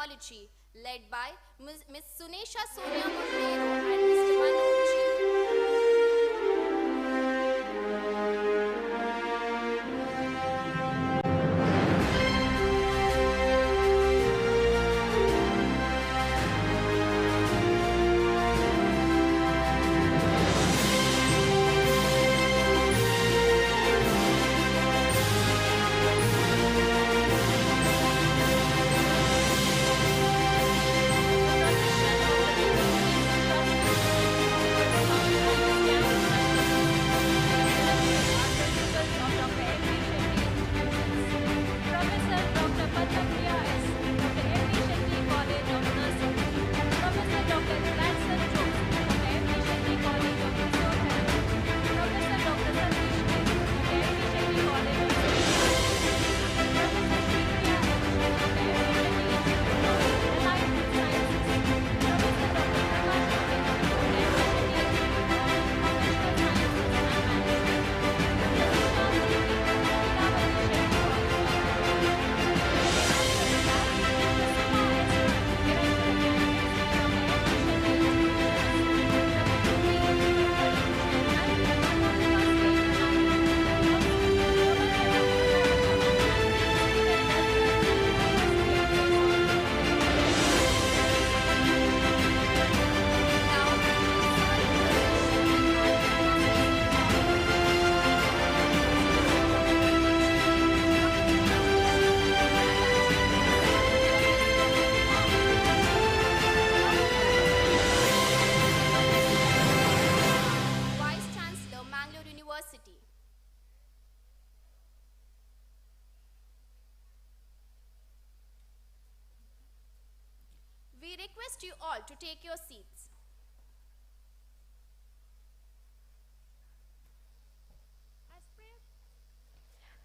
Technology, led by Ms. Sunesha Sonia Montero and Mr. Manoj G. Vice Chancellor, Mangalore University. We request you all to take your seats.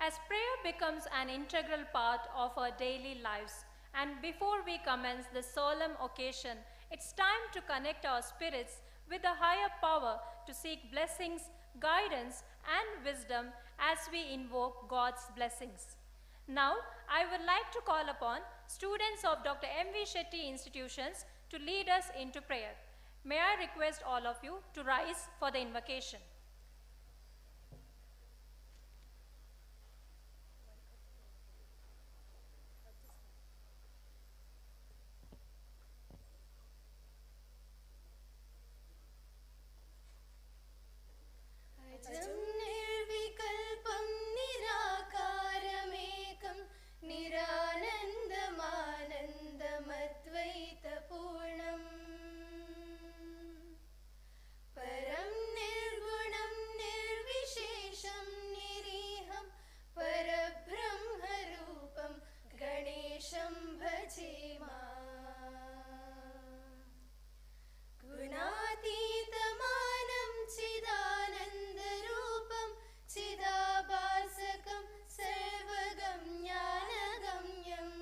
As prayer becomes an integral part of our daily lives, and before we commence this solemn occasion, it's time to connect our spirits with a higher power to seek blessings, guidance, and wisdom as we invoke God's blessings. Now, I would like to call upon students of Dr. M.V. Shetty institutions to lead us into prayer. May I request all of you to rise for the invocation. अजं निर्विकल्पं निराकारमेकं निरानन्दमानन्दमद्वैतपूर्णम् परं निर्गुणं निर्विशेषं निरीहं परब्रह्मरूपं गणेशं भजेमा गुणातीतमानं चिदानन्दरूपं चिदाभासकं सर्वगम्यानगम्यम्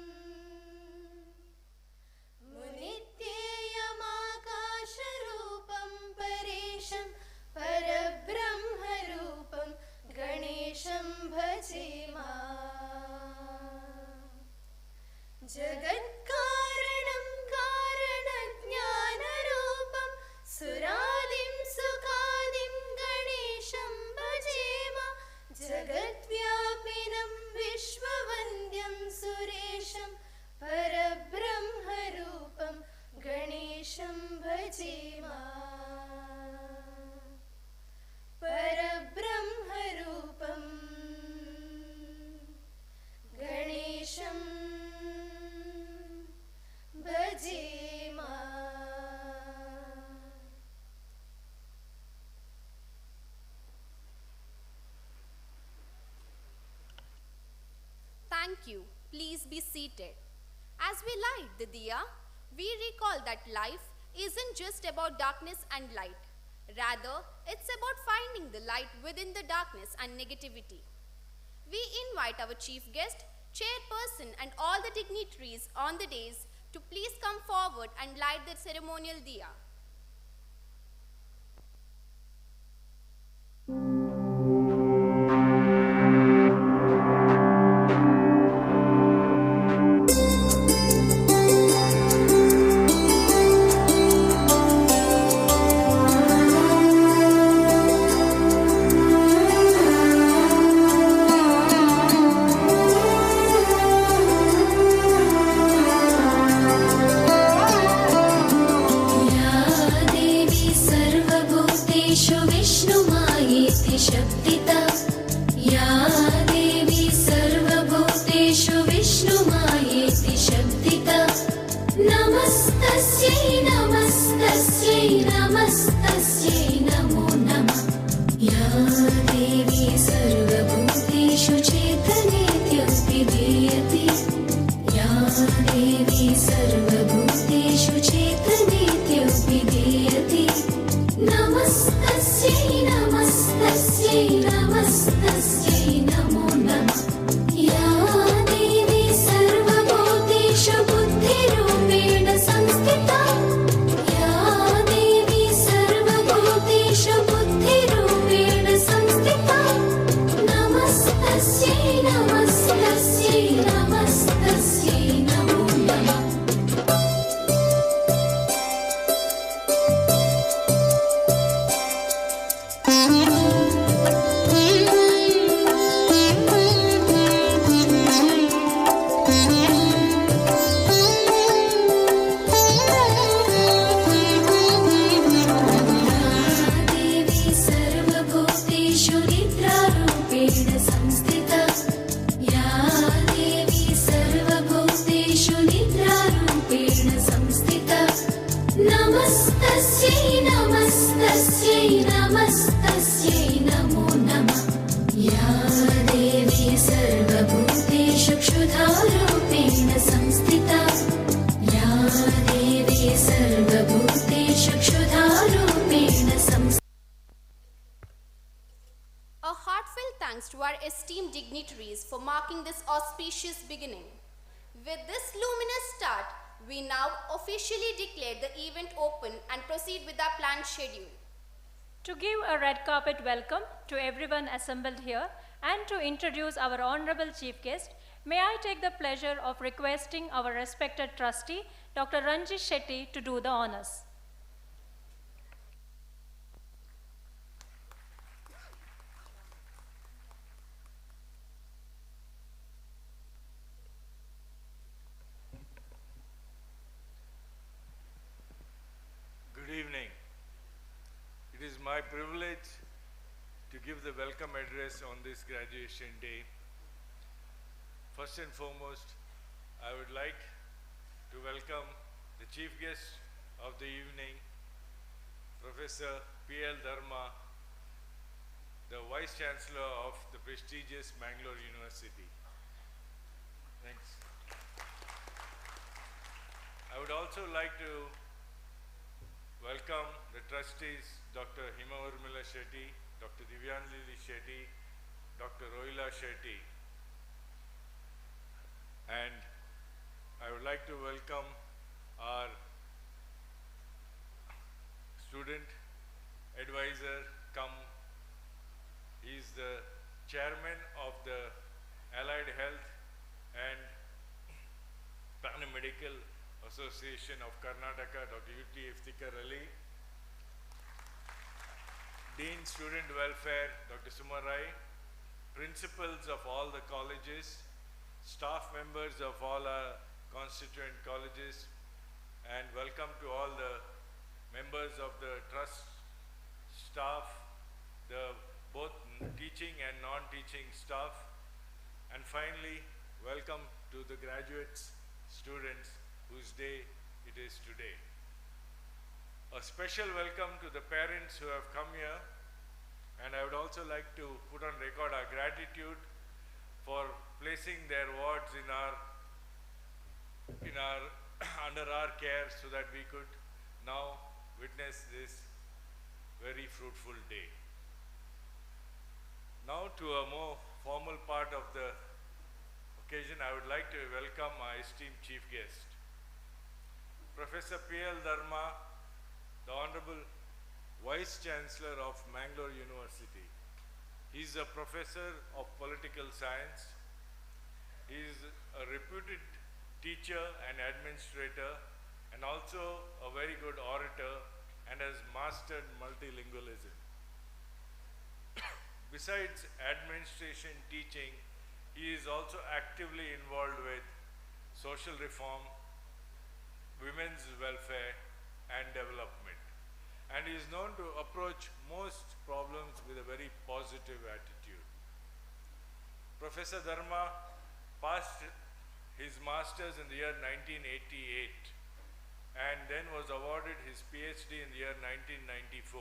मुनित्येयमाकाशरूपं परेशं परब्रह्मरूपं गणेशं भजेमा जगत्कारणं कारणज्ञानरूपं सुरादिं सुखादिं गणेशं भजेम जगद्व्यापिनं विश्ववन्द्यं सुरेशं परब्रह्मरूपं गणेशं भजेम परब्रह्मरूपं गणेशं भजेम Thank you. Please be seated. As we light the diya, we recall that life isn't just about darkness and light. Rather, it's about finding the light within the darkness and negativity. We invite our chief guest, chairperson, and all the dignitaries on the dais to please come forward and light the ceremonial diya. नमस्तस्यै नमो नमः। या देवी सर्वभूतेषु क्षुधारूपेण संस्थिता, या देवी सर्वभूतेषु क्षुधारूपेण संस्थिता। A heartfelt thanks to our esteemed dignitaries for marking this auspicious beginning. With this luminous start, we now officially declare the event open and proceed with our planned schedule. To give a red carpet welcome to everyone assembled here and to introduce our honorable chief guest, may I take the pleasure of requesting our respected trustee, Dr. Ranjit Shetty, to do the honors. Good evening. It is my privilege to give the welcome address on this graduation day. First and foremost, I would like to welcome the chief guest of the evening, Professor P.L. Dharma, the Vice Chancellor of the prestigious Mangalore University. Thanks. I would also like to welcome the trustees, Dr. Himavarmila Shetty, Dr. Divyanjali Shetty, Dr. Rohila Shetty. And I would like to welcome our student advisor, he is the chairman of the Allied Health and Paramedical Association of Karnataka, Dr. U.T. Iftikhar Ali. Dean Student Welfare, Dr. Suma Rai. Principals of all the colleges, staff members of all our constituent colleges, and welcome to all the members of the trust staff, both teaching and non-teaching staff, and finally, welcome to the graduates, students, whose day it is today. A special welcome to the parents who have come here, and I would also like to put on record our gratitude for placing their wards under our care so that we could now witness this very fruitful day. Now to a more formal part of the occasion, I would like to welcome my esteemed chief guest, Professor P.L. Dharma, the Honorable Vice Chancellor of Mangalore University. He is a professor of political science. He is a reputed teacher and administrator, and also a very good orator, and has mastered multilingualism. Besides administration teaching, he is also actively involved with social reform, women's welfare, and development. And he is known to approach most problems with a very positive attitude. Professor Dharma passed his master's in the year 1988 and then was awarded his PhD in the year 1994.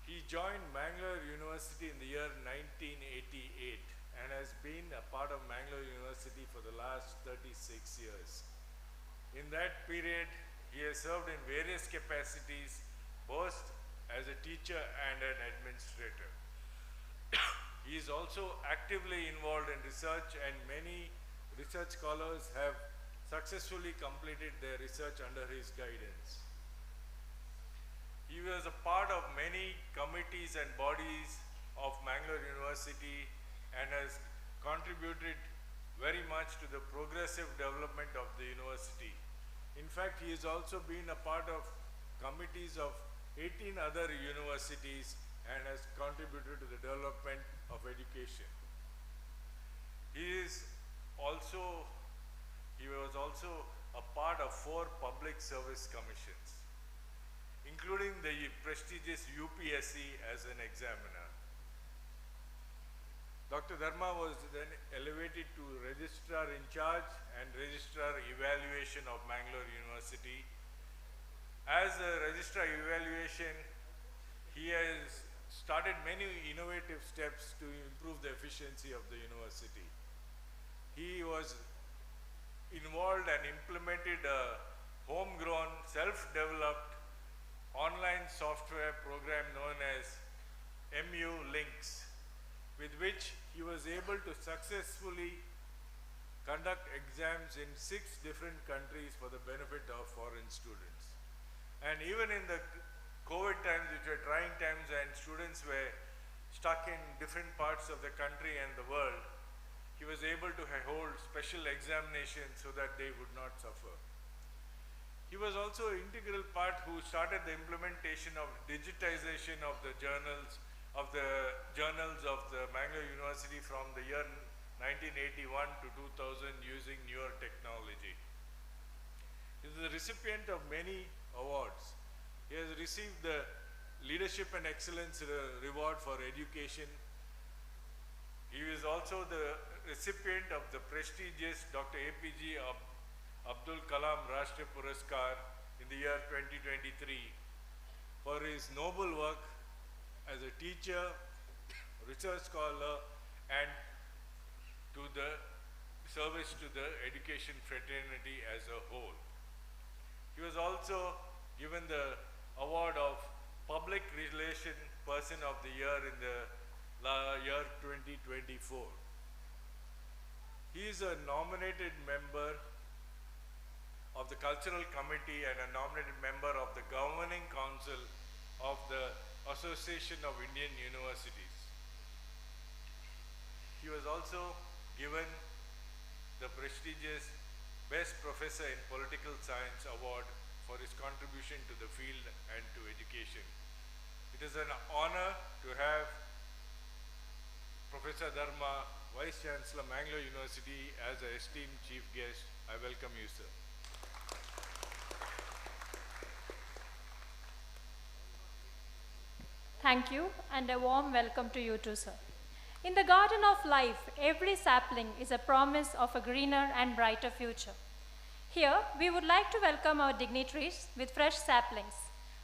He joined Mangalore University in the year 1988 and has been a part of Mangalore University for the last 36 years. In that period, he has served in various capacities, both as a teacher and an administrator. He is also actively involved in research, and many research scholars have successfully completed their research under his guidance. He was a part of many committees and bodies of Mangalore University and has contributed very much to the progressive development of the university. In fact, he has also been a part of committees of 18 other universities and has contributed to the development of education. He was also a part of 4 public service commissions, including the prestigious UPSC as an examiner. Dr. Dharma was then elevated to Registrar in Charge and Registrar Evaluation of Mangalore University. As a Registrar Evaluation, he has started many innovative steps to improve the efficiency of the university. He was involved and implemented a homegrown, self-developed online software program known as MU Links, with which he was able to successfully conduct exams in 6 different countries for the benefit of foreign students. And even in the COVID times, which were trying times and students were stuck in different parts of the country and the world, he was able to hold special examinations so that they would not suffer. He was also an integral part who started the implementation of digitization of the journals of the Mangalore University from the year 1981 to 2000 using newer technology. He is the recipient of many awards. He has received the Leadership and Excellence Reward for Education. He is also the recipient of the prestigious Dr. APJ Abdul Kalam Rashtriya Puraskar in the year 2023 for his noble work as a teacher, research scholar, and to the service to the education fraternity as a whole. He was also given the award of Public Relation Person of the Year in the year 2024. He is a nominated member of the Cultural Committee and a nominated member of the Governing Council of the Association of Indian Universities. He was also given the prestigious Best Professor in Political Science Award for his contribution to the field and to education. It is an honor to have Professor Dharma, Vice Chancellor, Mangalore University, as an esteemed chief guest. I welcome you, sir. Thank you, and a warm welcome to you too, sir. In the garden of life, every sapling is a promise of a greener and brighter future. Here, we would like to welcome our dignitaries with fresh saplings.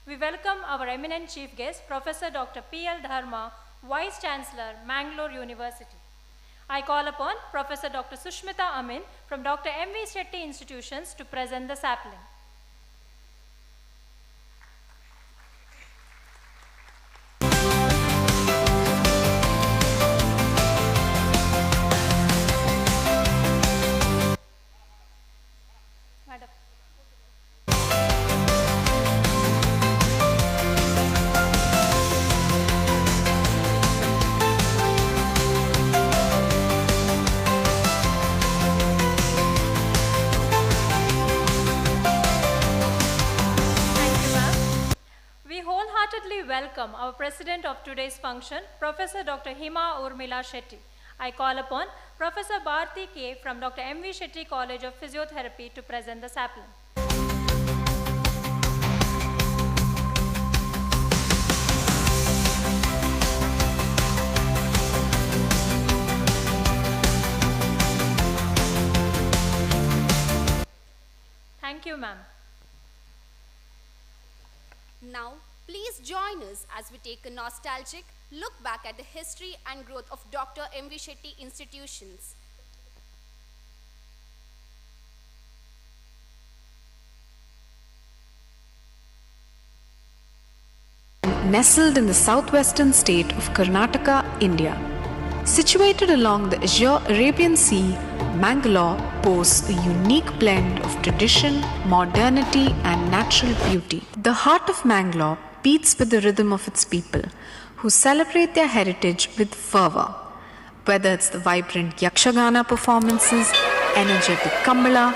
We welcome our eminent chief guest, Professor Dr. P.L. Dharma, Vice Chancellor, Mangalore University. I call upon Professor Dr. Sushmita Amin from Dr. M.V. Shetty Institutions to present the sapling. Madam. Welcome our President of today's function, Professor Dr. Hima Urmila Shetty. I call upon Professor Bharti K. from Dr. M.V. Shetty College of Physiotherapy to present the sapling. Thank you, ma'am. Now, please join us as we take a nostalgic look back at the history and growth of Dr. M.V. Shetty Institutions. Nestled in the southwestern state of Karnataka, India. Situated along the Azure Arabian Sea, Mangalore boasts a unique blend of tradition, modernity, and natural beauty. The heart of Mangalore beats with the rhythm of its people, who celebrate their heritage with fervor. Whether it's the vibrant Yakshagana performances, energetic Kambala,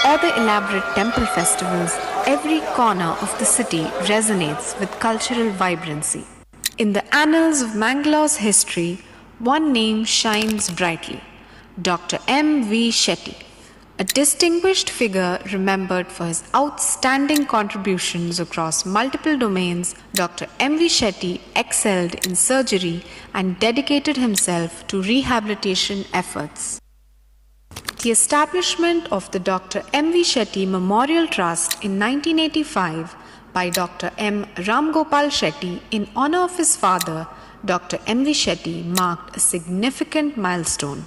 or the elaborate temple festivals, every corner of the city resonates with cultural vibrancy. In the annals of Mangalore's history, one name shines brightly: Dr. M.V. Shetty, a distinguished figure remembered for his outstanding contributions across multiple domains. Dr. M.V. Shetty excelled in surgery and dedicated himself to rehabilitation efforts. The establishment of the Dr. M.V. Shetty Memorial Trust in 1985 by Dr. M. Ram Gopal Shetty in honor of his father, Dr. M.V. Shetty, marked a significant milestone.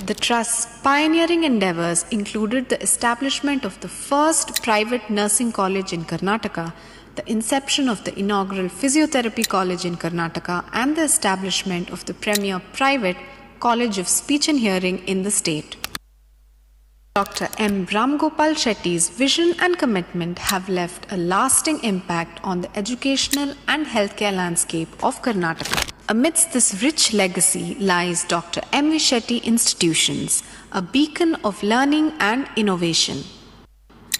The Trust's pioneering endeavors included the establishment of the first private nursing college in Karnataka, the inception of the inaugural physiotherapy college in Karnataka, and the establishment of the premier private College of Speech and Hearing in the state. Dr. M. Ram Gopal Shetty's vision and commitment have left a lasting impact on the educational and healthcare landscape of Karnataka. Amidst this rich legacy lies Dr. M. V. Shetty Institutions, a beacon of learning and innovation.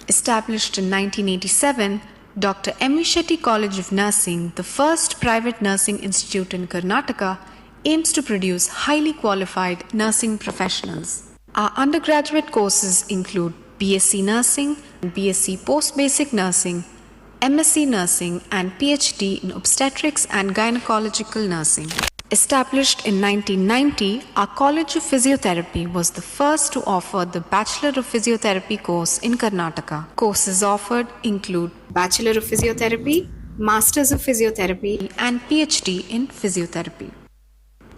Established in 1987, Dr. M. V. Shetty College of Nursing, the first private nursing institute in Karnataka, aims to produce highly qualified nursing professionals. Our undergraduate courses include BSc Nursing, BSc Post-Basic Nursing, MSc Nursing, and PhD in Obstetrics and Gynecological Nursing. Established in 1990, our College of Physiotherapy was the first to offer the Bachelor of Physiotherapy course in Karnataka. Courses offered include Bachelor of Physiotherapy, Masters of Physiotherapy, and PhD in Physiotherapy.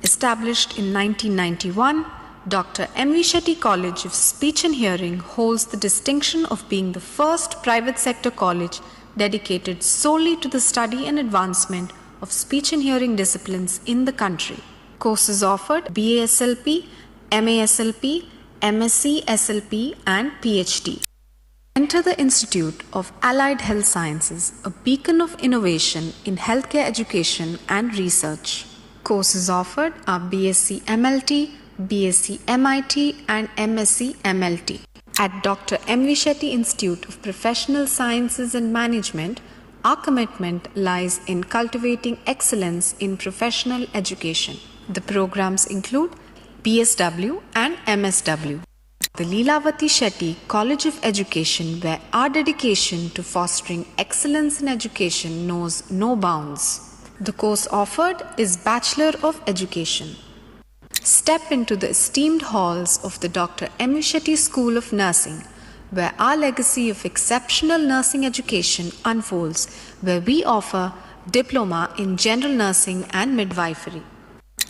Established in 1991, Dr. M. V. Shetty College of Speech and Hearing holds the distinction of being the first private sector college dedicated solely to the study and advancement of speech and hearing disciplines in the country. Courses offered BASLP, MASLP, MSc SLP, and PhD. Enter the Institute of Allied Health Sciences, a beacon of innovation in healthcare education and research. Courses offered are BSc MLT, BSc MIT, and MSc MLT. At Dr. M. V. Shetty Institute of Professional Sciences and Management, our commitment lies in cultivating excellence in professional education. The programs include BSW and MSW. The Leelavati Shetty College of Education, where our dedication to fostering excellence in education knows no bounds. The course offered is Bachelor of Education. Step into the esteemed halls of the Dr. M. V. Shetty School of Nursing, where our legacy of exceptional nursing education unfolds, where we offer diploma in general nursing and midwifery.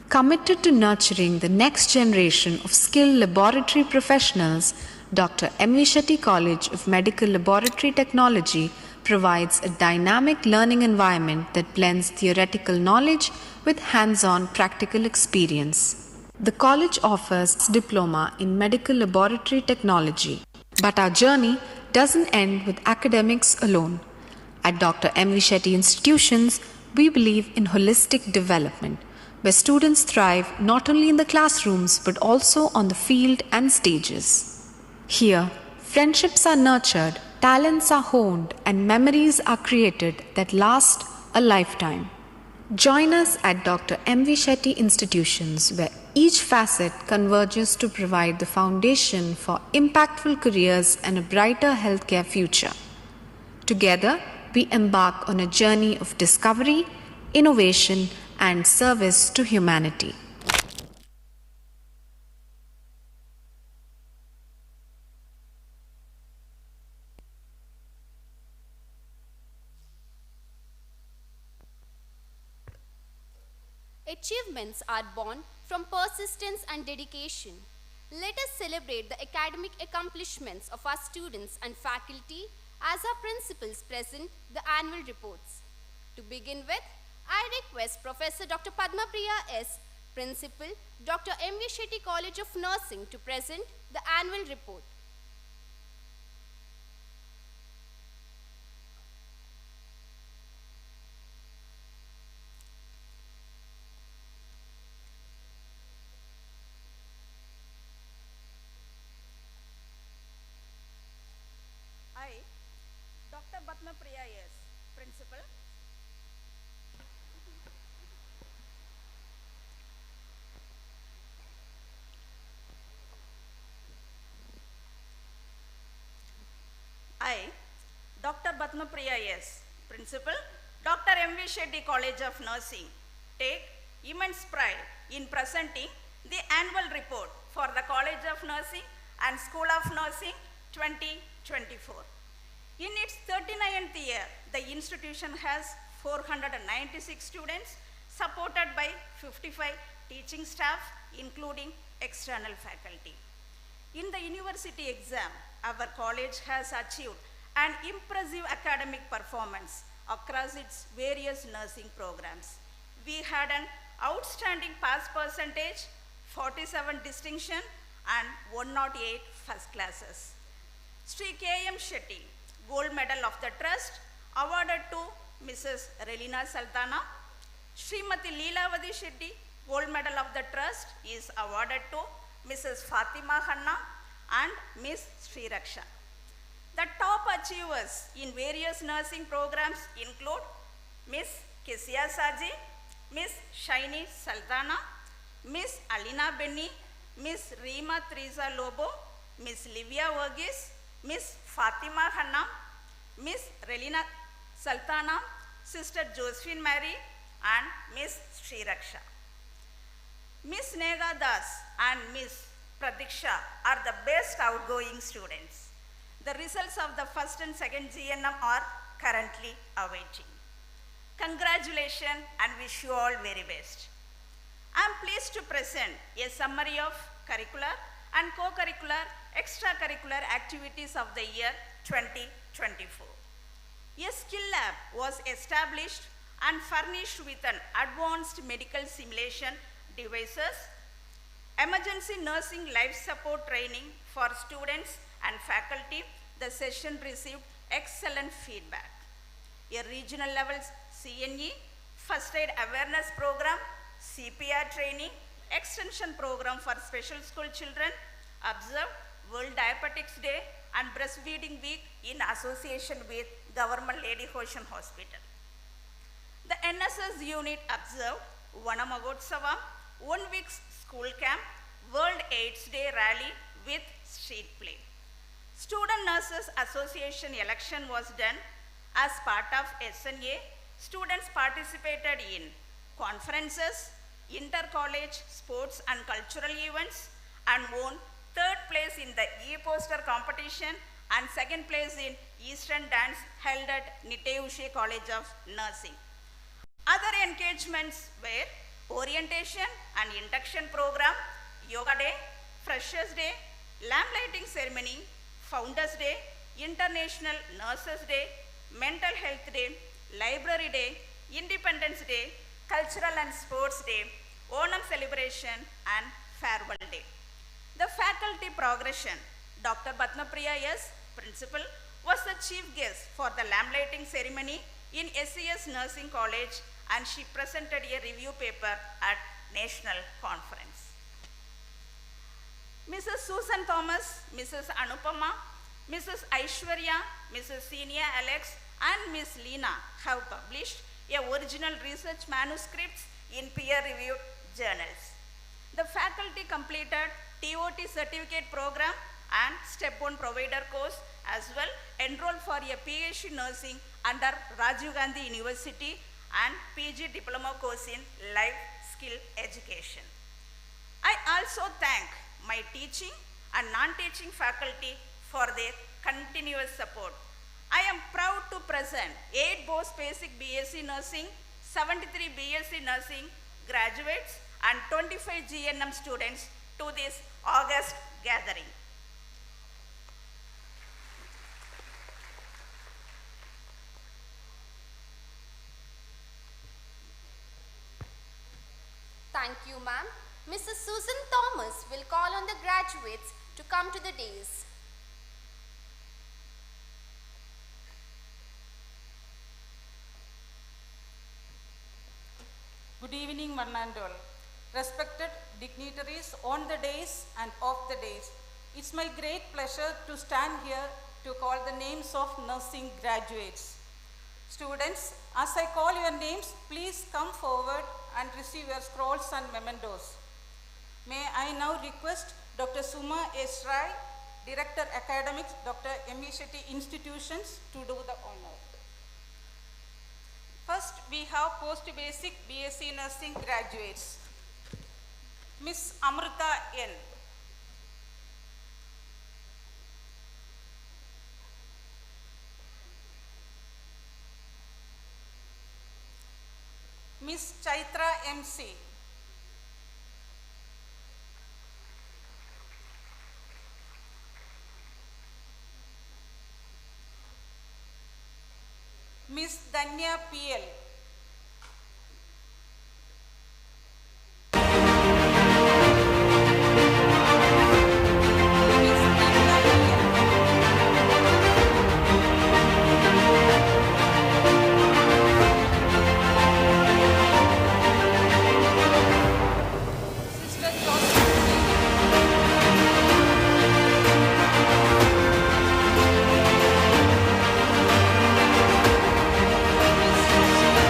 Committed to nurturing the next generation of skilled laboratory professionals, Dr. M. V. Shetty College of Medical Laboratory Technology provides a dynamic learning environment that blends theoretical knowledge with hands-on practical experience. The college offers diploma in medical laboratory technology, but our journey doesn't end with academics alone. At Dr. M. V. Shetty Institutions, we believe in holistic development, where students thrive not only in the classrooms but also on the field and stages. Here, friendships are nurtured, talents are honed, and memories are created that last a lifetime. Join us at Dr. M. V. Shetty Institutions, where each facet converges to provide the foundation for impactful careers and a brighter healthcare future. Together, we embark on a journey of discovery, innovation, and service to humanity. Achievements are born from persistence and dedication. Let us celebrate the academic accomplishments of our students and faculty as our principals present the annual reports. To begin with, I request Professor Dr. Padma Priya S., Principal, Dr. M. V. Shetty College of Nursing, to present the annual report. I, Dr. Padma Priya S., Principal. I, Dr. Padma Priya S., Principal, Dr. M. V. Shetty College of Nursing, take immense pride in presenting the annual report for the College of Nursing and School of Nursing 2024. In its 39th year, the institution has 496 students supported by 55 teaching staff, including external faculty. In the university exam, our college has achieved an impressive academic performance across its various nursing programs. We had an outstanding pass percentage, 47 distinction, and 108 first classes. Sri K.M. Shetty, Gold Medal of the Trust, awarded to Mrs. Relina Sultana. Srimati Leelavati Shetty, Gold Medal of the Trust, is awarded to Mrs. Fatima Hanna and Miss Sri Raksha. The top achievers in various nursing programs include Miss Kisia Saji, Miss Shaini Sultana, Miss Alina Benny, Miss Rima Teresa Lobo, Miss Livia Verghese, Miss Fatima Hanna, Miss Relina Sultana, Sister Josephine Mary, and Miss Sri Raksha. Miss Nega Das and Miss Pradiksha are the best outgoing students. The results of the first and second GNM are currently awaiting. Congratulations and wish you all very best. I am pleased to present a summary of curricular and co-curricular extracurricular activities of the year 2024. A skill lab was established and furnished with an advanced medical simulation devices, emergency nursing life support training for students and faculty. The session received excellent feedback. A regional level CNE, first aid awareness program, CPR training, extension program for special school children, observed World Diabetics Day and Breastfeeding Week in association with Government Lady Hoshan Hospital. The NSS unit observed Vanamagotsava, 1 week school camp, World AIDS Day rally with street play. Student Nurses Association election was done. As part of SNA, students participated in conferences, inter-college sports and cultural events, and won 3rd place in the e-poster competition and 2nd place in Eastern dance held at Nitayushe College of Nursing. Other engagements were orientation and induction program, Yoga Day, Freshers Day, Lamp Lighting Ceremony, Founders Day, International Nurses Day, Mental Health Day, Library Day, Independence Day, Cultural and Sports Day, Onam Celebration, and Farewell Day. The faculty progression, Dr. Batnapriya S., Principal, was the chief guest for the lamp lighting ceremony in SES Nursing College, and she presented a review paper at National Conference. Mrs. Susan Thomas, Mrs. Anupama, Mrs. Aishwarya, Mrs. Senior Alex, and Ms. Leena have published a original research manuscripts in peer-reviewed journals. The faculty completed TOT certificate program and Step 1 provider course, as well enrolled for a PhD nursing under Rajiv Gandhi University and PG diploma course in life skill education. I also thank my teaching and non-teaching faculty for their continuous support. I am proud to present 8 Bose Basic BSc Nursing, 73 BSc Nursing graduates and 25 GNM students to this August gathering. Thank you, ma'am. Mrs. Susan Thomas will call on the graduates to come to the dais. Good evening, one and all. Respected dignitaries on the dais and off the dais, it's my great pleasure to stand here to call the names of nursing graduates. Students, as I call your names, please come forward and receive your scrolls and mementos. May I now request Dr. Suma S. Rai, Director Academics, Dr. M.E. Shetty Institutions, to do the honor. First, we have post-basic BSc Nursing graduates. Miss Amrita N. Miss Chaitra MC. Miss Danya PL. Miss Divya PL. Sister Josephine. Miss Rashida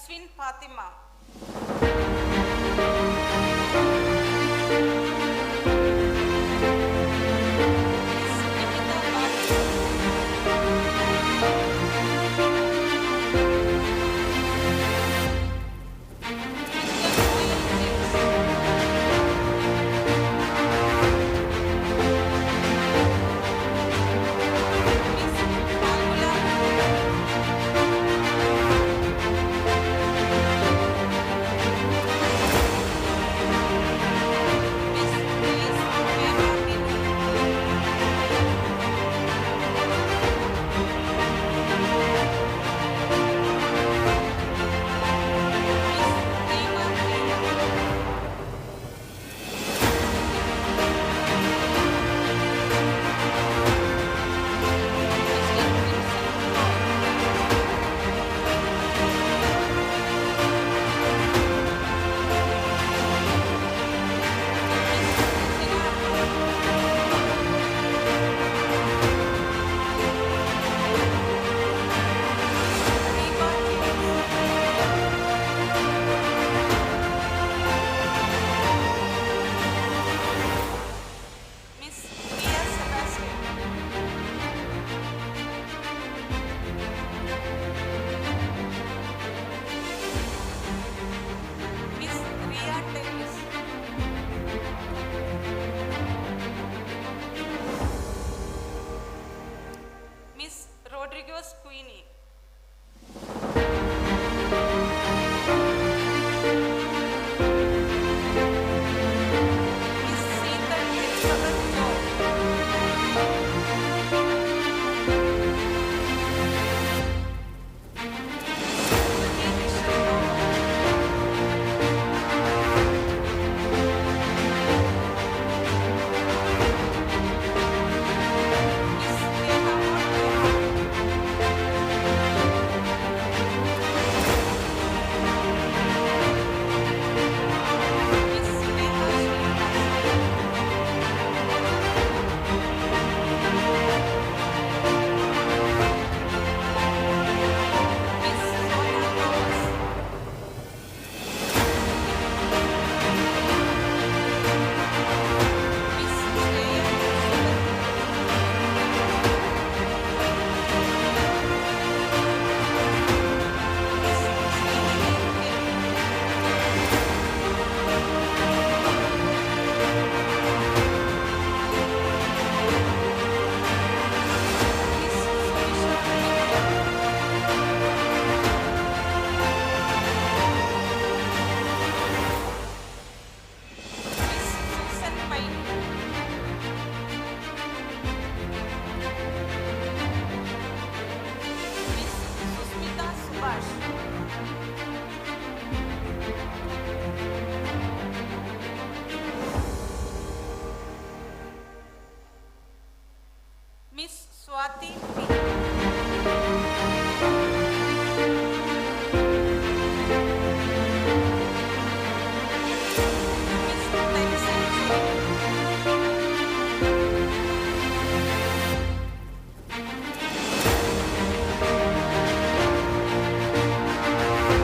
Aswin Fatima. Queenie. Miss Seetal Elizabeth Joe. Miss Swati P. Miss Tenzin Joy.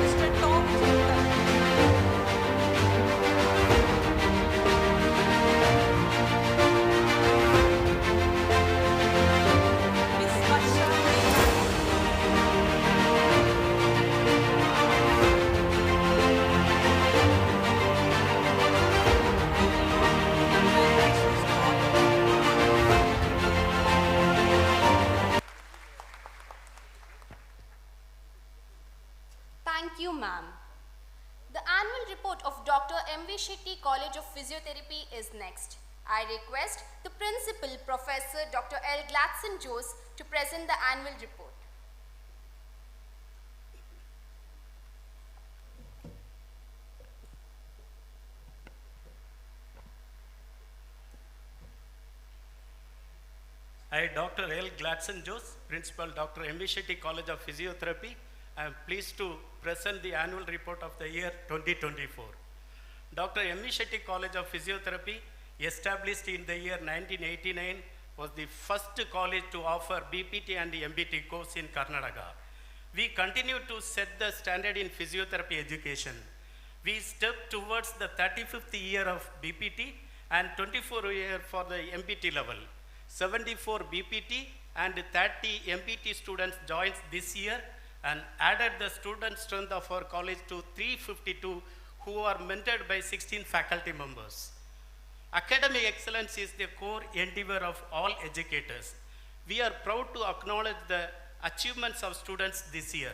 Mr. Tom Jintal. Miss Varsha Mehta. Congratulations to all. Thank you, ma'am. The annual report of Dr. M.V. Shetty College of Physiotherapy is next. I request the principal, Professor Dr. L. Gladson Jose, to present the annual report. I, Dr. L. Gladson Jose, Principal Dr. M.V. Shetty College of Physiotherapy, I am pleased to present the annual report of the year 2024. Dr. M.V. Shetty College of Physiotherapy, established in the year 1989, was the first college to offer BPT and MBT course in Karnataka. we continue to set the standard in physiotherapy education. We step towards the 35th year of BPT and 24th year for the MPT level. 74 BPT and 30 MPT students joined this year and added the student strength of our college to 352, who are mentored by 16 faculty members. Academic excellence is the core endeavor of all educators. We are proud to acknowledge the achievements of students this year.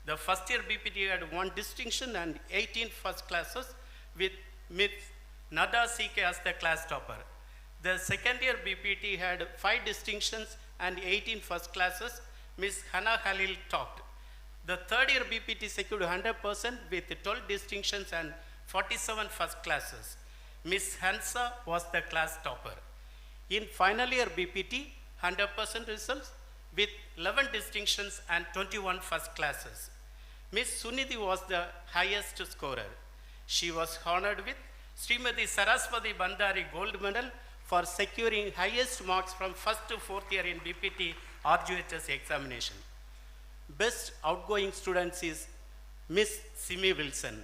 The first year BPT had 1 distinction and 18 first classes, with Ms. Nada CK as the class topper. The second year BPT had 5 distinctions and 18 first classes. Ms. Hannah Halil topped. The third year BPT secured 100% with 12 distinctions and 47 first classes. Ms. Hansa was the class topper. In final year BPT, 100% results with 11 distinctions and 21 first classes. Ms. Sunidhi was the highest scorer. She was honored with Srimati Saraswati Bandari Gold Medal for securing highest marks from first to fourth year in BPT RGHS examination. Best outgoing students is Miss Simi Wilson.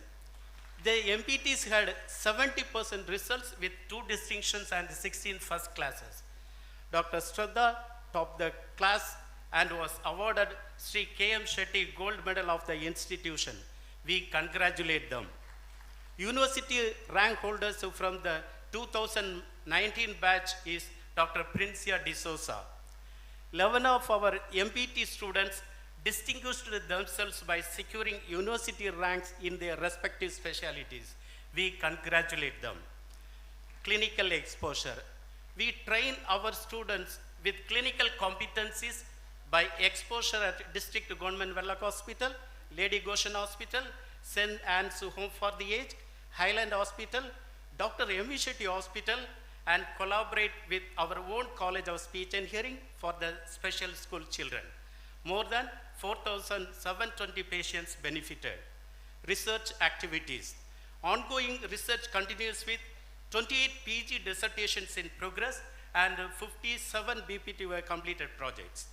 The MPTs had 70% results with 2 distinctions and 16 first classes. Dr. Shraddha topped the class and was awarded Sri K.M. Shetty Gold Medal of the institution. We congratulate them. University rank holders from the 2019 batch is Dr. Princia D'Souza. 11 of our MPT students distinguished themselves by securing university ranks in their respective specialties. We congratulate them. Clinical exposure. We train our students with clinical competencies by exposure at District Government Vellak Hospital, Lady Goshen Hospital, St. Anne's Home for the Aged, Highland Hospital, Dr. M.V. Shetty Hospital, and collaborate with our own College of Speech and Hearing for the special school children. More than 4,720 patients benefited. Research activities. Ongoing research continues with 28 PG dissertations in progress and 57 BPT were completed projects.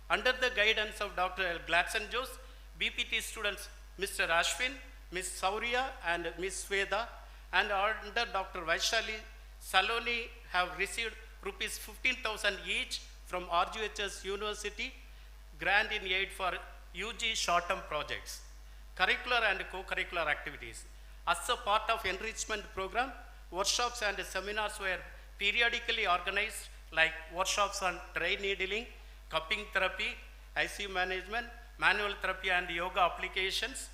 Under the guidance of Dr. L. Gladson-Jose, BPT students Mr. Ashwin, Ms. Saurya and Ms. Sweda, and under Dr. Vaishali Saloni have received rupees 15,000 each from RGHS University grant in aid for UG short-term projects, curricular and co-curricular activities. As a part of enrichment program, workshops and seminars were periodically organized, like workshops on dry needling, cupping therapy, ICU management, manual therapy and yoga applications.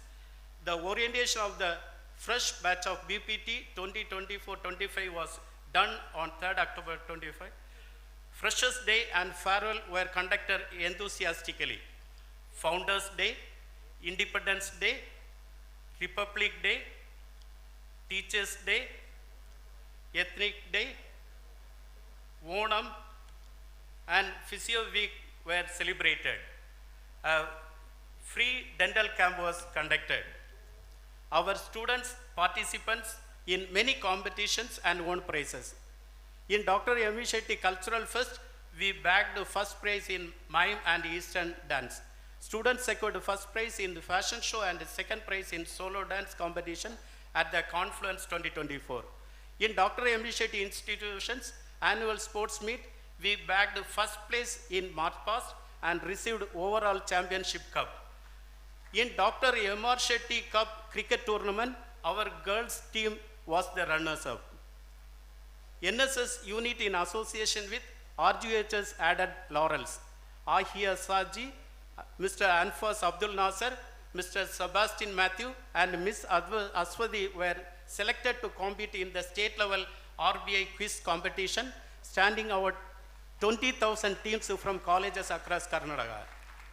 The orientation of the fresh batch of BPT 2024-25 was done on 3rd October 25. Freshers Day and farewell were conducted enthusiastically. Founders Day, Independence Day, Republic Day, Teachers Day, Ethnic Day, Onam, and Physio Week were celebrated. A free dental camp was conducted. Our students, participants in many competitions and won prizes. In Dr. M.V. Shetty Cultural Fest, we bagged the first prize in mime and Eastern dance. Students secured the first prize in the fashion show and the second prize in solo dance competition at the Confluence 2024. In Dr. M.V. Shetty Institution's annual sports meet, we bagged the first place in March past and received overall championship cup. In Dr. M.R. Shetty Cup cricket tournament, our girls team was the runners-up. NSS unit in association with RGHS added laurels. Ahia Saji, Mr. Anfas Abdul Nasser, Mr. Sebastian Matthew, and Ms. Aswadi were selected to compete in the state level RBI quiz competition, standing out 20,000 teams from colleges across Karnataka.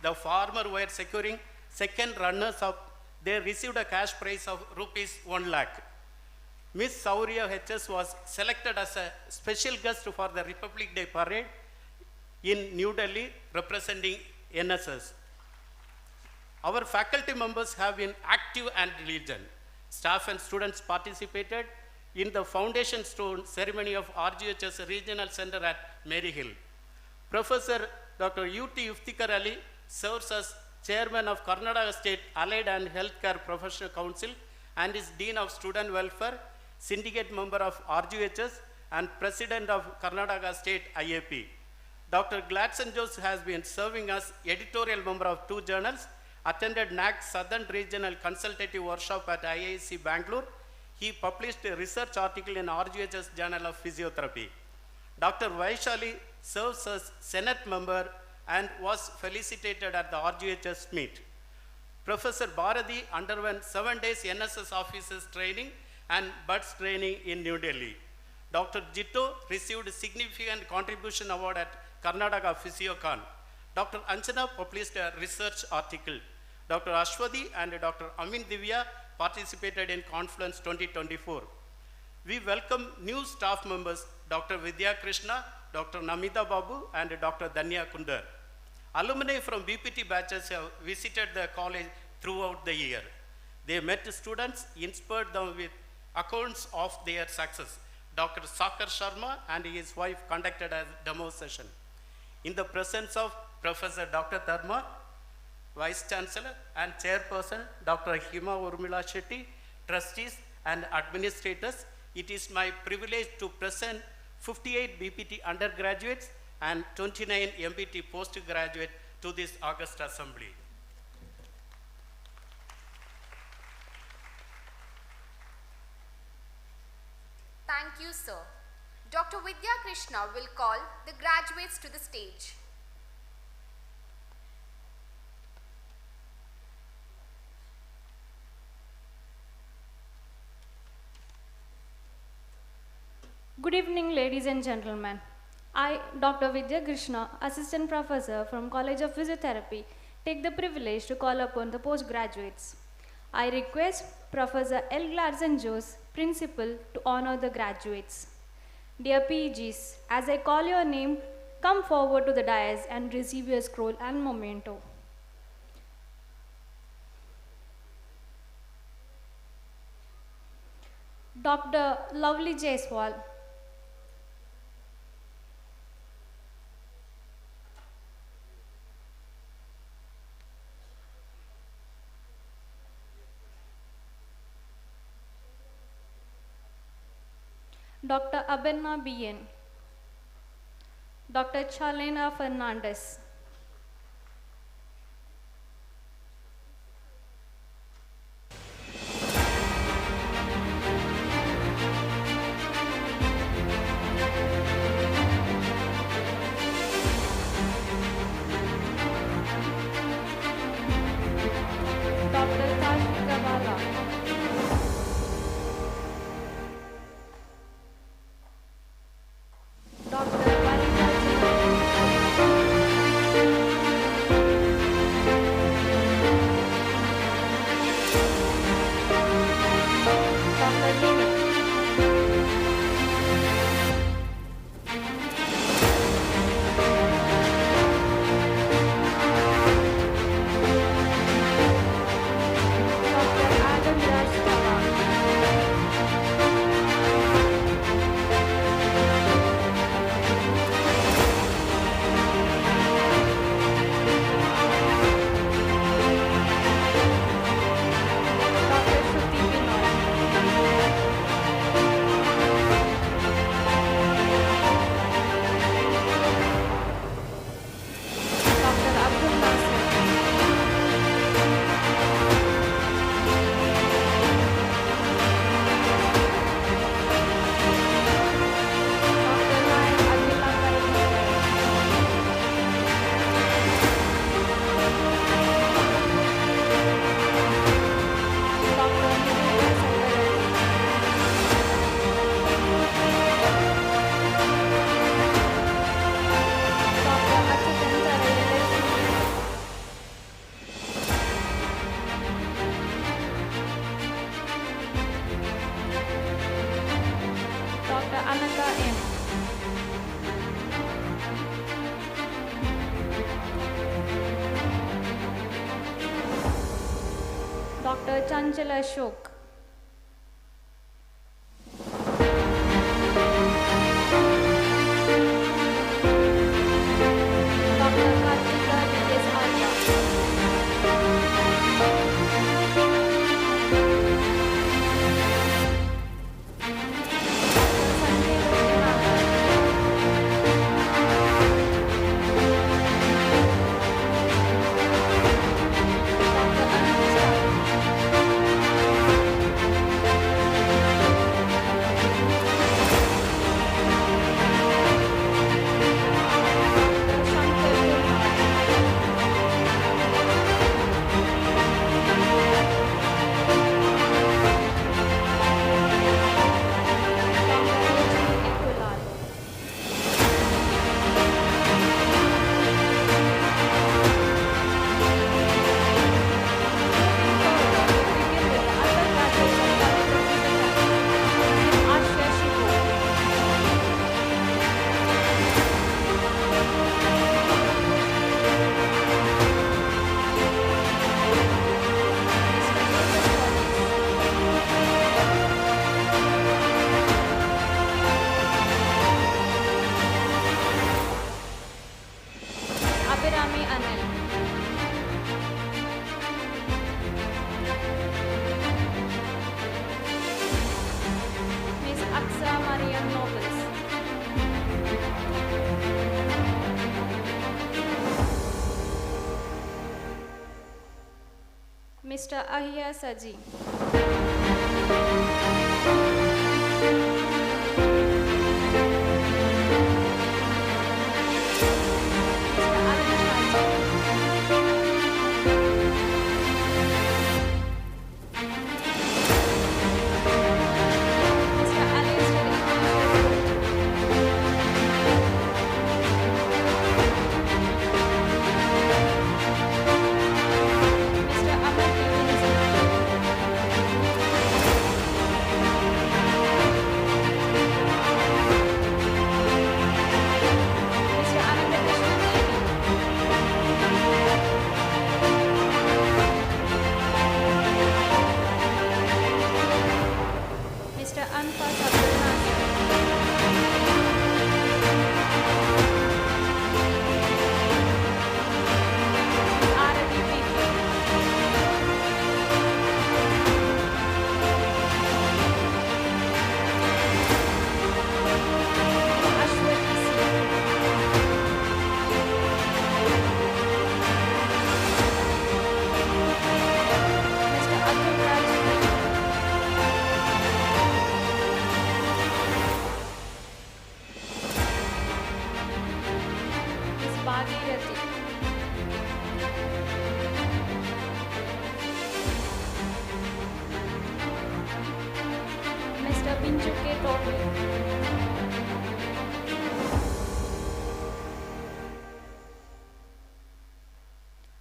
The former were securing second runners-up. They received a cash prize of rupees 1 lakh. Ms. Saurya HS was selected as a special guest for the Republic Day parade in New Delhi, representing NSS. Our faculty members have been active and diligent. Staff and students participated in the foundation stone ceremony of RGHS Regional Center at Maryhill. Professor Dr. U.T. Iftikhar Ali serves as Chairman of Karnataka State Allied and Healthcare Professional Council, and is Dean of Student Welfare, Syndicate Member of RGHS, and President of Karnataka State IAP. Dr. Gladson Jose has been serving as editorial member of 2 journals, attended NAC Southern Regional Consultative Workshop at IISc Bangalore. He published a research article in RGHS Journal of Physiotherapy. Dr. Vaishali serves as Senate member and was felicitated at the RGHS meet. Professor Bharati underwent 7 days NSS officers training and BUDS training in New Delhi. Dr. Jitto received a significant contribution award at Karnataka PhysioCon. Dr. Anjana published a research article. Dr. Ashwati and Dr. Amin Divya participated in Confluence 2024. We welcome new staff members, Dr. Vidya Krishna, Dr. Namita Babu, and Dr. Danya Kundar. Alumni from BPT batches have visited the college throughout the year. They met students, inspired them with accounts of their success. Dr. Sakar Sharma and his wife conducted a demo session. In the presence of Professor Dr. Dharma, Vice Chancellor and Chairperson Dr. Hima Urmila Shetty, trustees and administrators, it is my privilege to present 58 BPT undergraduates and 29 MPT postgraduates to this August Assembly. Thank you, sir. Dr. Vidya Krishna will call the graduates to the stage. Good evening, ladies and gentlemen. I, Dr. Vidya Krishna, Assistant Professor from College of Physiotherapy, take the privilege to call upon the postgraduates. I request Professor L. Gladson Jose, Principal, to honor the graduates. Dear PGs, as I call your name, come forward to the dais and receive your scroll and memento. Dr. Lovely Jaiswal. Dr. Abenna Bien, Dr. Chalena Fernandez, Dr. Tashika Bala, Dr. Vanita Dr. Nini, Dr. Adam Raj Tawar, Dr. Shruti Binoy, Dr. Abdul Nasir, Dr. Nayak Adila Karimullah, Dr. Nirmala Sangareddy, Dr. Achutan Sarai, Dr. Ananda M. Dr. Chanchal Ashok, Dr. Kartika D.S. Alva, Mr. Ahia Saji. Mr. Anfas Abdul Nasir. Arabi Pipi. Ashwati C. Mr. Atul Raj B. Miss Bhagirathi. Mr. Pinchu K. Topi.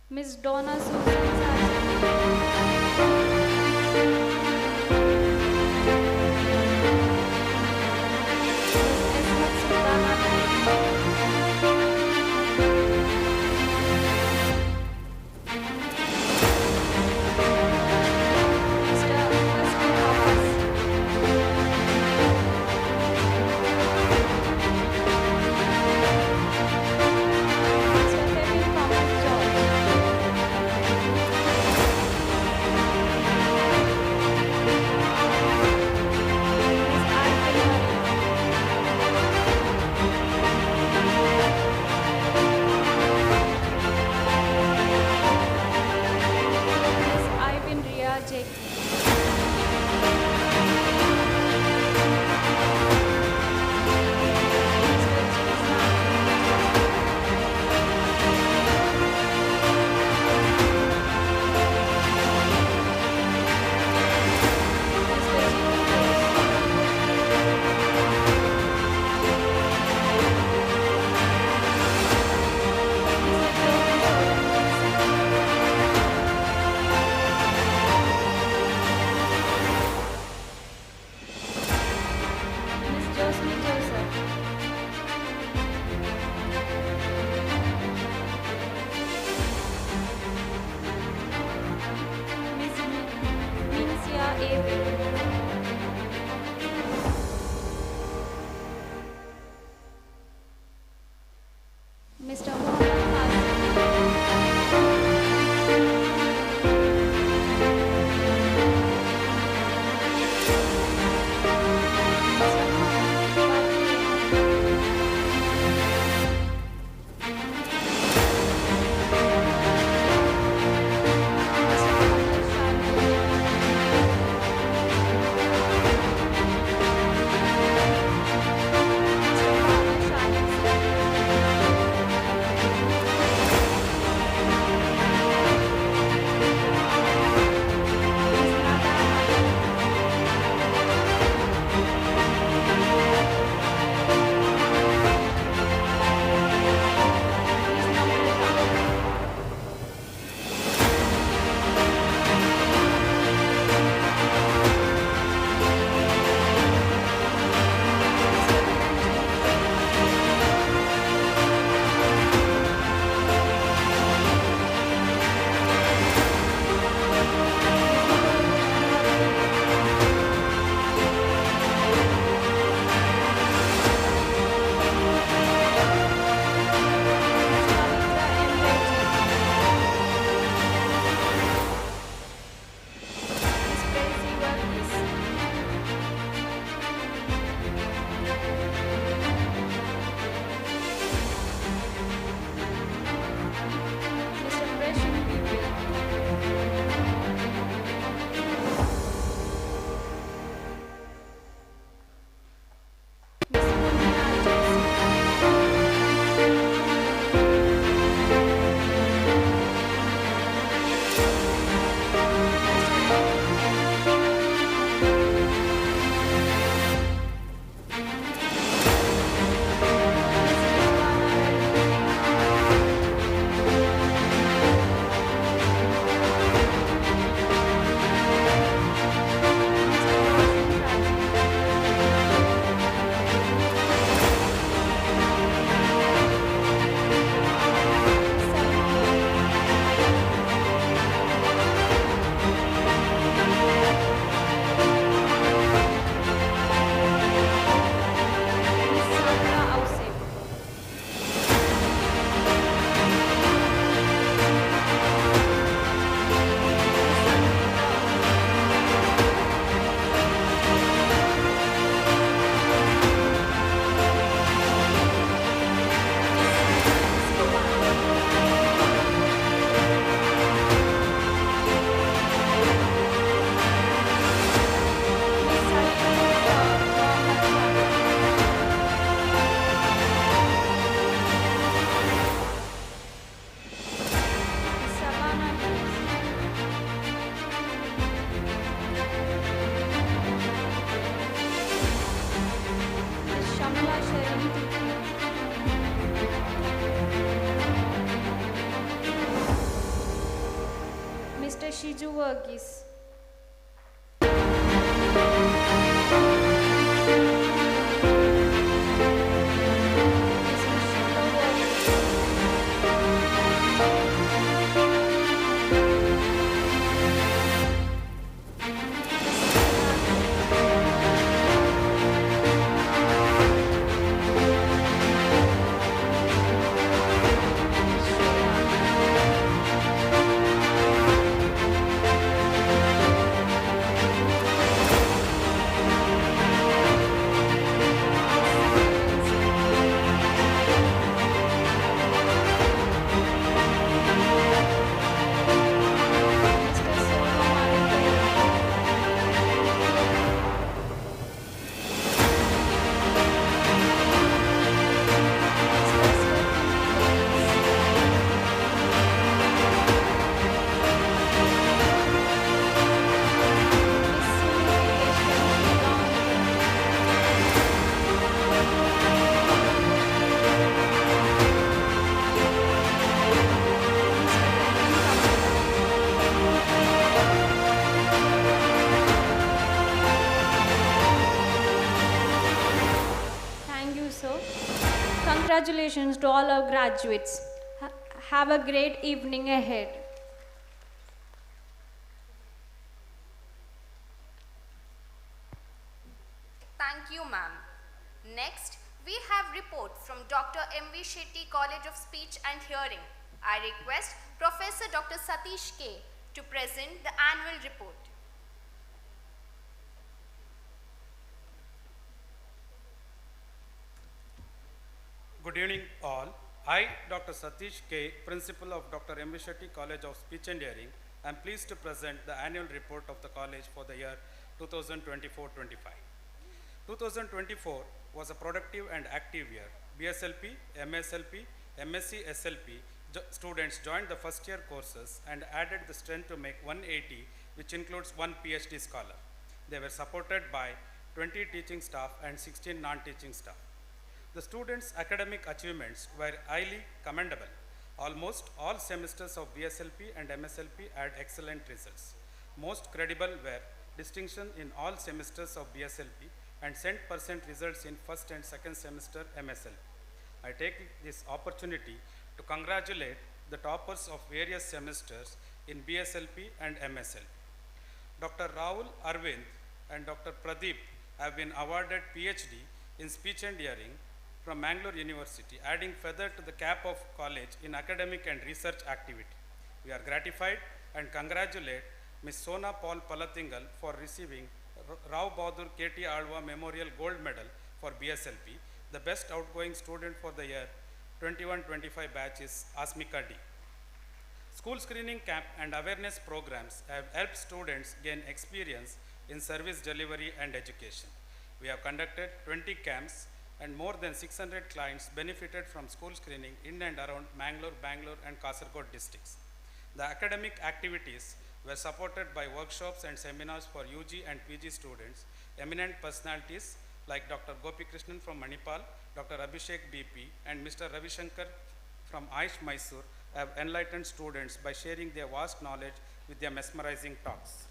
Miss Donna Susan Saji. Miss Esmat Sultana. Mr. Hasbi Abbas. Mr. Kevin Thomas George. Miss Arkin Marie. Miss Ivan Ria Jake. Mr. Jason. Mr. Jimmy Rose. Mr. Jovi Solanke. Miss Jocelyn Joseph. Miss Minsia Avery. Mr. Mohammed Hassan. Mr. Mohammed Bakri. Mr. Mohammed Shamil. Mr. Shiju Verghese. Thank you, sir. Congratulations to all our graduates. Have a great evening ahead. Thank you, ma'am. Next, we have report from Dr. M.V. Shetty, College of Speech and Hearing. I request Professor Dr. Satish K. to present the annual report. Good evening all. I, Dr. Satish K., Principal of Dr. M.V. Shetty College of Speech and Hearing, am pleased to present the annual report of the college for the year 2024-25. 2024 was a productive and active year. BSLP, MSLP, MSc, SLP students joined the first year courses and added the strength to make 180, which includes one PhD scholar. They were supported by 20 teaching staff and 16 non-teaching staff. The students' academic achievements were highly commendable. Almost all semesters of BSLP and MSLP had excellent results. Most credible were distinction in all semesters of BSLP and cent% results in first and second semester MSLP. I take this opportunity to congratulate the toppers of various semesters in BSLP and MSLP. Dr. Rahul Arvind and Dr. Pradeep have been awarded PhD in Speech and Hearing from Mangalore University, adding feather to the cap of college in academic and research activity. We are gratified and congratulate Ms. Sona Paul Palathingal for receiving Rao Bahadur K.T. Alva Memorial Gold Medal for BSLP. The best outgoing student for the year 21-25 batch is Asmika D. School screening camp and awareness programs have helped students gain experience in service delivery and education. We have conducted 20 camps and more than 600 clients benefited from school screening in and around Bangalore and Kasaragod districts. The academic activities were supported by workshops and seminars for UG and PG students. Eminent personalities like Dr. Gopi Krishnan from Manipal, Dr. Abhishek BP, and Mr. Ravi Shankar from Aish Mysore have enlightened students by sharing their vast knowledge with their mesmerizing talks.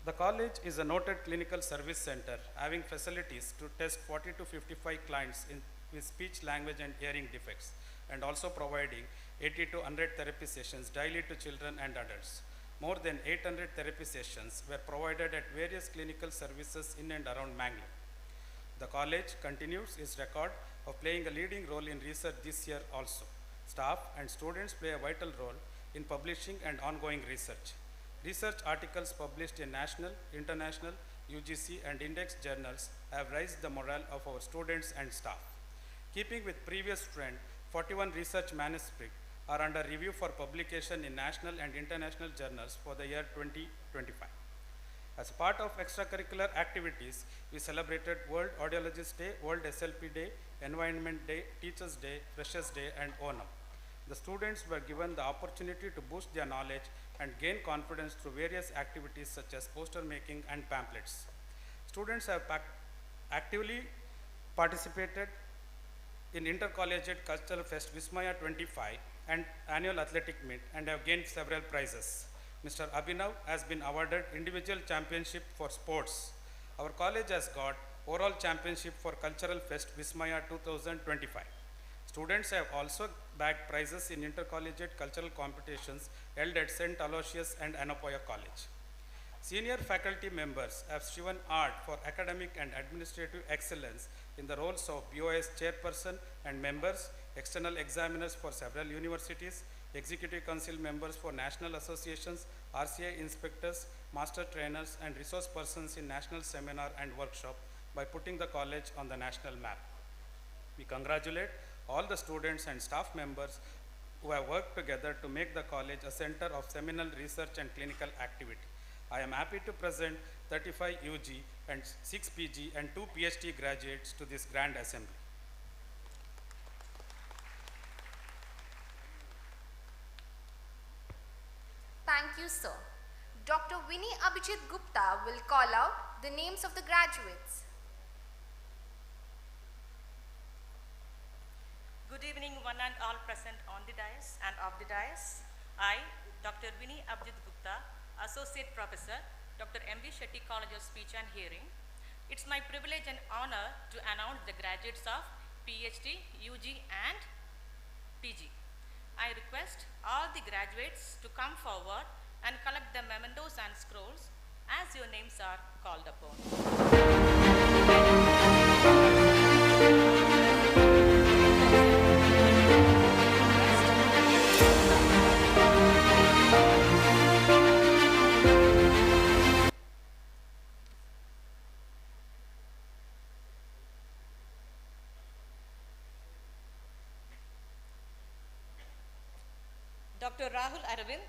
The college is a noted clinical service center having facilities to test 40 to 55 clients with speech, language, and hearing defects, and also providing 80 to 100 therapy sessions daily to children and adults. More than 800 therapy sessions were provided at various clinical services in and around Mangalore. The college continues its record of playing a leading role in research this year also. Staff and students play a vital role in publishing and ongoing research. Research articles published in national, international, UGC, and index journals have raised the morale of our students and staff. Keeping with previous trend, 41 research manuscripts are under review for publication in national and international journals for the year 2025. As part of extracurricular activities, we celebrated World Audiologist Day, World SLP Day, Environment Day, Teachers Day, Freshers Day, and Onam. The students were given the opportunity to boost their knowledge and gain confidence through various activities such as poster making and pamphlets. Students have actively participated in Intercollegiate Cultural Fest Vismaya 25 and annual athletic meet and have gained several prizes. Mr. Abhinav has been awarded individual championship for sports. Our college has got overall championship for Cultural Fest Vismaya 2025. Students have also bagged prizes in intercollegiate cultural competitions held at St. Aloysius and Anapoya College. Senior faculty members have striven hard for academic and administrative excellence in the roles of BOS chairperson and members, external examiners for several universities, executive council members for national associations, RCI inspectors, master trainers, and resource persons in national seminar and workshop by putting the college on the national map. We congratulate all the students and staff members who have worked together to make the college a center of seminal research and clinical activity. I am happy to present 35 UG and 6 PG and 2 PhD graduates to this grand assembly. Thank you, sir. Dr. Vinny Abhijit Gupta will call out the names of the graduates. Good evening, one and all present on the dais and off the dais. I, Dr. Vinny Abhijit Gupta, Associate Professor, Dr. M.V. Shetty College of Speech and Hearing. It's my privilege and honor to announce the graduates of PhD, UG and PG. I request all the graduates to come forward and collect the mementos and scrolls as your names are called upon. Dr. Rahul Aravind,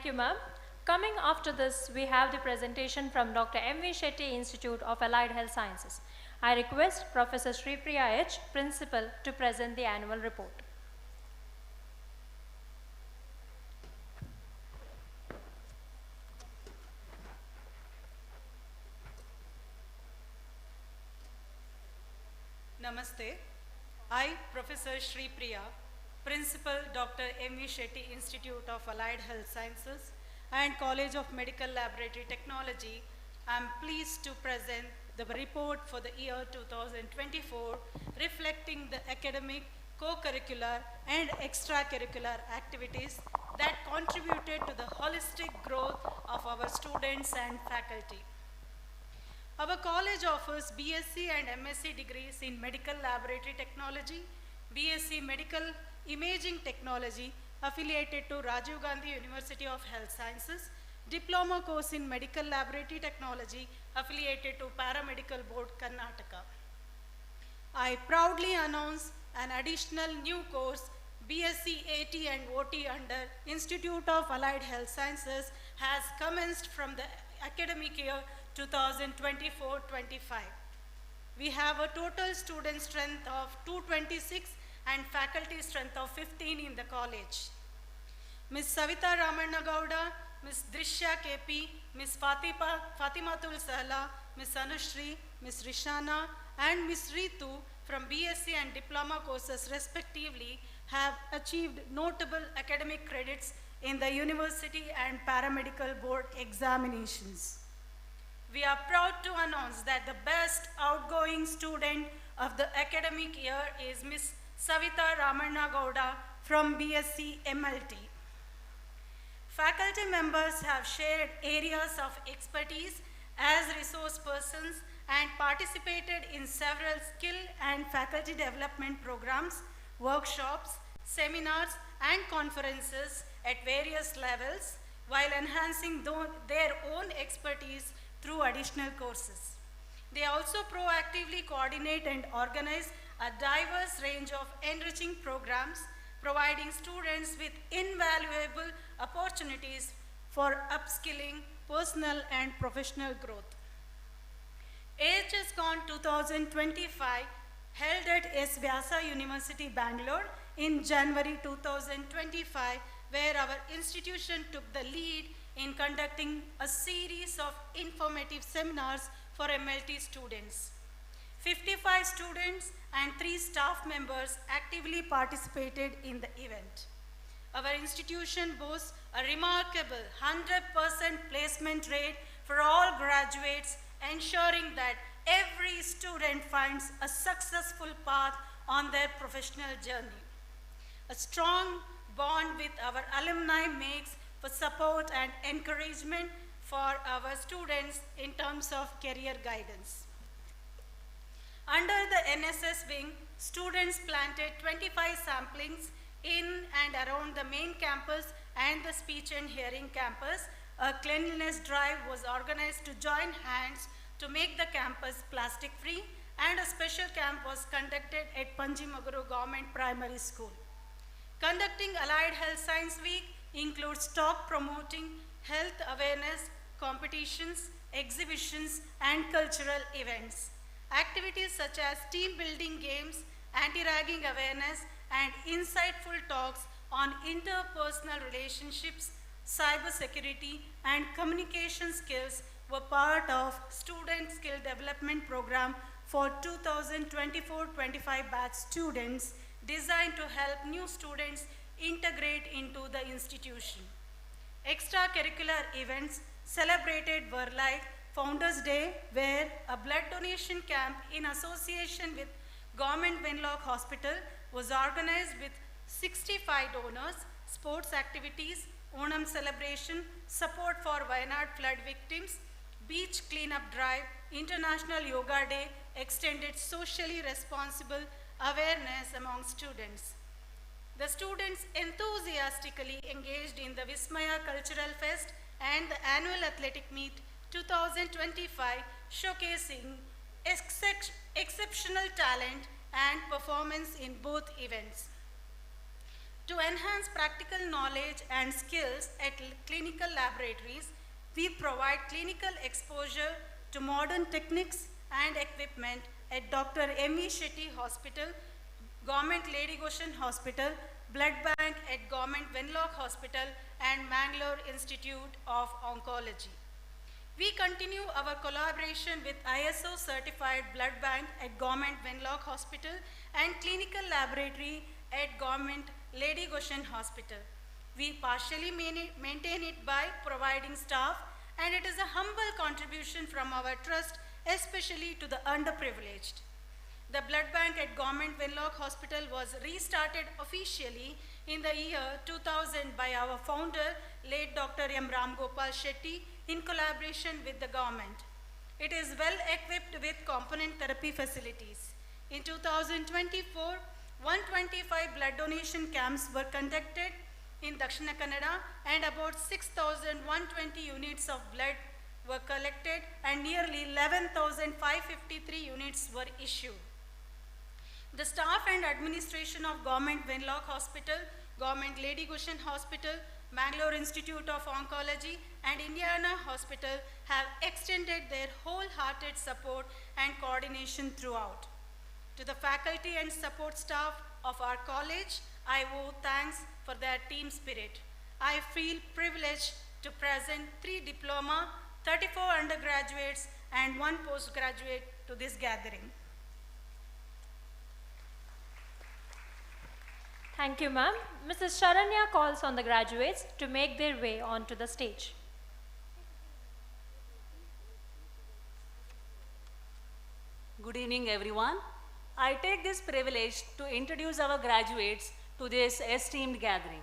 you, ma'am. Coming after this, we have the presentation from Dr. M.V. Shetty Institute of Allied Health Sciences. I request Professor Sri Priya H., Principal, to present the annual report. Namaste. I, Professor Sri Priya, Principal Dr. M.V. Shetty Institute of Allied Health Sciences and College of Medical Laboratory Technology, am pleased to present the report for the year 2024 reflecting the academic, co-curricular and extracurricular activities that contributed to the holistic growth of our students and faculty. Our college offers BSc and MSc degrees in Medical Laboratory Technology, BSc Medical Imaging Technology affiliated to Rajiv Gandhi University of Health Sciences, Diploma course in Medical Laboratory Technology affiliated to Paramedical Board, Karnataka. I proudly announce an additional new course, BSc AT and OT under Institute of Allied Health Sciences has commenced from the academic year 2024-25. We have a total student strength of 226 and faculty strength of 15 in the college. Ms. Savita Ramanna Gowda, Ms. Drishya KP, Ms. Fatimatul Sahla, Ms. Anushri, Ms. Rishana and Ms. Ritu from BSc and Diploma courses respectively have achieved notable academic credits in the University and Paramedical Board examinations. We are proud to announce that the best outgoing student of the academic year is Ms. Savita Ramanna Gowda from BSc MLT. Faculty members have shared areas of expertise as resource persons and participated in several skill and faculty development programs, workshops, seminars and conferences at various levels while enhancing their own expertise through additional courses. They also proactively coordinate and organize a diverse range of enriching programs, providing students with invaluable opportunities for upskilling, personal and professional growth. AHSCon 2025 held at S. Vyasa University, Bangalore in January 2025, where our institution took the lead in conducting a series of informative seminars for MLT students. 55 students and 3 staff members actively participated in the event. Our institution boasts a remarkable 100% placement rate for all graduates, ensuring that every student finds a successful path on their professional journey. A strong bond with our alumni makes for support and encouragement for our students in terms of career guidance. Under the NSS wing, students planted 25 samplings in and around the main campus and the speech and hearing campus. A cleanliness drive was organized to join hands to make the campus plastic free, and a special camp was conducted at Panjimaguru Government Primary School. Conducting Allied Health Science Week includes talk promoting health awareness, competitions, exhibitions, and cultural events. Activities such as team building games, anti-ragging awareness, and insightful talks on interpersonal relationships, cyber security, and communication skills were part of Student Skill Development Program for 2024-25 batch students, designed to help new students integrate into the institution. Extracurricular events celebrated were like Founders Day, where a blood donation camp in association with Government Wenlock Hospital was organized with 65 donors, sports activities, Onam celebration, support for Wayanad flood victims, beach cleanup drive, International Yoga Day extended socially responsible awareness among students. The students enthusiastically engaged in the Vismaya Cultural Fest and the annual athletic meet 2025, showcasing exceptional talent and performance in both events. To enhance practical knowledge and skills at clinical laboratories, we provide clinical exposure to modern techniques and equipment at Dr. M.V. Shetty Hospital, Government Lady Goshen Hospital, Blood Bank at Government Wenlock Hospital, and Mangalore Institute of Oncology. We continue our collaboration with ISO certified blood bank at Government Wenlock Hospital and clinical laboratory at Government Lady Goshen Hospital. We partially maintain it by providing staff, and it is a humble contribution from our trust, especially to the underprivileged. The blood bank at Government Wenlock Hospital was restarted officially in the year 2000 by our founder, late Dr. M. Ram Gopal Shetty, in collaboration with the government. It is well equipped with component therapy facilities. In 2024, 125 blood donation camps were conducted in Dakshina Kannada, and about 6,120 units of blood were collected, and nearly 11,553 units were issued. The staff and administration of Government Wenlock Hospital, Government Lady Goshen Hospital, Mangalore Institute of Oncology, and Indiana Hospital have extended their wholehearted support and coordination throughout. To the faculty and support staff of our college, I owe thanks for their team spirit. I feel privileged to present 3 diploma, 34 undergraduates, and 1 postgraduate to this gathering. Thank you, ma'am. Mrs. Sharanya calls on the graduates to make their way onto the stage. Good evening, everyone. I take this privilege to introduce our graduates to this esteemed gathering.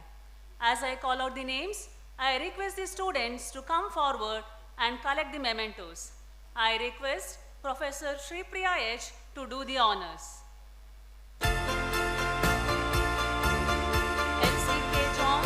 As I call out the names, I request the students to come forward and collect the mementos. I request Professor Sri Priya H. to do the honors. LCK John.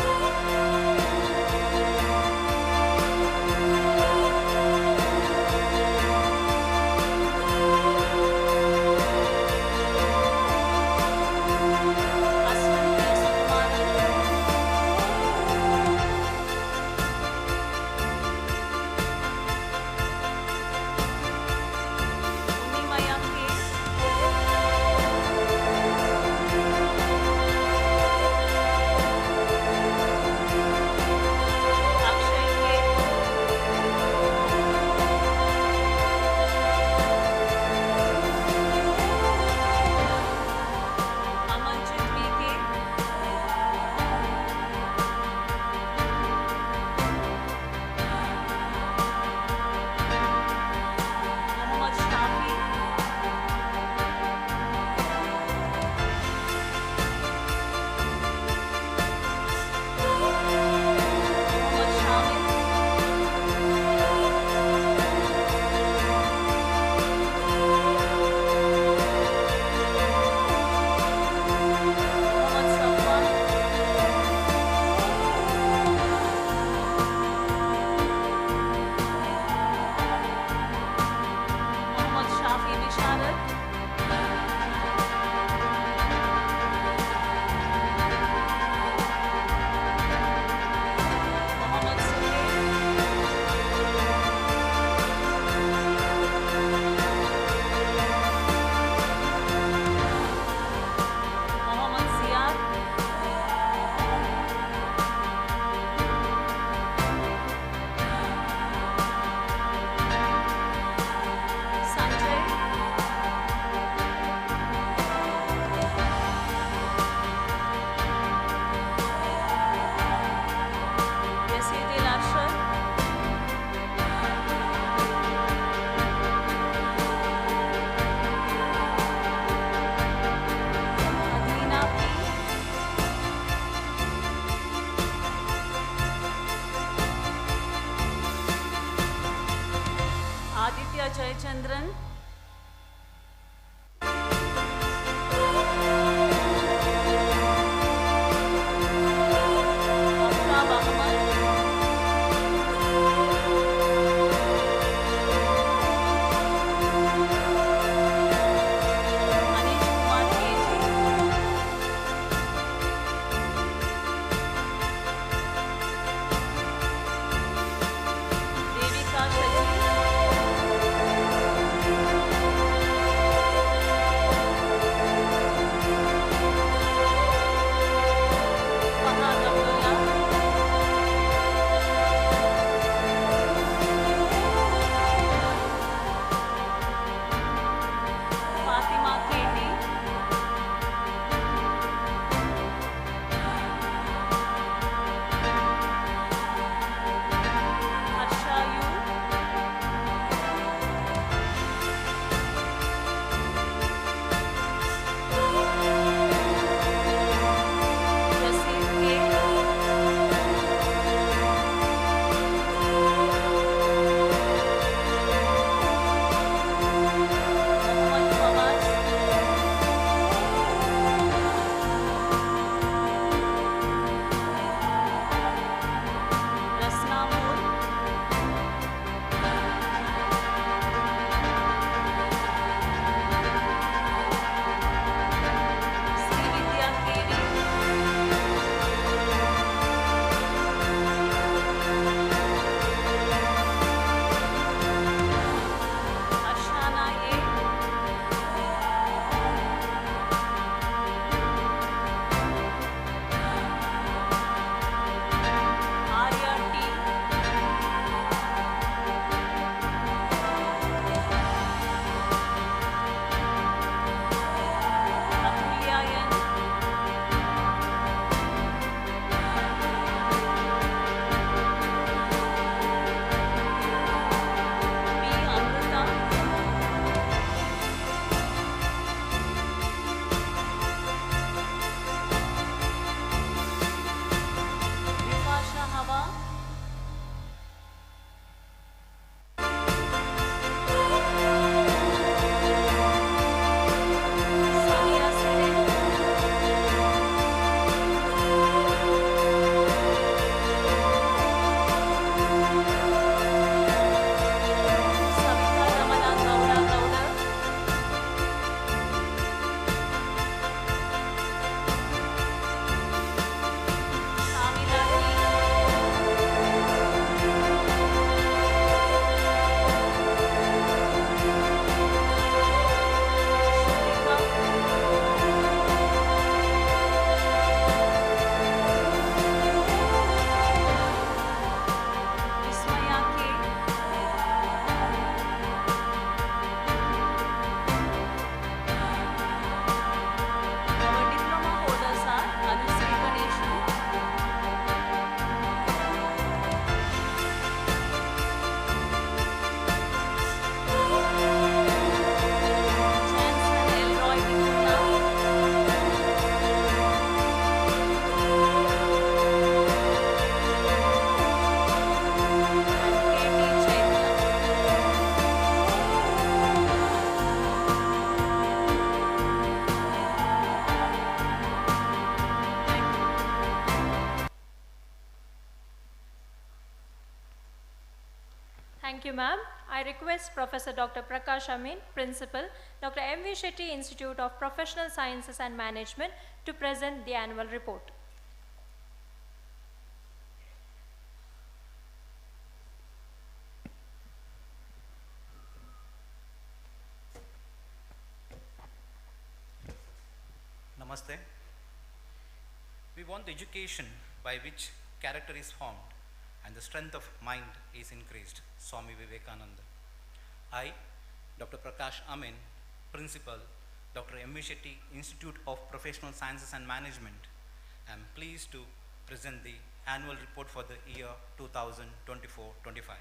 Jayachandran. Aftab Ahmad. Anish Kumar KG. you, ma'am. I request Professor Dr. Prakash Amin, Principal, Dr. M.V. Shetty Institute of Professional Sciences and Management to present the annual report. Namaste. We want the education by which character is formed and the strength of mind is increased. Swami Vivekananda. I, Dr. Prakash Amin, Principal, Dr. M.V. Shetty Institute of Professional Sciences and Management, am pleased to present the annual report for the year 2024-25.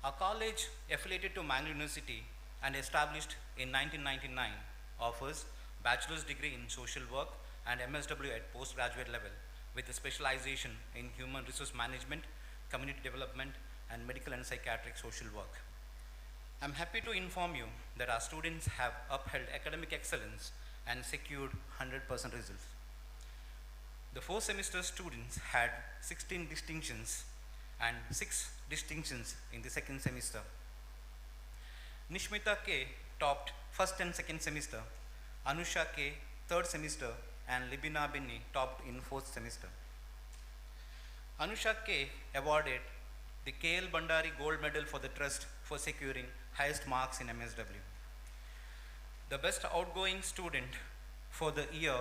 Our college, affiliated to Mangalore University and established in 1999, offers bachelor's degree in social work and MSW at postgraduate level with a specialization in human resource management, community development, and medical and psychiatric social work. I'm happy to inform you that our students have upheld academic excellence and secured 100% results. The 4 semester students had 16 distinctions and 6 distinctions in the second semester. Nishmita K topped first and second semester, Anusha K third semester, and Libina Binni topped in fourth semester. Anusha K awarded the KL Bandari Gold Medal for the Trust for securing highest marks in MSW. The best outgoing student for the year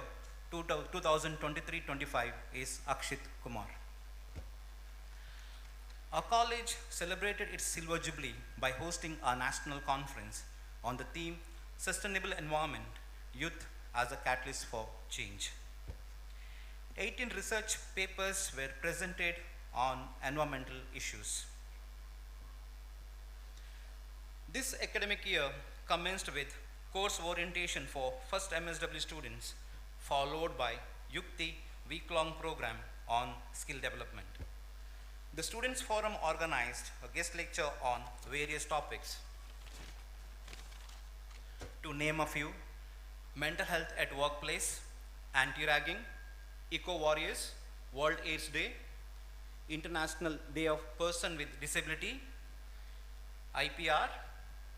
2023-25 is Akshit Kumar. Our college celebrated its Silver Jubilee by hosting our national conference on the theme Sustainable Environment, Youth as a Catalyst for Change. 18 research papers were presented on environmental issues. This academic year commenced with course orientation for first MSW students, followed by Yukti week-long program on skill development. The Students' Forum organized a guest lecture on various topics. To name a few: mental health at workplace, anti-ragging, eco-warriors, World AIDS Day, International Day of Person with Disability, IPR,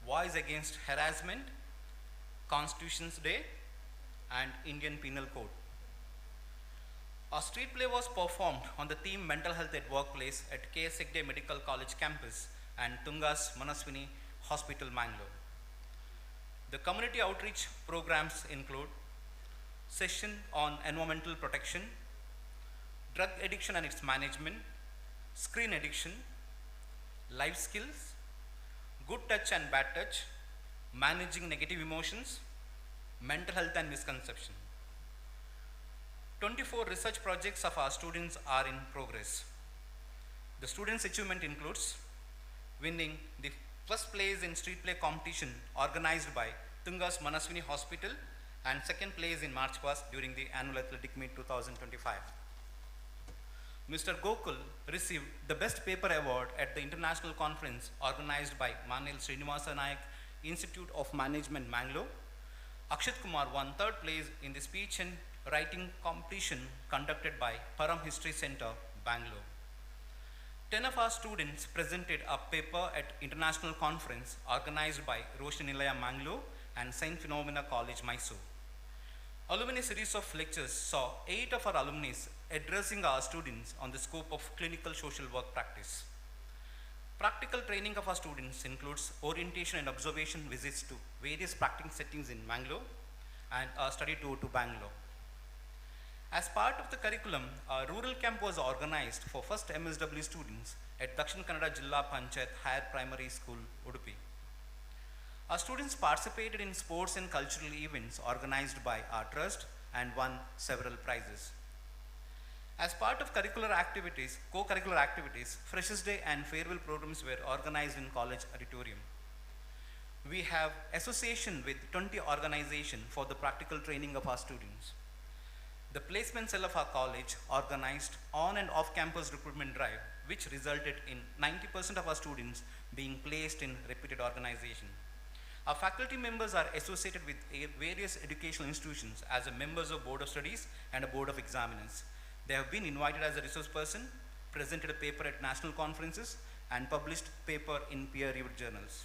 Voice Against Harassment, Constitution's Day, and Indian Penal Code. A street play was performed on the theme Mental Health at Workplace at K.S. Hegde Medical College campus and Tunga's Manaswini Hospital, Mangalore. The community outreach programs include session on environmental protection, drug addiction and its management, screen addiction, life skills, good touch and bad touch, managing negative emotions, mental health and misconception. 24 research projects of our students are in progress. The students' achievement includes winning the first place in street play competition organized by Tunga's Manaswini Hospital and second place in March past during the annual athletic meet 2025. Mr. Gokul received the Best Paper Award at the international conference organized by Manil Srinivasa Nayak Institute of Management, Mangalore. Akshit Kumar won third place in the speech and writing competition conducted by Param History Center, Bangalore. 10 of our students presented a paper at international conference organized by Roshni Nilaya, Mangalore and Saint Phenomena College, Mysore. Alumni series of lectures saw 8 of our alumni addressing our students on the scope of clinical social work practice. Practical training of our students includes orientation and observation visits to various practicing settings in Mangalore and a study tour to Bangalore. As part of the curriculum, a rural camp was organized for first MSW students at Dakshin Kannada Jilla Panchayat Higher Primary School, Udupi. Our students participated in sports and cultural events organized by our trust and won several prizes. As part of curricular activities, co-curricular activities, Freshers Day and farewell programs were organized in college auditorium. We have association with 20 organizations for the practical training of our students. The placement cell of our college organized on and off campus recruitment drive, which resulted in 90% of our students being placed in reputed organizations. Our faculty members are associated with various educational institutions as members of Board of Studies and a Board of Examiners. They have been invited as a resource person, presented a paper at national conferences, and published paper in peer-reviewed journals.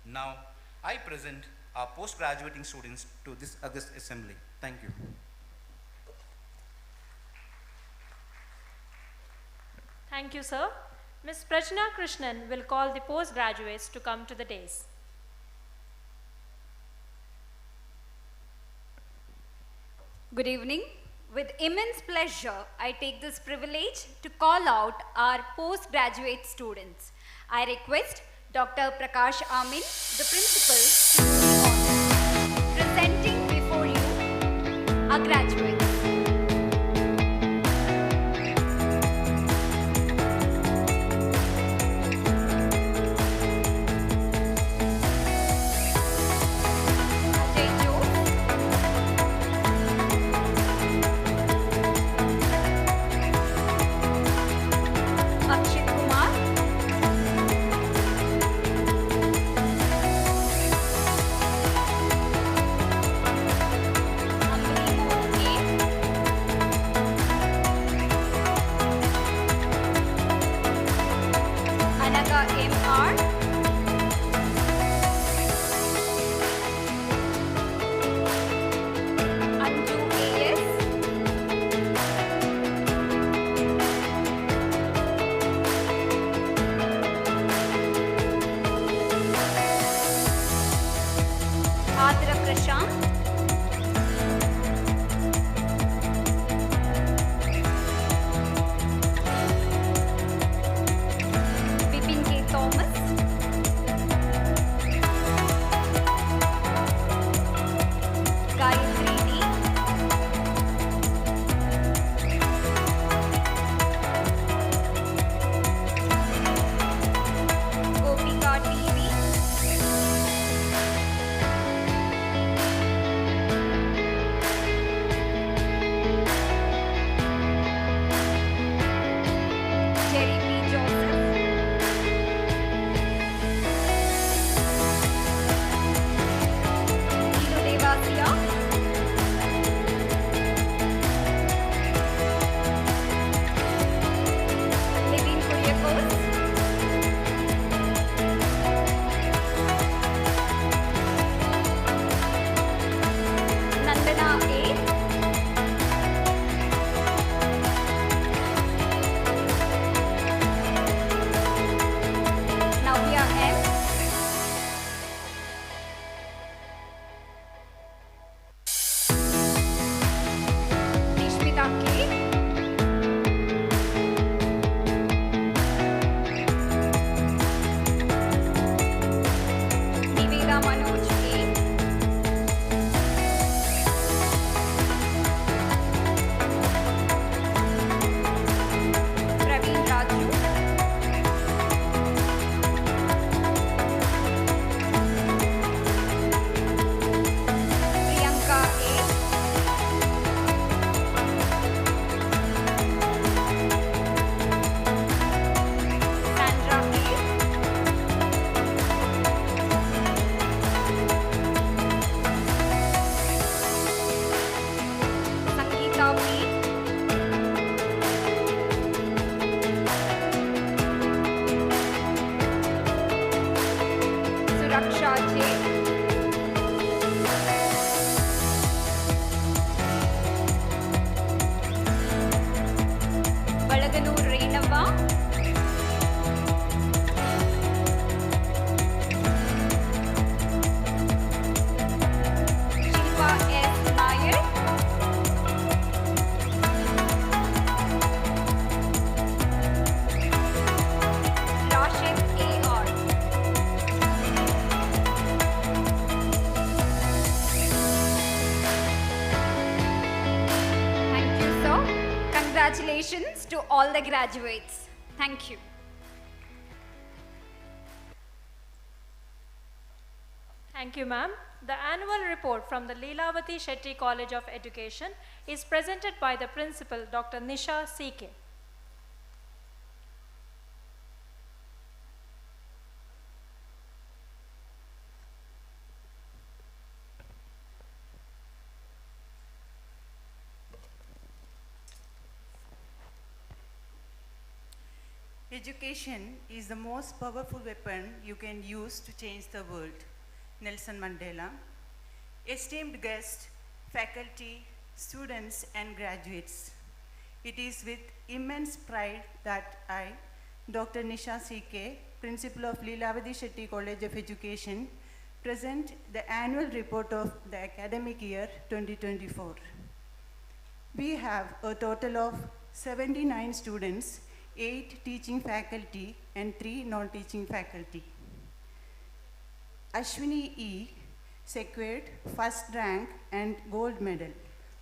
Now, I present our post-graduating students to this august assembly. Thank you. Thank you, sir. Ms. Prajna Krishnan will call the postgraduates to come to the dais. Good evening. With immense pleasure, I take this privilege to call out our postgraduate students. I request Dr. Prakash Amin, the principal, to be honored. Presenting before you our graduates. Congratulations to all the graduates. Thank you. Thank you, ma'am. The annual report from the Leelavati Shetty College of Education is presented by the principal, Dr. Nisha C.K. Education is the most powerful weapon you can use to change the world. Nelson Mandela. Esteemed guests, faculty, students, and graduates. It is with immense pride that I, Dr. Nisha C.K., Principal of Leelavati Shetty College of Education, present the annual report of the academic year 2024. We have a total of 79 students, 8 teaching faculty, and 3 non-teaching faculty. Ashwini E. secured first rank and gold medal,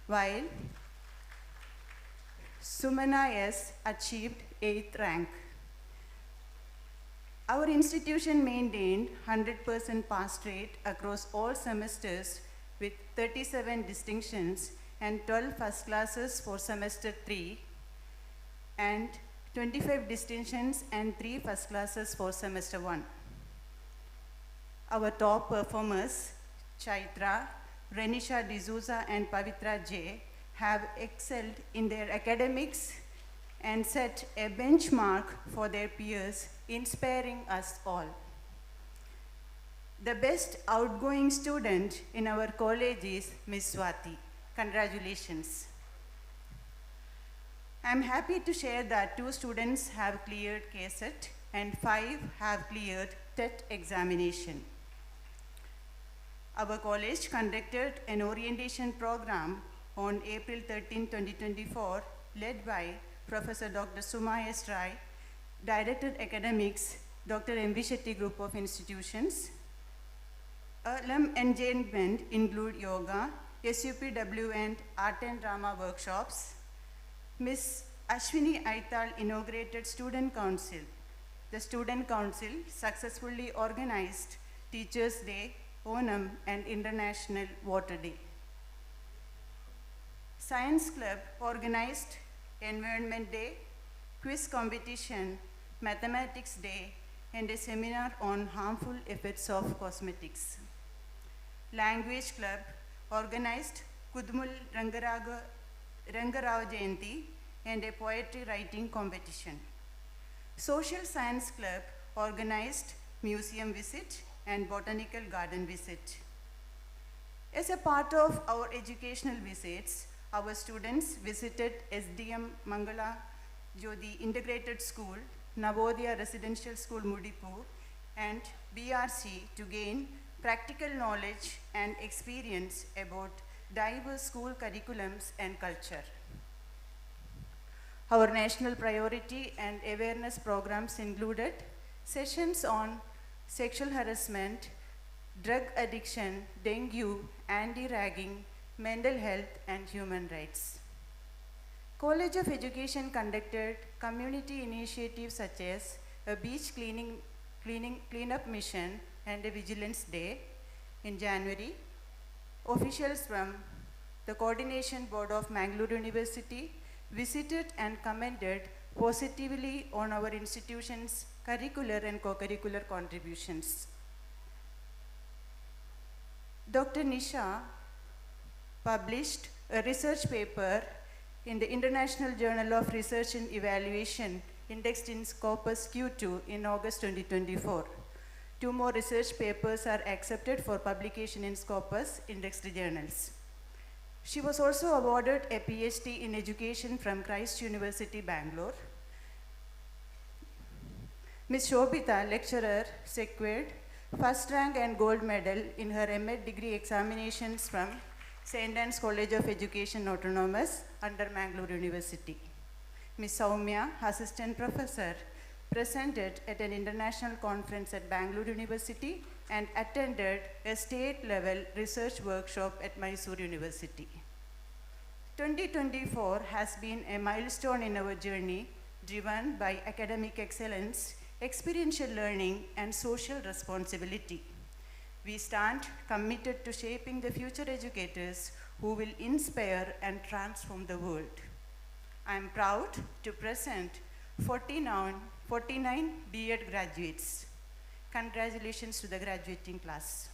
while Sumana S. achieved 8th rank. Our institution maintained 100% pass rate across all semesters with 37 distinctions and 12 first classes for semester 3 and 25 distinctions and 3 first classes for semester 1. Our top performers, Chaitra, Renisha D'Souza and Pavitra J, have excelled in their academics and set a benchmark for their peers, inspiring us all. The best outgoing student in our college is Ms. Swati. Congratulations. I'm happy to share that 2 students have cleared KSET and 5 have cleared TET examination. Our college conducted an orientation program on April 13, 2024, led by Professor Dr. Suma S. Rai, Director Academics, Dr. M.V. Shetty Group of Institutions. Alum engagement include yoga, SUPW and art and drama workshops. Ms. Ashwini Aital inaugurated Student Council. The Student Council successfully organized Teachers' Day, Onam, and International Water Day. Science Club organized Environment Day, quiz competition, Mathematics Day, and a seminar on harmful effects of cosmetics. Language Club organized Kudmul Rangarao Jayanti and a poetry writing competition. Social Science Club organized museum visit and botanical garden visit. As a part of our educational visits, our students visited SDM Mangala Jyoti Integrated School, Navodaya Residential School Mudipu, and BRC to gain practical knowledge and experience about diverse school curriculums and culture. Our national priority and awareness programs included sessions on sexual harassment, drug addiction, dengue, anti-ragging, mental health, and human rights. College of Education conducted community initiatives such as a beach cleanup mission and a Vigilance Day. In January, officials from the Coordination Board of Mangalore University visited and commented positively on our institution's curricular and co-curricular contributions. Dr. Nisha published a research paper in the International Journal of Research and Evaluation, indexed in Scopus Q2 in August 2024. 2 more research papers are accepted for publication in Scopus indexed journals. She was also awarded a PhD in education from Christ University, Bangalore. Ms. Shobita, lecturer, secured first rank and gold medal in her MA degree examinations from St. Anne's College of Education Autonomous under Mangalore University. Ms. Soumya, assistant professor, presented at an international conference at Bangalore University and attended a state-level research workshop at Mysore University. 2024 has been a milestone in our journey, driven by academic excellence, experiential learning, and social responsibility. We stand committed to shaping the future educators who will inspire and transform the world. I am proud to present 49 B.Ed graduates. Congratulations to the graduating class.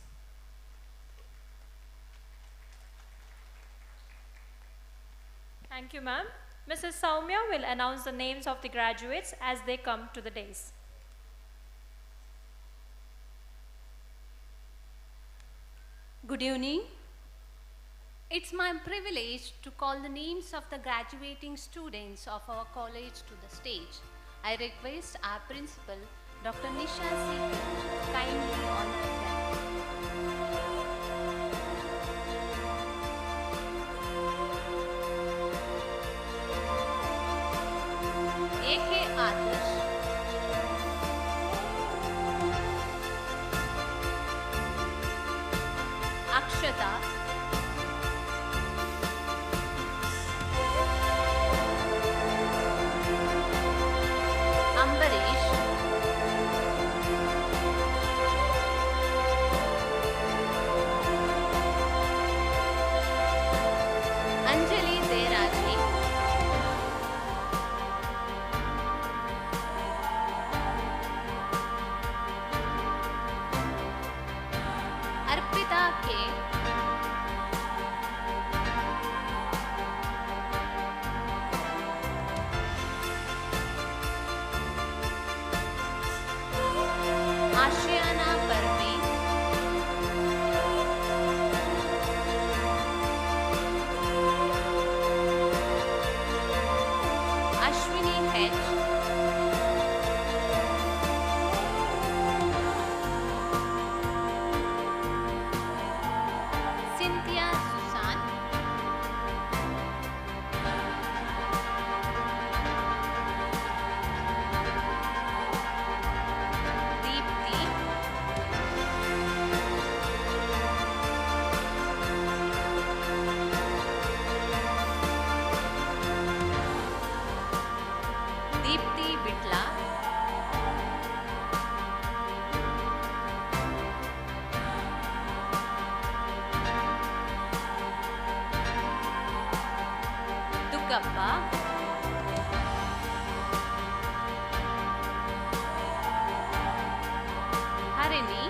Thank you, ma'am. Mrs. Soumya will announce the names of the graduates as they come to the dais. Good evening. It's my privilege to call the names of the graduating students of our college to the stage. I request our principal, Dr. Nisha Shetty, to kindly honor them. A.K. Adarsh, Akshata, Ambarish, Anjali Deraji, Arpita K, Ashiana Parveen, Ashwini H, Cynthia Susan, Deepthi, Deepthi Vitla, Dugappa, Harini,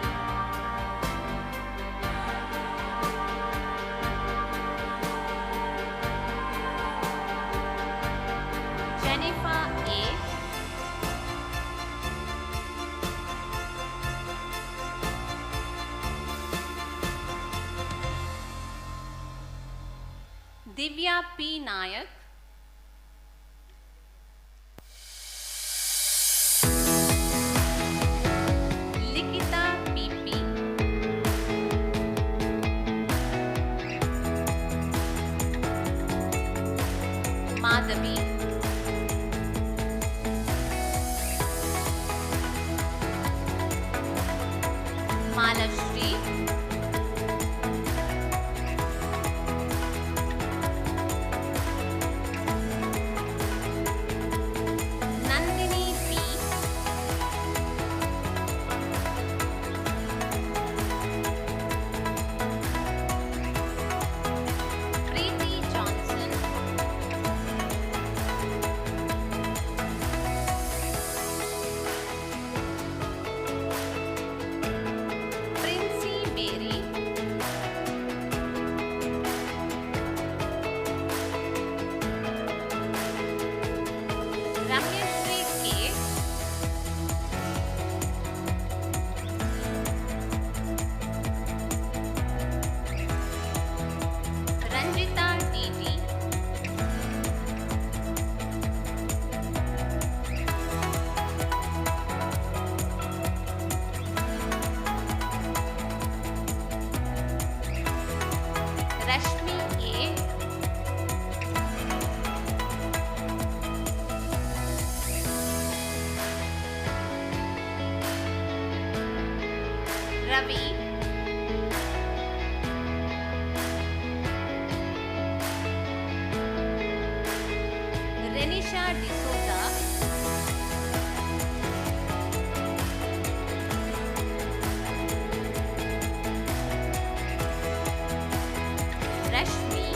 Jennifer A, Divya P. Nayak, Likita P.P., Madhavi, Malashri, Nandini P, Preeti Johnson, Princey Mary, Ramyashri K, Ranjita D.D., Rashmi A, Ravi, Renisha D'Souza, Rashmi,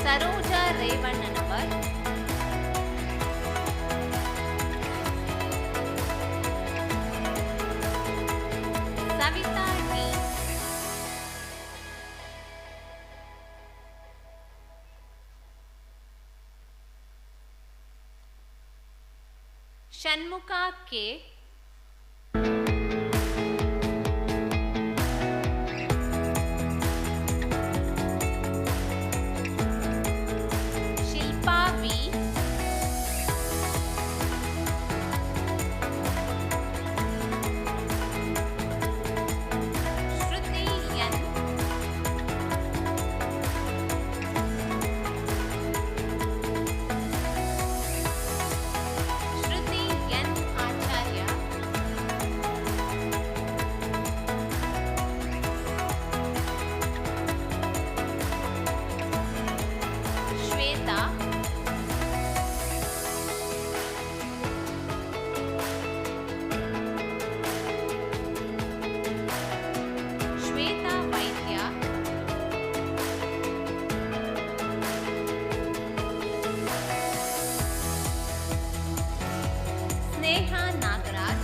Saroja Revananavar, Kavita D. Shanmuka K. Shilpa V. Shruti N. Shruti N. Acharya. Shweta. Shweta Vaidya. Sneha Nagaraj.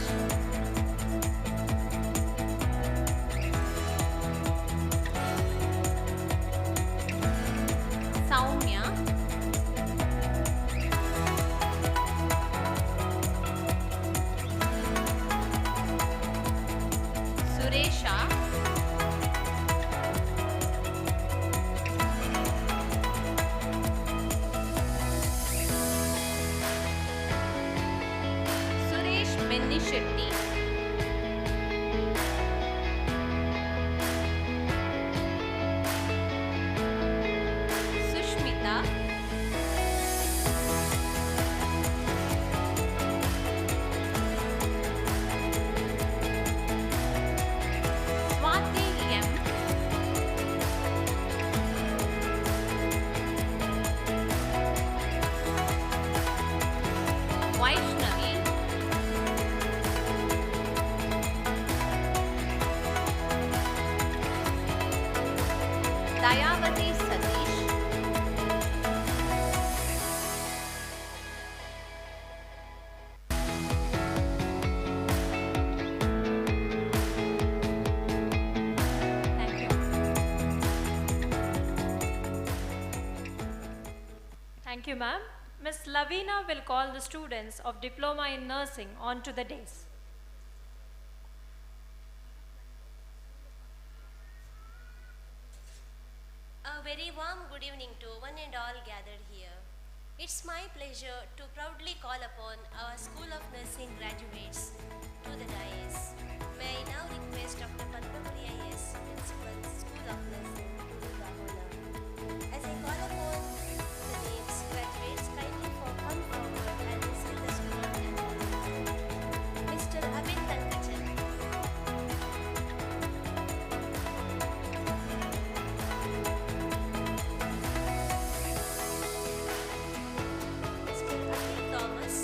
Saumya. Suresha. Suresh Benni Shetty. Sushmita. Swati M. Vaishnavi. Dayavati Satish. Thank you. Thank you, ma'am. Miss Lavina will call the students of Diploma in Nursing onto the dais. A very warm good evening to one and all gathered here. It's my pleasure to proudly call upon our School of Nursing graduates to the dais. May I now request Dr. Padmapriya S, Principal, School of Nursing, to do the honor. As I call upon the names, graduates kindly come forward and receive the school and Mr. Abid Tankachan. Mr. Akhil Thomas.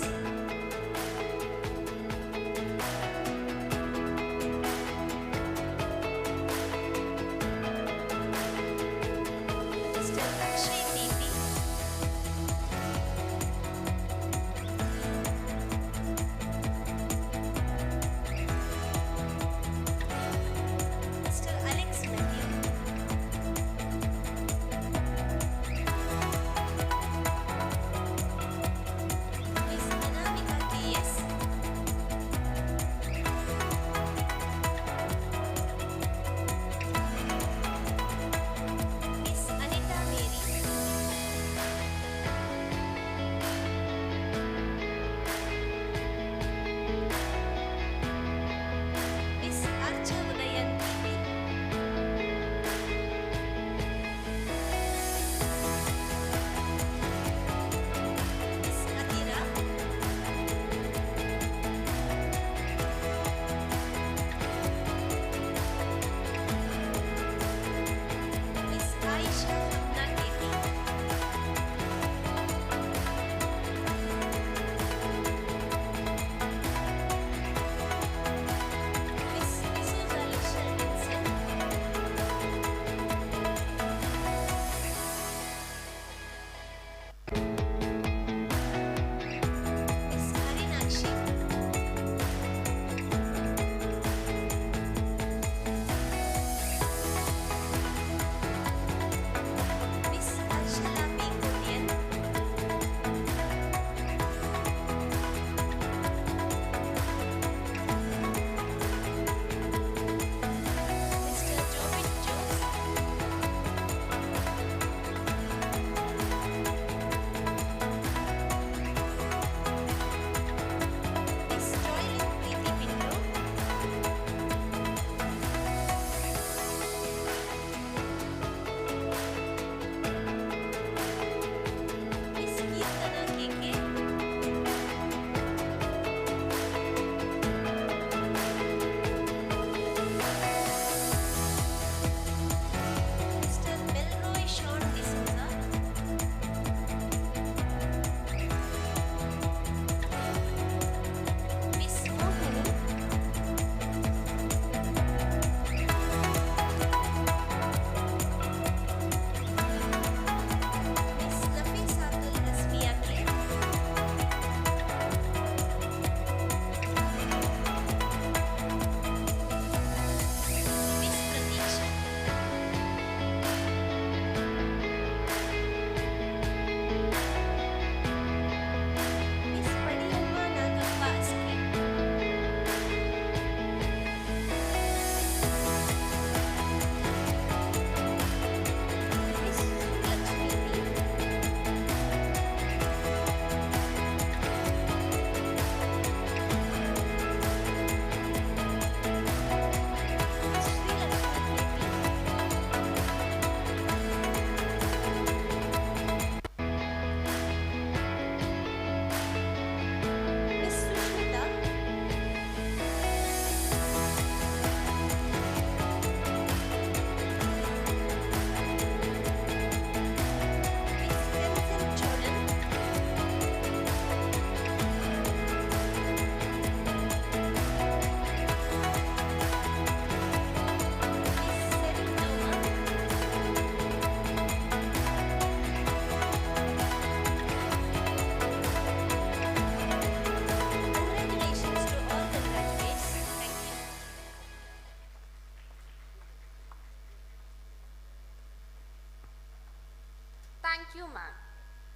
Thank you, ma'am.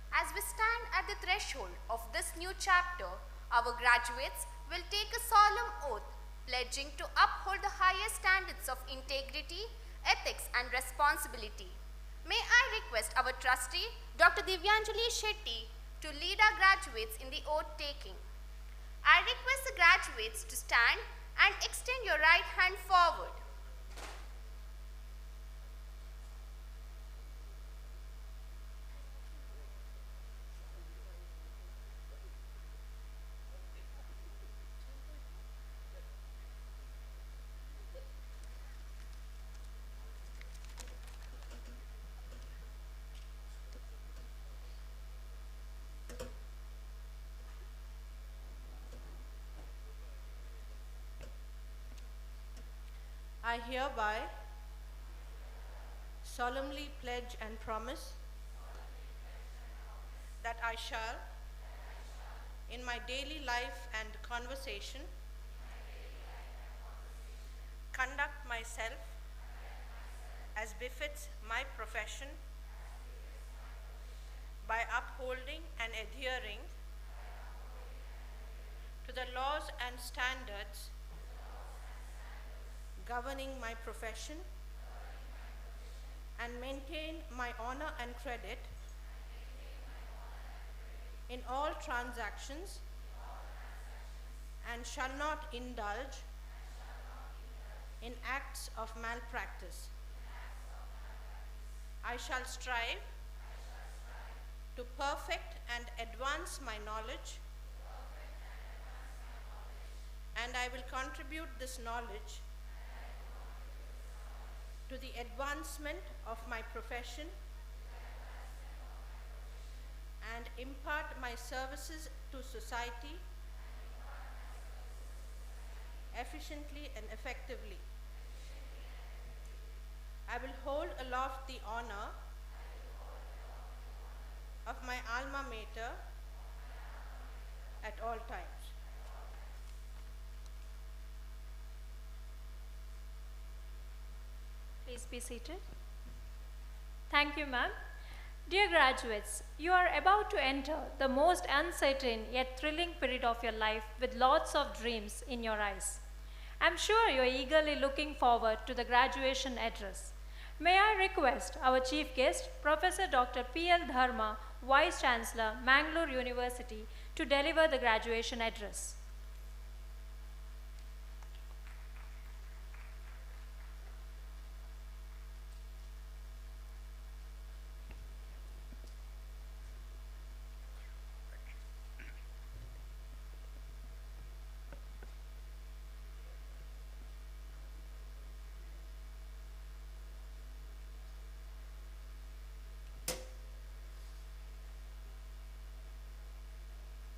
As we stand at the threshold of this new chapter, our graduates will take a solemn oath, pledging to uphold the highest standards of integrity, ethics, and responsibility. May I request our trustee, Dr. Divyanjali Shetty, to lead our graduates in the oath taking. I request the graduates to stand and extend your right hand forward. I hereby solemnly pledge and promise that I shall, in my daily life and conversation, conduct myself as befits my profession by upholding and adhering to the laws and standards governing my profession, and maintain my honor and credit in all transactions, and shall not indulge in acts of malpractice. I shall strive to perfect and advance my knowledge, and I will contribute this knowledge to the advancement of my profession and impart my services to society efficiently and effectively. I will hold aloft the honor of my alma mater at all times. Please be seated. Thank you, ma'am. Dear graduates, you are about to enter the most uncertain yet thrilling period of your life with lots of dreams in your eyes. I'm sure you're eagerly looking forward to the graduation address. May I request our chief guest, Professor Dr. P.L. Dharma, Vice Chancellor, Mangalore University, to deliver the graduation address.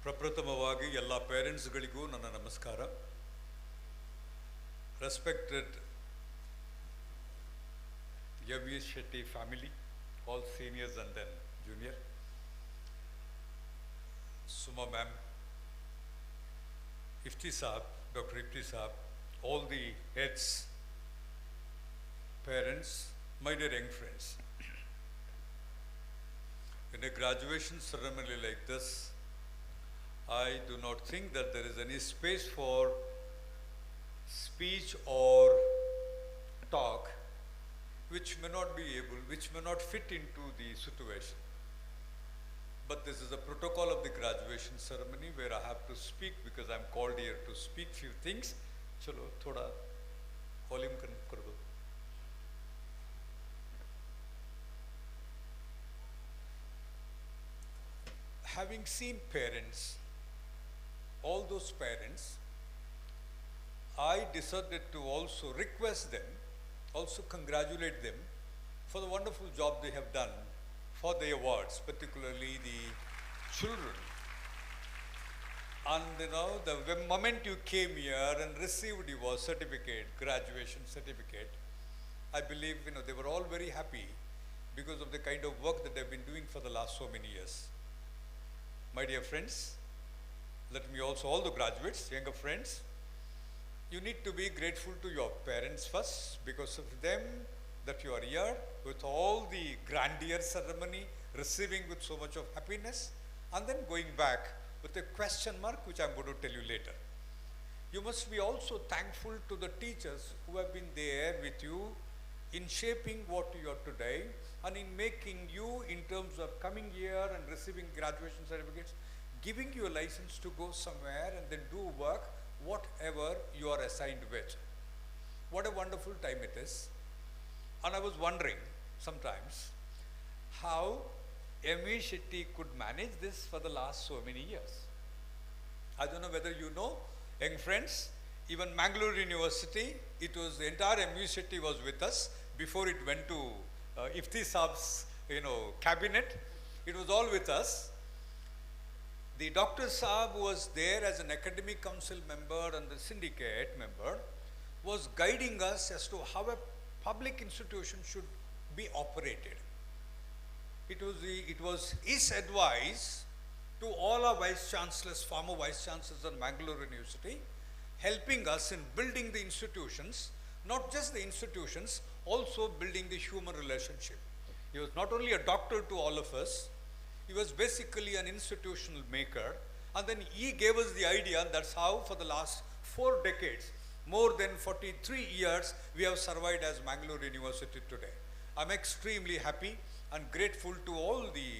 ಪ್ರಪ್ರಥಮವಾಗಿ ಎಲ್ಲ ಪೇರೆಂಟ್ಸ್ಗಳಿಗೂ ನನ್ನ ನಮಸ್ಕಾರ. Respected V Shetty family, all seniors and then junior, Suma ma'am, Ifti Saab, Dr. Ifti Saab, all the heads, parents, my dear young friends. In a graduation ceremony like this, I do not think that there is any space for speech or talk which may not fit into the situation. But this is a protocol of the graduation ceremony where I have to speak because I am called here to speak few things. Chalo, thoda volume kar do. Having seen parents, all those parents, I decided to also request them, also congratulate them for the wonderful job they have done for the awards, particularly the children. And the moment you came here and received your certificate, graduation certificate, I believe they were all very happy because of the kind of work that they've been doing for the last so many years. My dear friends, let me also, all the graduates, younger friends, you need to be grateful to your parents first, because of them that you are here with all the grandeur ceremony, receiving with so much of happiness, and then going back with a question mark, which I'm going to tell you later. You must be also thankful to the teachers who have been there with you in shaping what you are today and in making you in terms of coming here and receiving graduation certificates, giving you a license to go somewhere and then do work, whatever you are assigned with. What a wonderful time it is. And I was wondering sometimes how M.V. Shetty could manage this for the last so many years. I don't know whether you know, young friends, even Mangalore University, it was the entire M.V. Shetty was with us before it went to Ifti Saab's cabinet. It was all with us. The Dr. Saab was there as an academic council member and the syndicate member, was guiding us as to how a public institution should be operated. It was his advice to all our vice chancellors, former vice chancellors at Mangalore University, helping us in building the institutions, not just the institutions, also building the human relationship. He was not only a doctor to all of us, he was basically an institutional maker, and then he gave us the idea, and that's how for the last 4 decades, more than 43 years, we have survived as Mangalore University today. I'm extremely happy and grateful to all the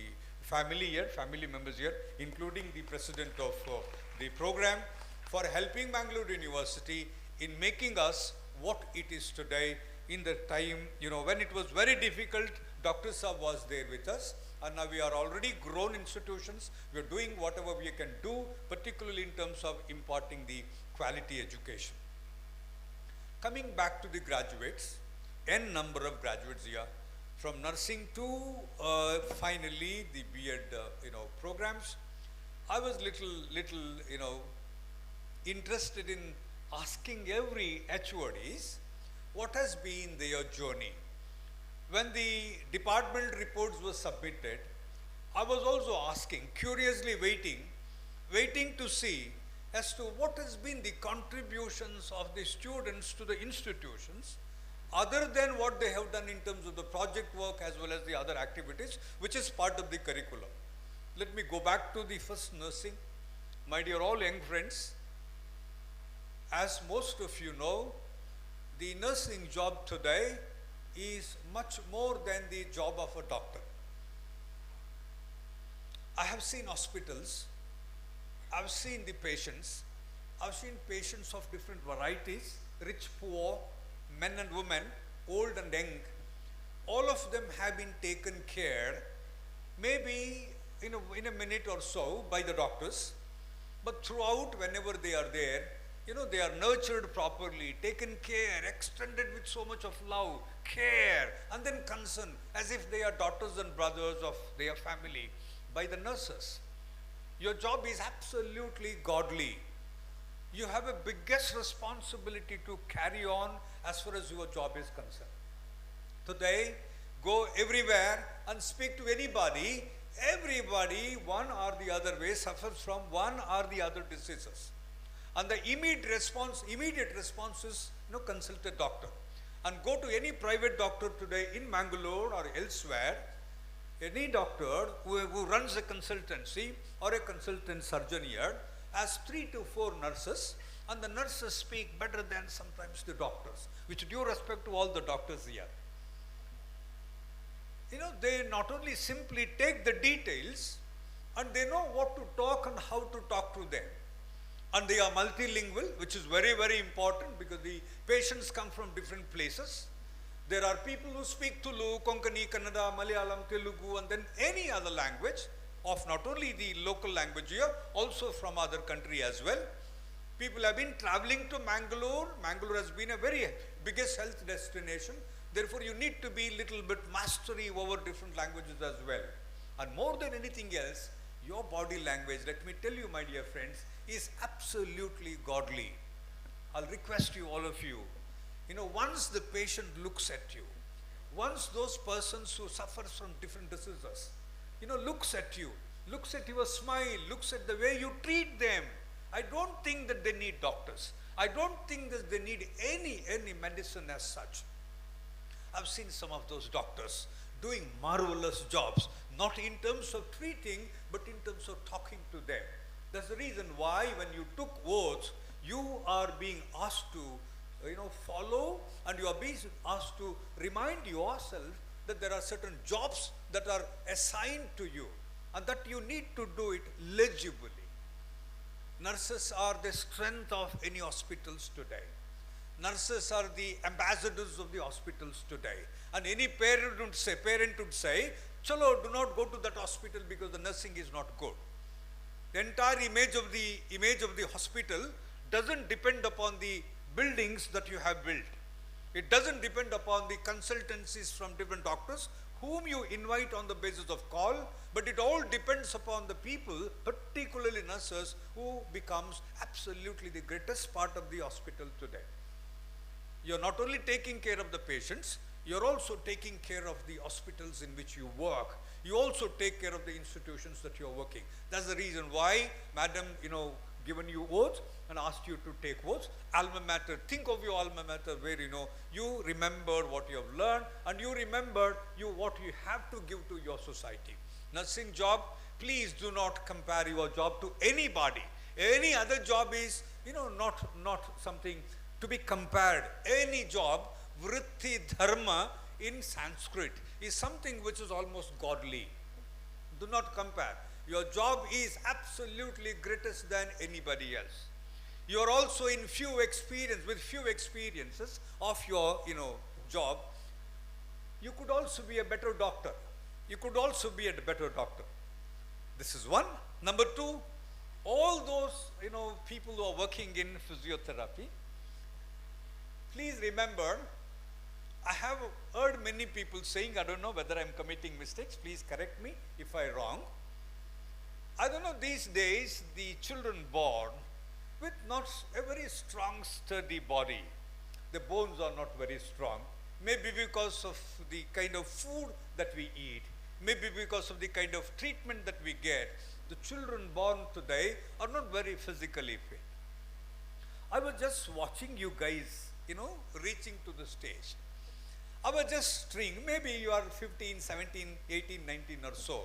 family members here, including the president of the program, for helping Mangalore University in making us what it is today. In the time, when it was very difficult, Dr. Saab was there with us, and now we are already grown institutions. We are doing whatever we can do, particularly in terms of imparting the quality education. Coming back to the graduates, n number of graduates here, from nursing to finally the B.Ed programs. I was little interested in asking every HODs what has been their journey. When the department reports were submitted, I was also asking, curiously waiting to see as to what has been the contributions of the students to the institutions, other than what they have done in terms of the project work as well as the other activities, which is part of the curriculum. Let me go back to the first nursing. My dear all young friends, as most of you know, the nursing job today is much more than the job of a doctor. I have seen hospitals, I've seen the patients, I've seen patients of different varieties, rich, poor, men and women, old and young. All of them have been taken care, maybe in a minute or so by the doctors, but throughout, whenever they are there, they are nurtured properly, taken care, extended with so much of love, care, and then concern, as if they are daughters and brothers of their family, by the nurses. Your job is absolutely godly. You have a biggest responsibility to carry on as far as your job is concerned. Today, go everywhere and speak to anybody. Everybody, one or the other way, suffers from one or the other diseases. And the immediate response is, consult a doctor. And go to any private doctor today in Mangalore or elsewhere, any doctor who runs a consultancy or a consultant surgeon here has 3 to 4 nurses, and the nurses speak better than sometimes the doctors, with due respect to all the doctors here. They not only simply take the details, and they know what to talk and how to talk to them. And they are multilingual, which is very, very important because the patients come from different places. There are people who speak Tulu, Konkani, Kannada, Malayalam, Telugu, and then any other language of not only the local language here, also from other country as well. People have been traveling to Mangalore. Mangalore has been a very biggest health destination. Therefore, you need to be little bit mastery over different languages as well. And more than anything else, your body language, let me tell you, my dear friends, is absolutely godly. I'll request you, all of you, once the patient looks at you, once those persons who suffer from different diseases, looks at you, looks at your smile, looks at the way you treat them, I don't think that they need doctors. I don't think that they need any medicine as such. I've seen some of those doctors doing marvelous jobs, not in terms of treating, but in terms of talking to them. That's the reason why when you took oaths, you are being asked to follow, and you are being asked to remind yourself that there are certain jobs that are assigned to you and that you need to do it legibly. Nurses are the strength of any hospitals today. Nurses are the ambassadors of the hospitals today. And any parent would say, chalo, do not go to that hospital because the nursing is not good. The entire image of the hospital doesn't depend upon the buildings that you have built. It doesn't depend upon the consultancies from different doctors whom you invite on the basis of call, but it all depends upon the people, particularly nurses, who becomes absolutely the greatest part of the hospital today. You're not only taking care of the patients, you're also taking care of the hospitals in which you work. You also take care of the institutions that you're working. That's the reason why, madam, given you oath and asked you to take oaths. Alma mater, think of your alma mater where you remember what you have learned and you remember what you have to give to your society. Nursing job, please do not compare your job to anybody. Any other job is not something to be compared. Any job, vritti dharma in Sanskrit, is something which is almost godly. Do not compare. Your job is absolutely greatest than anybody else. You are also with few experiences of your job. You could also be a better doctor. This is one. Number two, all those people who are working in physiotherapy, please remember, I have heard many people saying, I don't know whether I'm committing mistakes, please correct me if I'm wrong. I don't know, these days the children born with not a very strong, sturdy body, the bones are not very strong, maybe because of the kind of food that we eat, maybe because of the kind of treatment that we get, the children born today are not very physically fit. I was just watching you guys, reaching to the stage. I was just maybe you are 15, 17, 18, 19 or so.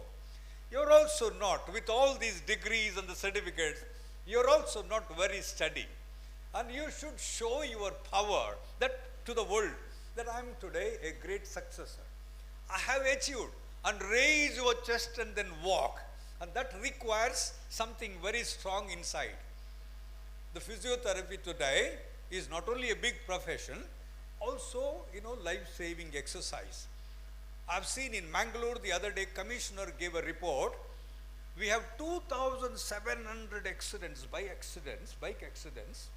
You're also not, with all these degrees and the certificates, you're also not very steady. And you should show your power to the world that I'm today a great successor. I have achieved, and raise your chest and then walk. And that requires something very strong inside. The physiotherapy today is not only a big profession, also, life-saving exercise. I've seen in Mangalore the other day, commissioner gave a report. We have 2,700 accidents, bike accidents,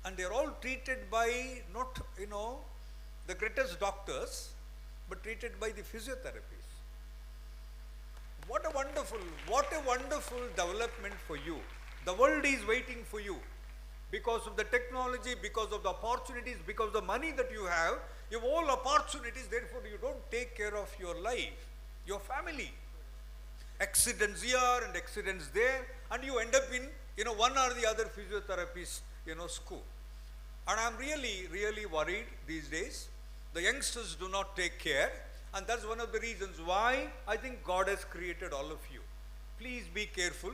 and they're all treated by not, the greatest doctors, but treated by the physiotherapists. What a wonderful development for you. The world is waiting for you. Because of the technology, because of the opportunities, because of the money that you have all opportunities, therefore you don't take care of your life, your family. Accidents here and accidents there, and you end up in, one or the other physiotherapist, school. And I'm really, really worried these days. The youngsters do not take care, and that's one of the reasons why I think God has created all of you. Please be careful.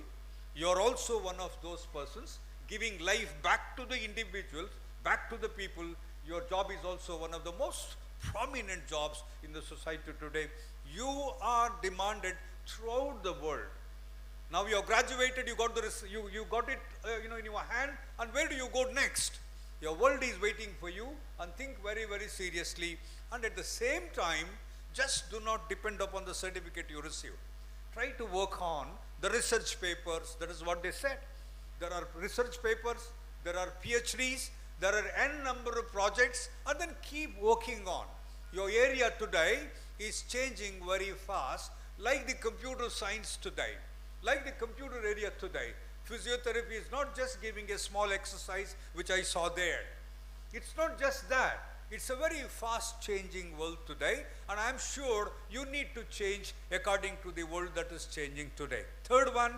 You're also one of those persons giving life back to the individuals, back to the people. Your job is also one of the most prominent jobs in the society today. You are demanded throughout the world. Now you have graduated, you got it in your hand, and where do you go next? Your world is waiting for you, and think very, very seriously. And at the same time, just do not depend upon the certificate you receive. Try to work on the research papers. That is what they said. There are research papers, there are PhDs, there are n number of projects, and then keep working on. Your area today is changing very fast, like the computer science today, like the computer area today. Physiotherapy is not just giving a small exercise, which I saw there. It's not just that. It's a very fast changing world today, and I'm sure you need to change according to the world that is changing today. Third one,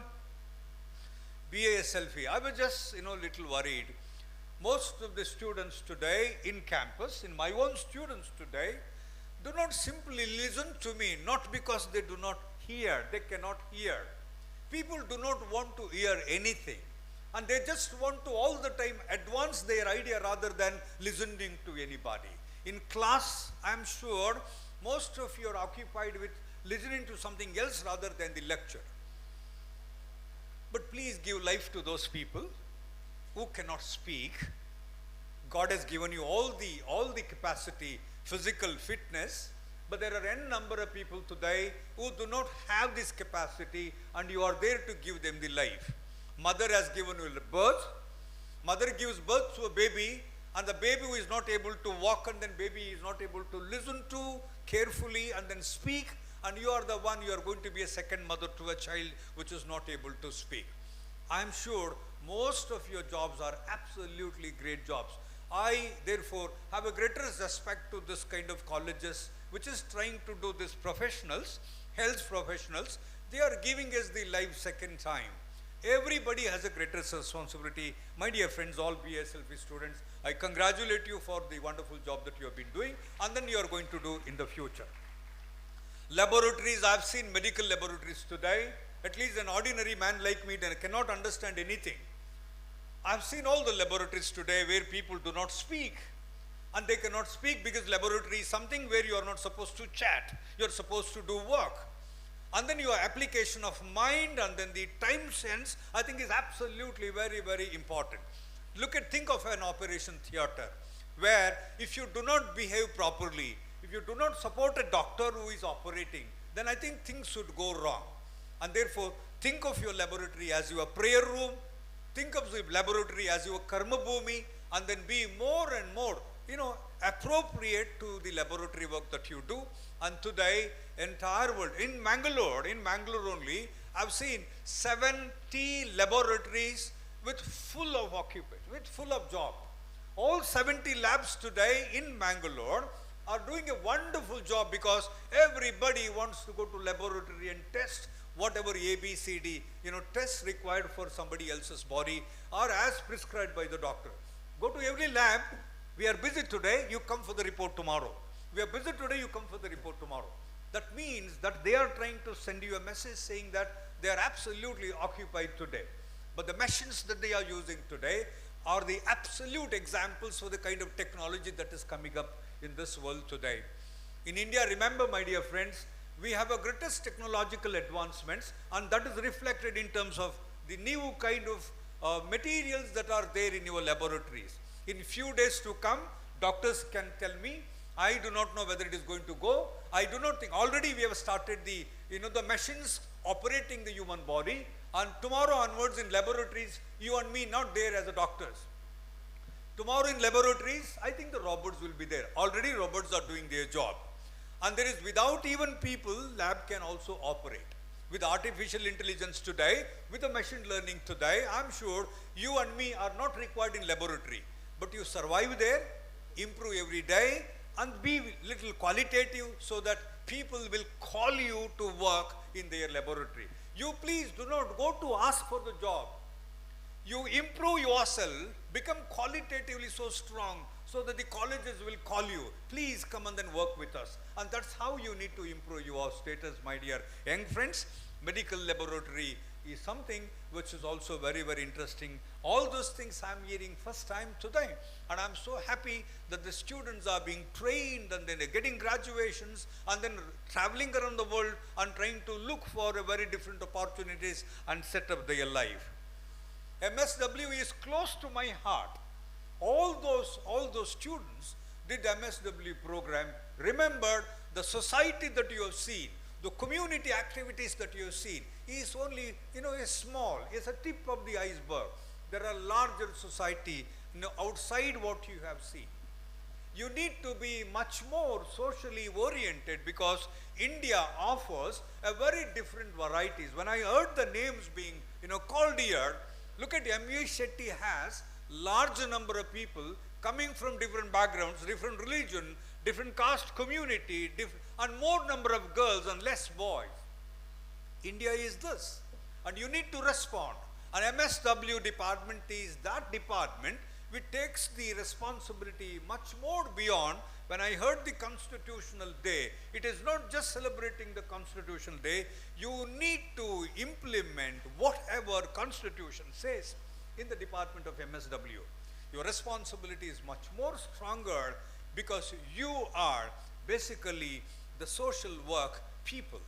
BASLP. I was just, little worried. Most of the students today in campus, in my own students today, do not simply listen to me, not because they do not hear. They cannot hear. People do not want to hear anything. And they just want to all the time advance their idea rather than listening to anybody. In class, I'm sure most of you are occupied with listening to something else rather than the lecture. But please give life to those people who cannot speak. God has given you all the capacity, physical fitness, but there are n number of people today who do not have this capacity, and you are there to give them the life. Mother has given you birth. Mother gives birth to a baby, and the baby who is not able to walk, and then baby is not able to listen to carefully and then speak, and you are the one, you are going to be a second mother to a child which is not able to speak. I am sure most of your jobs are absolutely great jobs. I therefore have a greater respect to this kind of colleges which is trying to do this professionals, health professionals. They are giving us the life second time. Everybody has a greater responsibility. My dear friends, all BSLP students, I congratulate you for the wonderful job that you have been doing and then you are going to do in the future. Laboratories, I have seen medical laboratories today. At least an ordinary man like me that cannot understand anything. I have seen all the laboratories today where people do not speak. And they cannot speak because laboratory is something where you are not supposed to chat. You are supposed to do work. And then your application of mind and then the time sense, I think is absolutely very, very important. Think of an operation theater where if you do not behave properly, if you do not support a doctor who is operating, then I think things should go wrong. And therefore, think of your laboratory as your prayer room, think of the laboratory as your karma bhumi, and then be more and more, appropriate to the laboratory work that you do. And today, entire world, in Mangalore only, I've seen 70 laboratories with full of occupants, with full of job. All 70 labs today in Mangalore are doing a wonderful job because everybody wants to go to laboratory and test whatever ABCD, tests required for somebody else's body or as prescribed by the doctor. Go to every lab. We are busy today, you come for the report tomorrow. We are busy today, you come for the report tomorrow. That means that they are trying to send you a message saying that they are absolutely occupied today. But the machines that they are using today are the absolute examples for the kind of technology that is coming up in this world today. In India, remember my dear friends, we have a greatest technological advancements, and that is reflected in terms of the new kind of materials that are there in your laboratories. In few days to come, doctors can tell me, I do not know whether it is going to go. I do not think, already we have started the machines operating the human body, and tomorrow onwards in laboratories, you and me not there as a doctors. Tomorrow in laboratories, I think the robots will be there. Already robots are doing their job. And there is, without even people, lab can also operate. With artificial intelligence today, with the machine learning today, I'm sure you and me are not required in laboratory. But you survive there, improve every day, and be little qualitative so that people will call you to work in their laboratory. You please do not go to ask for the job. You improve yourself, become qualitatively so strong so that the colleges will call you. Please come and then work with us. And that's how you need to improve your status, my dear young friends. Medical laboratory is something which is also very, very interesting. All those things I'm hearing first time today. And I'm so happy that the students are being trained and then they're getting graduations and then traveling around the world and trying to look for a very different opportunities and set up their life. MSW is close to my heart. All those students did MSW program. Remember, the society that you have seen, the community activities that you have seen is only, is small, is a tip of the iceberg. There are larger society, outside what you have seen. You need to be much more socially oriented because India offers a very different varieties. When I heard the names being, called here, look at M.V. Shetty has large number of people coming from different backgrounds, different religion, different caste community, and more number of girls and less boys. India is this, and you need to respond. And MSW department is that department which takes the responsibility much more beyond. When I heard the Constitutional Day, it is not just celebrating the Constitutional Day, you need to implement whatever Constitution says in the Department of MSW. Your responsibility is much more stronger because you are basically the social work people.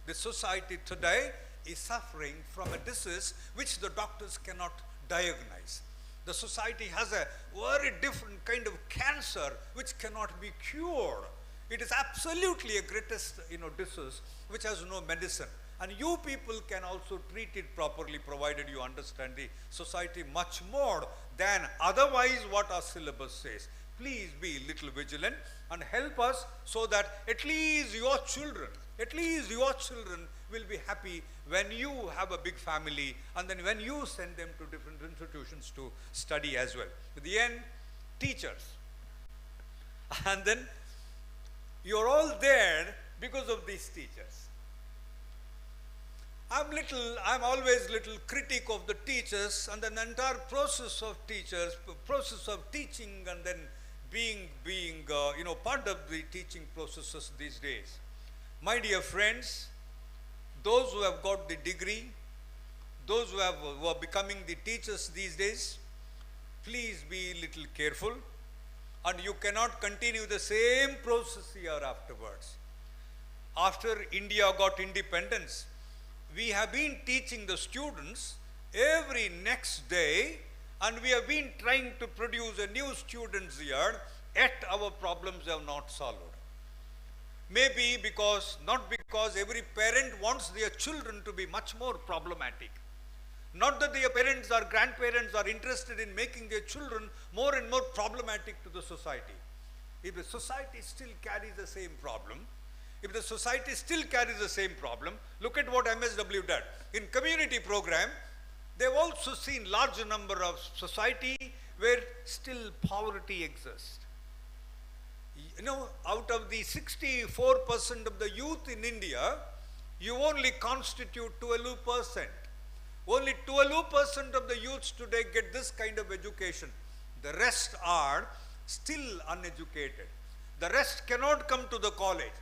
The society today is suffering from a disease which the doctors cannot diagnose. The society has a very different kind of cancer which cannot be cured. It is absolutely a greatest disease which has no medicine. And you people can also treat it properly provided you understand the society much more than otherwise what our syllabus says. Please be a little vigilant and help us so that at least your children will be happy when you have a big family and then when you send them to different institutions to study as well. At the end, teachers. And then you're all there because of these teachers. I'm always little critic of the teachers and the entire process of teachers, process of teaching and then being part of the teaching processes these days. My dear friends, those who have got the degree, those who are becoming the teachers these days, please be a little careful, and you cannot continue the same process year afterwards. After India got independence, we have been teaching the students every next day, and we have been trying to produce a new students year, yet our problems have not solved. Maybe not because every parent wants their children to be much more problematic. Not that their parents or grandparents are interested in making their children more and more problematic to the society. If the society still carries the same problem, look at what MSW did. In community program, they've also seen larger number of society where still poverty exists. Out of the 64% of the youth in India, you only constitute 12%. Only 12% of the youths today get this kind of education. The rest are still uneducated. The rest cannot come to the college.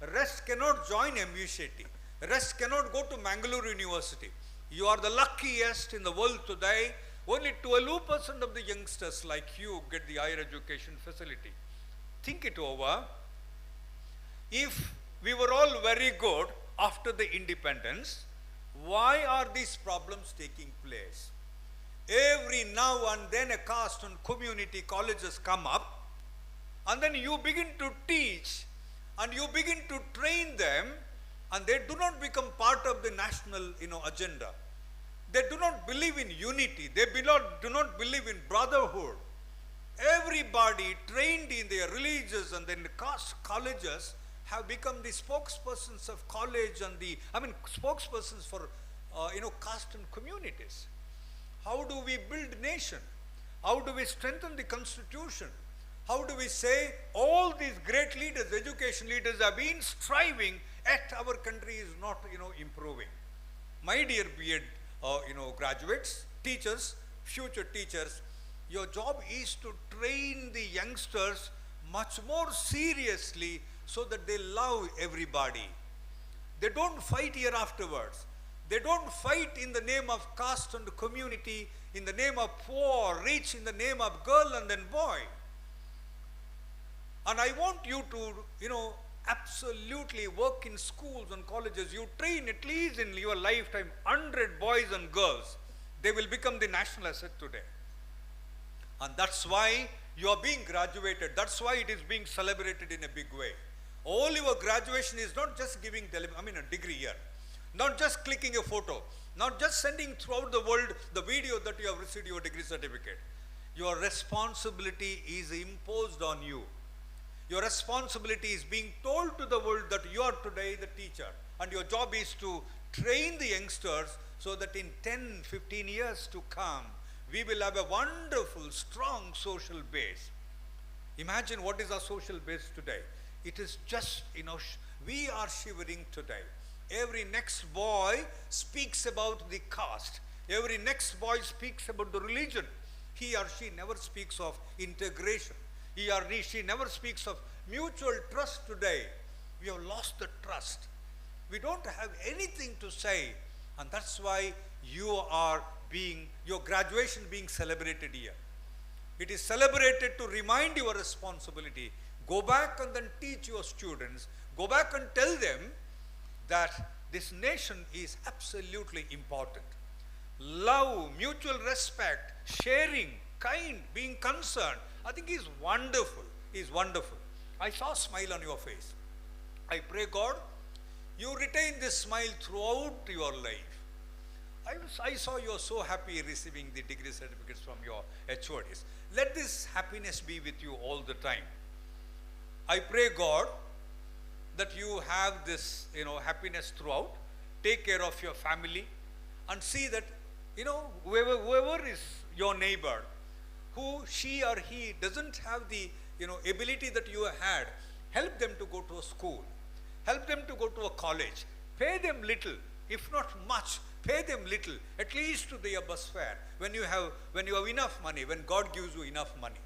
The rest cannot join MV Shetty. The rest cannot go to Mangalore University. You are the luckiest in the world today. Only 12% of the youngsters like you get the higher education facility. Think it over. If we were all very good after the independence, why are these problems taking place? Every now and then a caste and community colleges come up, and then you begin to teach and you begin to train them, and they do not become part of the national agenda. They do not believe in unity. They do not believe in brotherhood. Everybody trained in their religious and then the caste colleges have become the spokespersons of college and spokespersons for caste and communities. How do we build nation? How do we strengthen the constitution? How do we say all these great leaders, education leaders have been striving, yet our country is not improving? My dear B.Ed graduates, teachers, future teachers, your job is to train the youngsters much more seriously so that they love everybody. They don't fight here afterwards. They don't fight in the name of caste and community, in the name of poor, rich, in the name of girl and then boy. And I want you to, absolutely work in schools and colleges. You train at least in your lifetime 100 boys and girls. They will become the national asset today. And that's why you are being graduated. That's why it is being celebrated in a big way. All your graduation is not just giving a degree here. Not just clicking a photo. Not just sending throughout the world the video that you have received your degree certificate. Your responsibility is imposed on you. Your responsibility is being told to the world that you are today the teacher. And your job is to train the youngsters so that in 10, 15 years to come, we will have a wonderful, strong social base. Imagine what is our social base today. It is just, we are shivering today. Every next boy speaks about the caste. Every next boy speaks about the religion. he or she never speaks of integration. He or she never speaks of mutual trust today. We have lost the trust. We don't have anything to say, and that's why your graduation being celebrated here. It is celebrated to remind your responsibility. Go back and then teach your students. Go back and tell them that this nation is absolutely important. Love, mutual respect, sharing, kind, being concerned, I think is wonderful, is wonderful. I saw a smile on your face. I pray God, you retain this smile throughout your life. I saw you are so happy receiving the degree certificates from your HODs. Let this happiness be with you all the time. I pray God that you have this, happiness throughout. Take care of your family and see that, whoever is your neighbor, who she or he doesn't have the, ability that you had, help them to go to a school. Help them to go to a college. Pay them little, if not much. Pay them little, at least to their bus fare, when you have enough money, when God gives you enough money.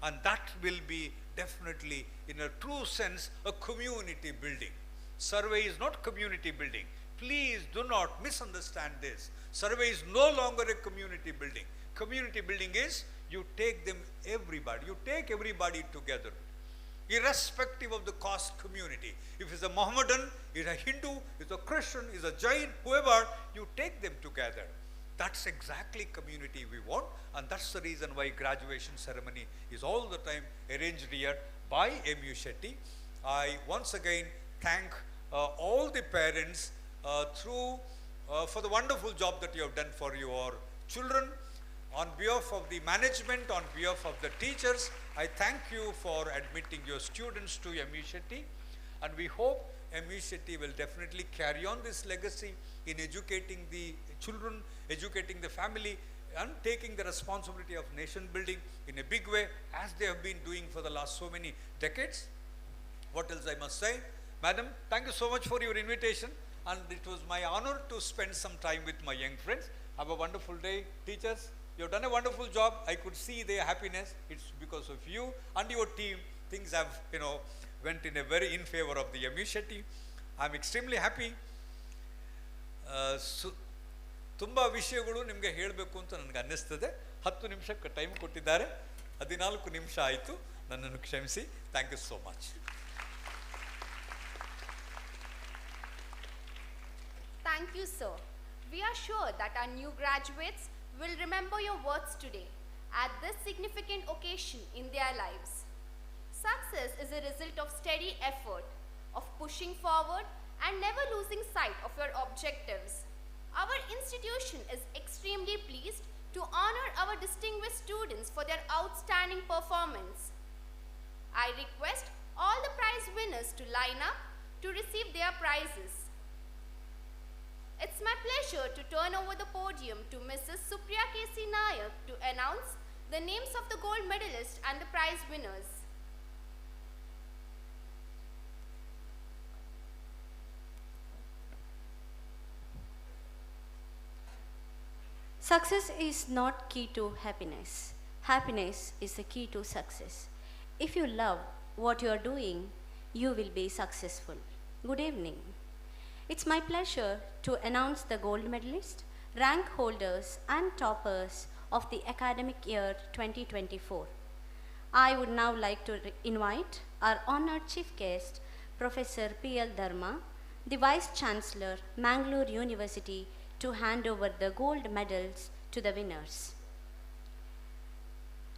And that will be definitely, in a true sense, a community building. Survey is not community building. Please do not misunderstand this. Survey is no longer a community building. Community building is you take everybody together, irrespective of the caste community. If it's a Mohammedan, it's a Hindu, it's a Christian, it's a Jain, whoever, you take them together. That's exactly community we want, and that's the reason why graduation ceremony is all the time arranged here by MU Shetty. I once again thank all the parents for the wonderful job that you have done for your children. On behalf of the management, on behalf of the teachers, I thank you for admitting your students to MU Shetty, and we hope MU Shetty will definitely carry on this legacy in educating the children, educating the family, and taking the responsibility of nation building in a big way, as they have been doing for the last so many decades. What else I must say? Madam, thank you so much for your invitation, and it was my honor to spend some time with my young friends. Have a wonderful day, teachers. You have done a wonderful job. I could see their happiness. It's because of you and your team. Things have, went in favor of the MU Shetty. I'm extremely happy. ತುಂಬ ವಿಷಯಗಳು ನಿಮಗೆ ಹೇಳಬೇಕು ಅಂತ ನನಗೆ ಅನ್ನಿಸ್ತದೆ. 10 ನಿಮಿಷಕ್ಕೆ time ಕೊಟ್ಟಿದ್ದಾರೆ, 14 ನಿಮಿಷ ಆಯಿತು, ನನ್ನನ್ನು ಕ್ಷಮಿಸಿ. Thank you so much. Thank you, sir. We are sure that our new graduates will remember your words today at this significant occasion in their lives. Success is a result of steady effort, of pushing forward and never losing sight of your objectives. Our institution is extremely pleased to honor our distinguished students for their outstanding performance. I request all the prize winners to line up to receive their prizes. It's my pleasure to turn over the podium to Mrs. Supriya K.C. Nayak to announce the names of the gold medalists and the prize winners. Success is not key to happiness. Happiness is the key to success. If you love what you are doing, you will be successful. Good evening. It's my pleasure to announce the gold medalists, rank holders and toppers of the academic year 2024. I would now like to invite our honored chief guest, Professor P.L. Dharma, the Vice Chancellor, Mangalore University, to hand over the gold medals to the winners.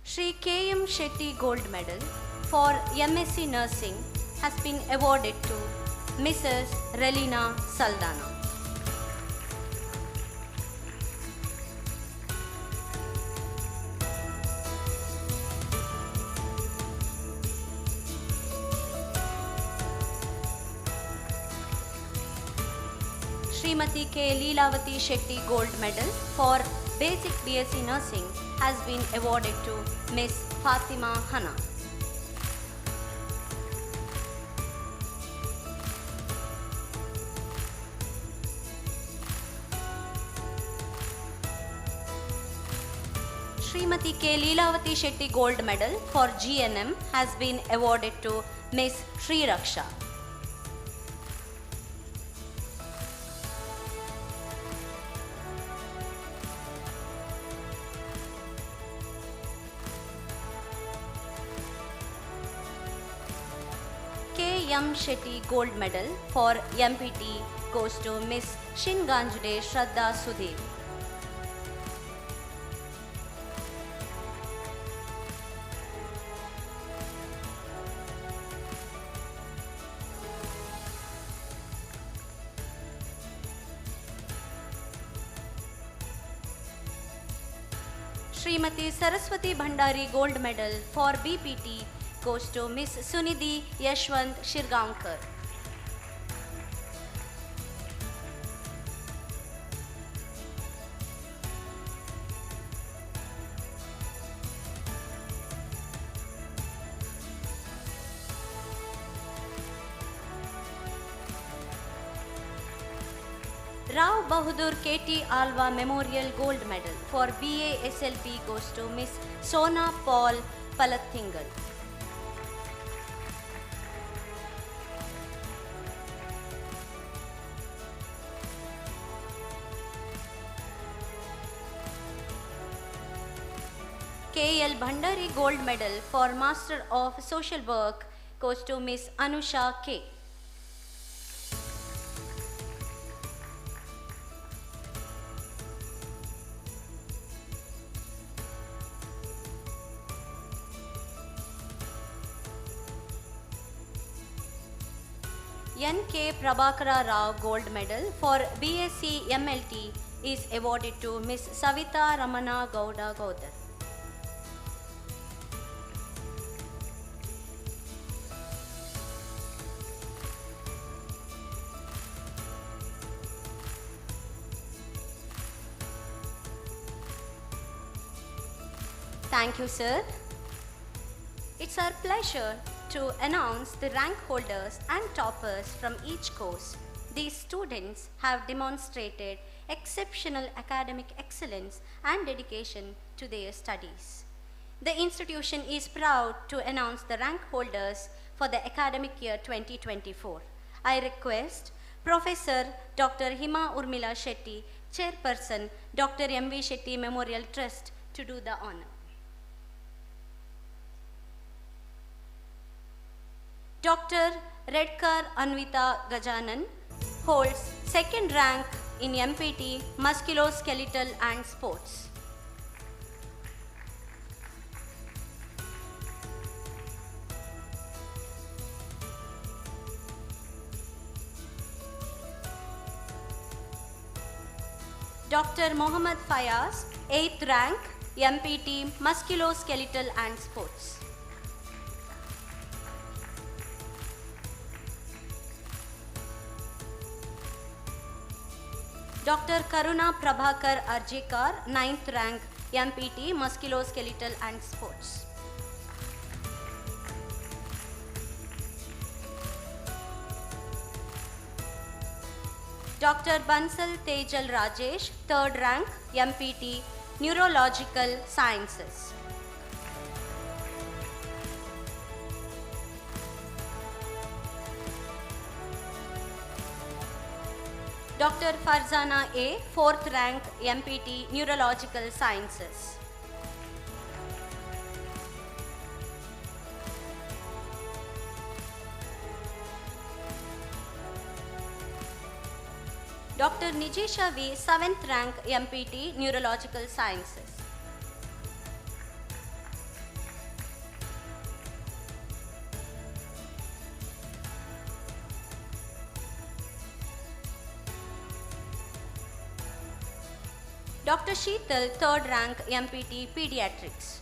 Shri K.M. Shetty Gold Medal for MSc Nursing has been awarded to Mrs. Relina Saldana. Srimati K. Leelavati Shetty Gold Medal for Basic BSc Nursing has been awarded to Miss Fatima Hana. Srimati K. Leelavati Shetty Gold Medal for GNM has been awarded to Miss Sri Raksha. K. M. Shetty Gold Medal for MPT goes to Miss Shinganjude Shraddha Sudev. Srimati Saraswati Bhandari Gold Medal for BPT goes to Miss Sunidhi Yashwant Shirgaonkar. Rao Bahadur KT Alva Memorial Gold Medal for BA SLP goes to Miss Sona Paul Palathingal. KL Bhandari Gold Medal for Master of Social Work goes to Miss Anusha K. N.K. Prabhakara Rao Gold Medal for BSc MLT is awarded to Miss Savita Ramana Gowda Gaudar. Thank you, sir. It's our pleasure to announce the rank holders and toppers from each course. These students have demonstrated exceptional academic excellence and dedication to their studies. The institution is proud to announce the rank holders for the academic year 2024. I request Professor Dr. Hima Urmila Shetty, Chairperson, Dr. M.V. Shetty Memorial Trust, to do the honor. Dr. Redkar Anvita Gajanan holds second rank in MPT Musculoskeletal and Sports. Dr. Mohammad Fayaz, 8th rank, MPT Musculoskeletal and Sports. Dr. Karuna Prabhakar Arjikar, 9th rank, MPT Musculoskeletal and Sports. Dr. Bansal Tejal Rajesh, 3rd rank, MPT Neurological Sciences. Dr. Farzana A, 4th rank, MPT Neurological Sciences. Dr. Nijisha V, 7th rank, MPT Neurological Sciences. Dr. Sheetal, 3rd rank, MPT Pediatrics.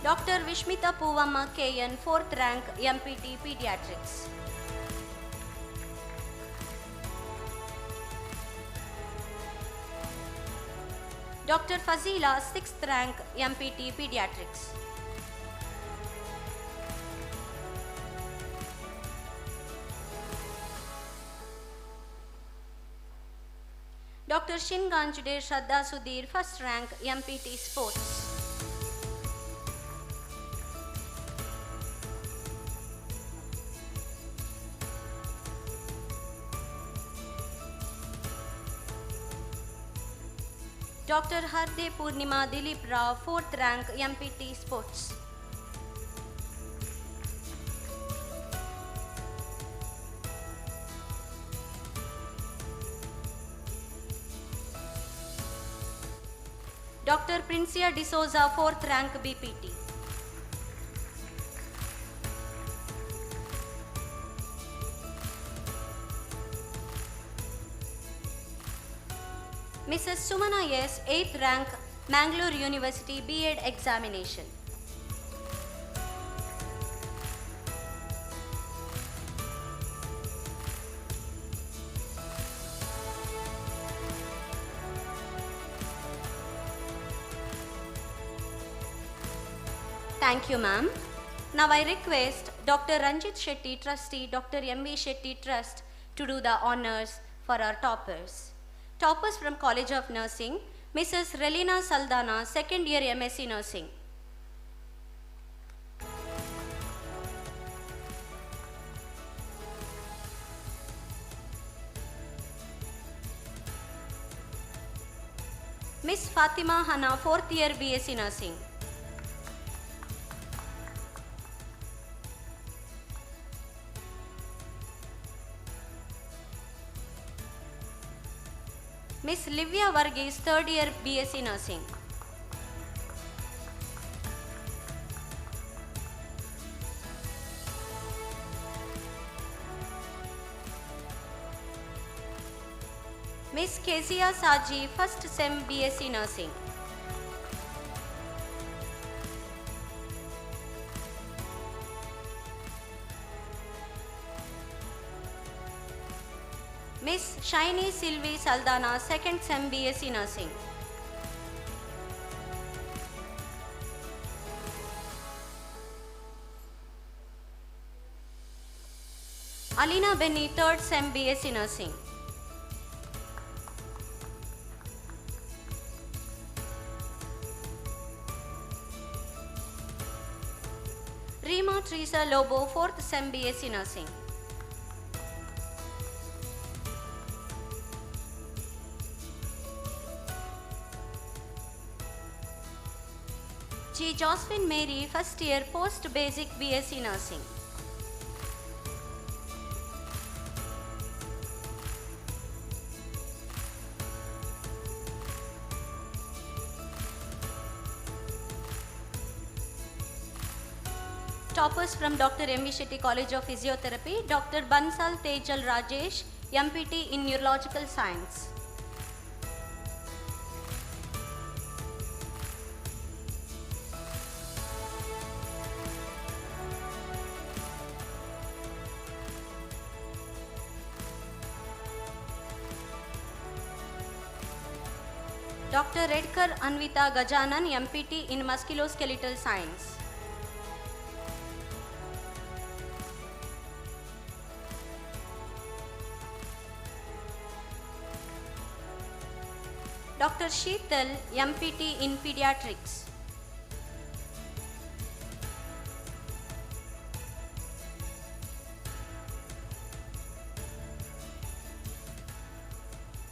Dr. Vishmita Puvamma KN, 4th rank, MPT Pediatrics. Dr. Fazila, 6th rank, MPT Pediatrics. Dr. Shin Ganjude Shraddha Sudhir, first rank, MPT Sports. Dr. Harde Purnima Dilip Rao, fourth rank, MPT Sports. Dr. Princia D'Souza, fourth rank, BPT. Mrs. Sumana S, 8th rank, Mangalore University B.Ed examination. Thank you, ma'am. Now I request Dr. Ranjit Shetty, Trustee, Dr. M.V. Shetty Trust to do the honors for our toppers. Toppers from College of Nursing, Mrs. Relina Saldana, second year MSc Nursing. Miss Fatima Hana, fourth year BSc Nursing. Miss Livia Varghese, third year BSc Nursing. Miss Kezia Saji, first SEM BSc Nursing. Miss Shiny Sylvie Saldana, second SEM BSc Nursing. Alina Benny, third SEM BSc Nursing. Rima Teresa Lobo, fourth SEM BSc Nursing. G. Josephine Mary, first year post basic BSc Nursing. Toppers from Dr. M.V. Shetty College of Physiotherapy, Dr. Bansal Tejal Rajesh, MPT in Neurological Science. Dr. Redkar Anvita Gajanan, MPT in Musculoskeletal Science. Dr. Sheetal, MPT in Pediatrics.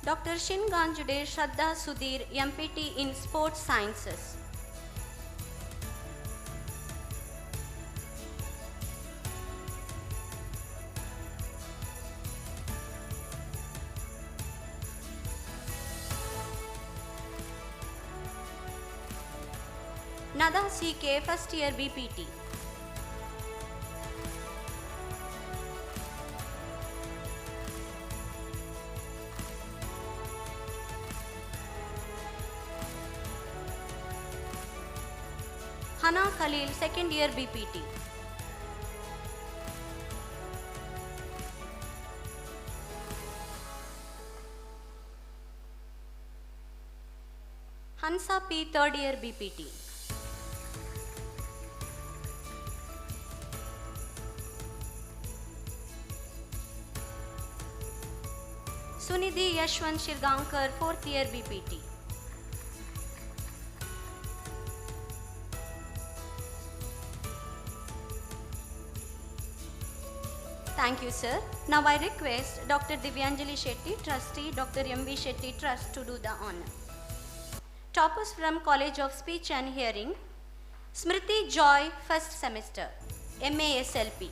Dr. Shin Ganjude Shraddha Sudhir, MPT in Sports Sciences. Nada CK, first year BPT. Hana Khalil, second year BPT. Hansa P, third year BPT. Sunidhi Yashwant Shirgankar, 4th year BPT. Thank you, sir. Now I request Dr. Divyanjali Shetty, Trustee, Dr. MV Shetty Trust to do the honor. Toppers from College of Speech and Hearing, Smriti Joy, first semester, MASLP.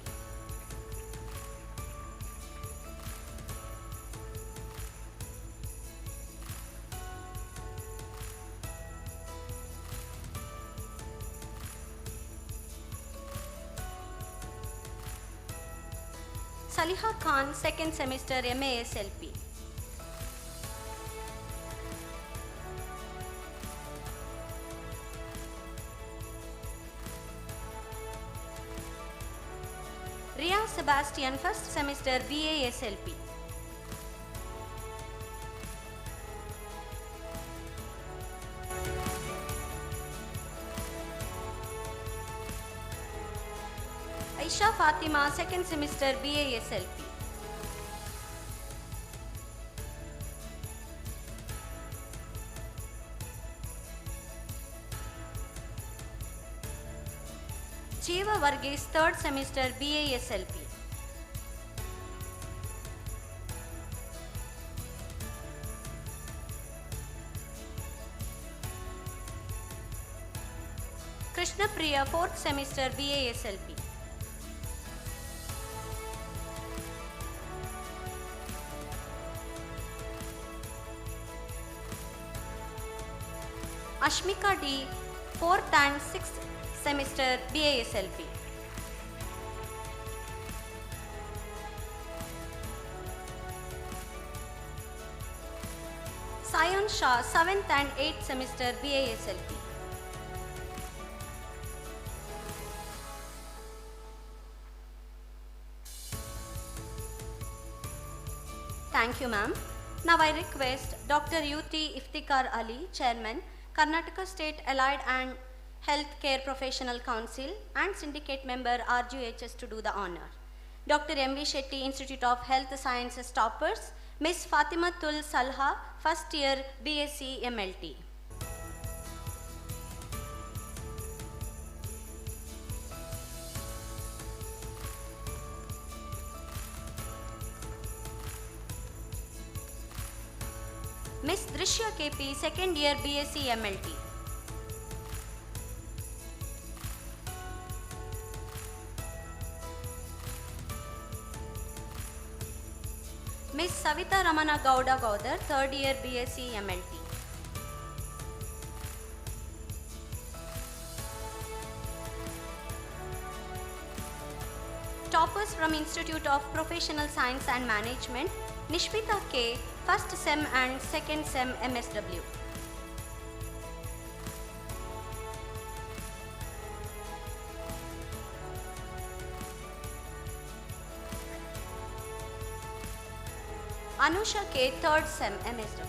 Saliha Khan, second semester, MASLP. Ria Sebastian, first semester, BASLP. Aisha Fatima, second semester, BASLP. Jeeva Varghese, third semester, BASLP. Krishna Priya, fourth semester, BASLP. Ashmika D, 4th and 6th semester, BASLP. Sayan Shah, 7th and 8th semester, BASLP. Thank you, ma'am. Now I request Dr. UT Iftikhar Ali, Chairman, Karnataka State Allied and Health Care Professional Council and Syndicate Member RGHS to do the honor. Dr. MV Shetty, Institute of Health Sciences toppers, Miss Fatimatul Salha, first year BSc MLT. Miss Drishya KP, second year BSc MLT. Miss Savita Ramana Gowda Gaudar, third year BSc MLT. Toppers from Institute of Professional Science and Management, Nishpita K, first SEM and second SEM MSW. Anusha K, third SEM MSW.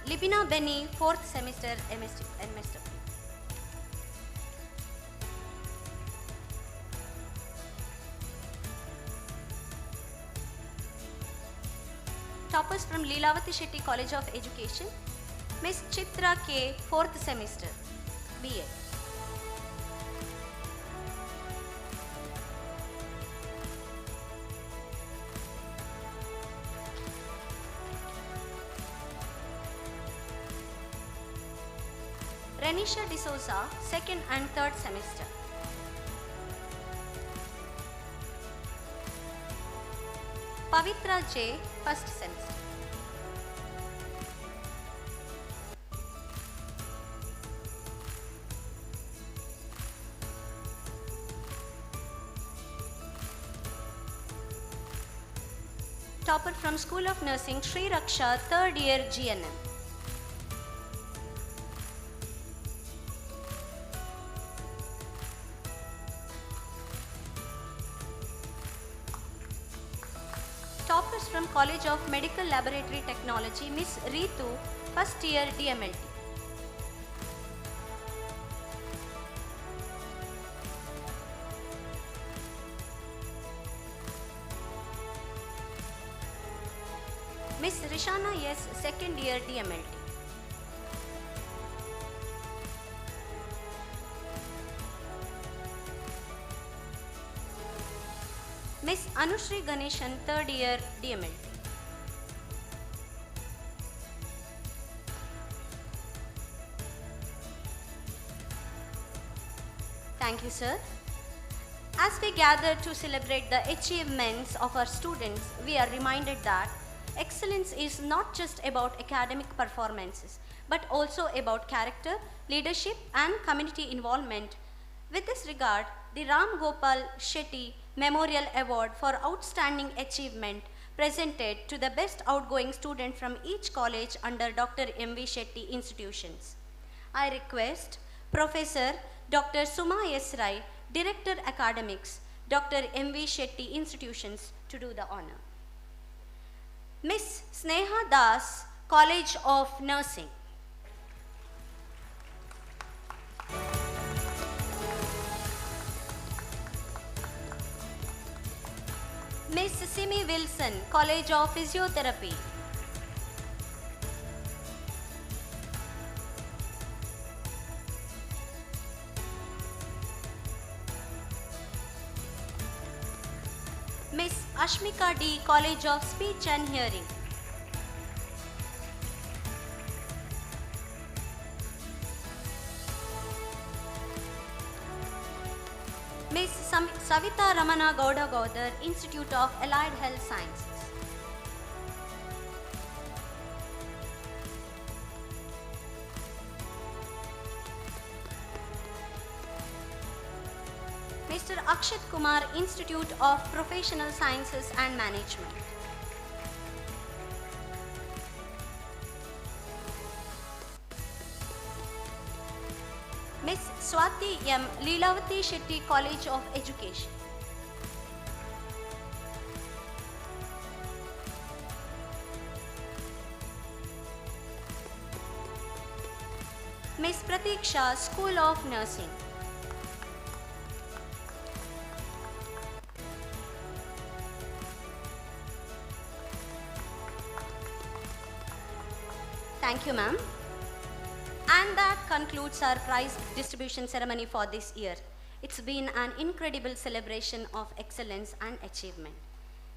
Libina Benny, fourth semester MSW. Toppers from Leelavati Shetty College of Education, Miss Chitra K, fourth semester, BA. Renisha D'Souza, second and third semester. Pavitra J, first semester. Topper from School of Nursing, Sri Raksha, third year GNM. Toppers from College of Medical Laboratory Technology, Miss Ritu, first year DMLT. S. second year DMLT. Miss Anushri Ganeshan, third year DMLT. Thank you, sir. As we gather to celebrate the achievements of our students, we are reminded that excellence is not just about academic performances, but also about character, leadership, and community involvement. With this regard, the Ram Gopal Shetty Memorial Award for Outstanding Achievement presented to the best outgoing student from each college under Dr. M.V. Shetty institutions. I request Professor Dr. Suma S. Rai, Director Academics, Dr. M.V. Shetty Institutions to do the honor. Miss Sneha Das, College of Nursing. Miss Simi Wilson, College of Physiotherapy. Miss Ashmika D, College of Speech and Hearing. Miss Savita Ramana Gowda Gaudar, Institute of Allied Health Sciences. Mr. Akshat Kumar, Institute of Professional Sciences and Management. Miss Swati M, Leelavati Shetty, College of Education. Miss Pratiksha, School of Nursing. Thank you, ma'am. And that concludes our prize distribution ceremony for this year. It's been an incredible celebration of excellence and achievement.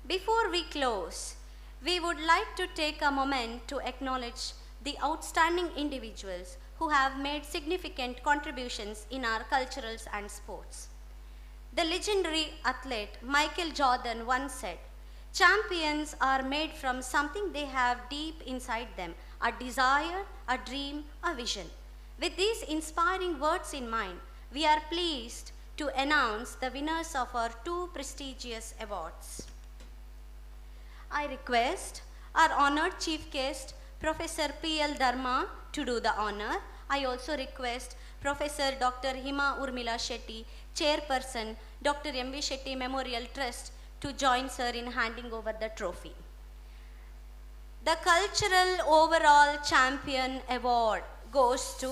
Before we close, we would like to take a moment to acknowledge the outstanding individuals who have made significant contributions in our culturals and sports. The legendary athlete Michael Jordan once said, "Champions are made from something they have deep inside them, a desire, a dream, a vision." With these inspiring words in mind, we are pleased to announce the winners of our two prestigious awards. I request our honored chief guest, Professor P.L. Dharma, to do the honor. I also request Professor Dr. Hima Urmila Shetty, Chairperson, Dr. M.V. Shetty Memorial Trust, to join sir in handing over the trophy. The Cultural Overall Champion Award goes to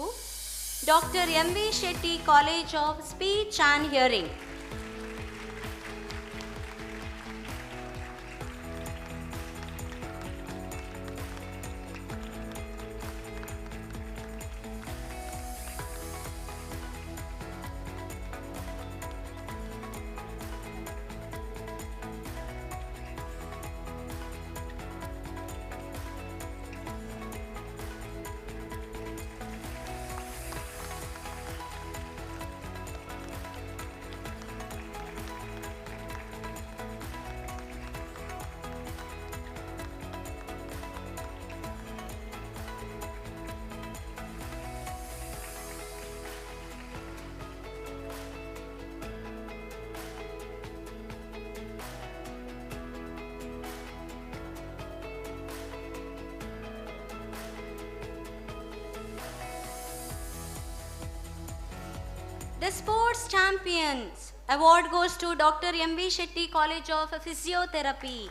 Dr. M.V. Shetty, College of Speech and Hearing. The Sports Champions Award goes to Dr. M.V. Shetty, College of Physiotherapy.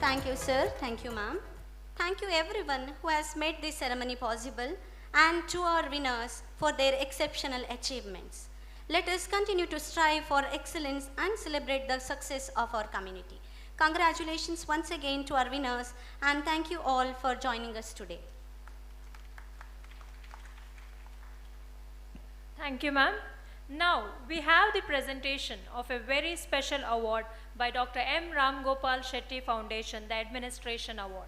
Thank you, sir. Thank you, ma'am. Thank you, everyone who has made this ceremony possible, and to our winners for their exceptional achievements. Let us continue to strive for excellence and celebrate the success of our community. Congratulations once again to our winners, and thank you all for joining us today. Thank you, ma'am. Now, we have the presentation of a very special award by Dr. M. Ram Gopal Shetty Foundation, the Administration Award.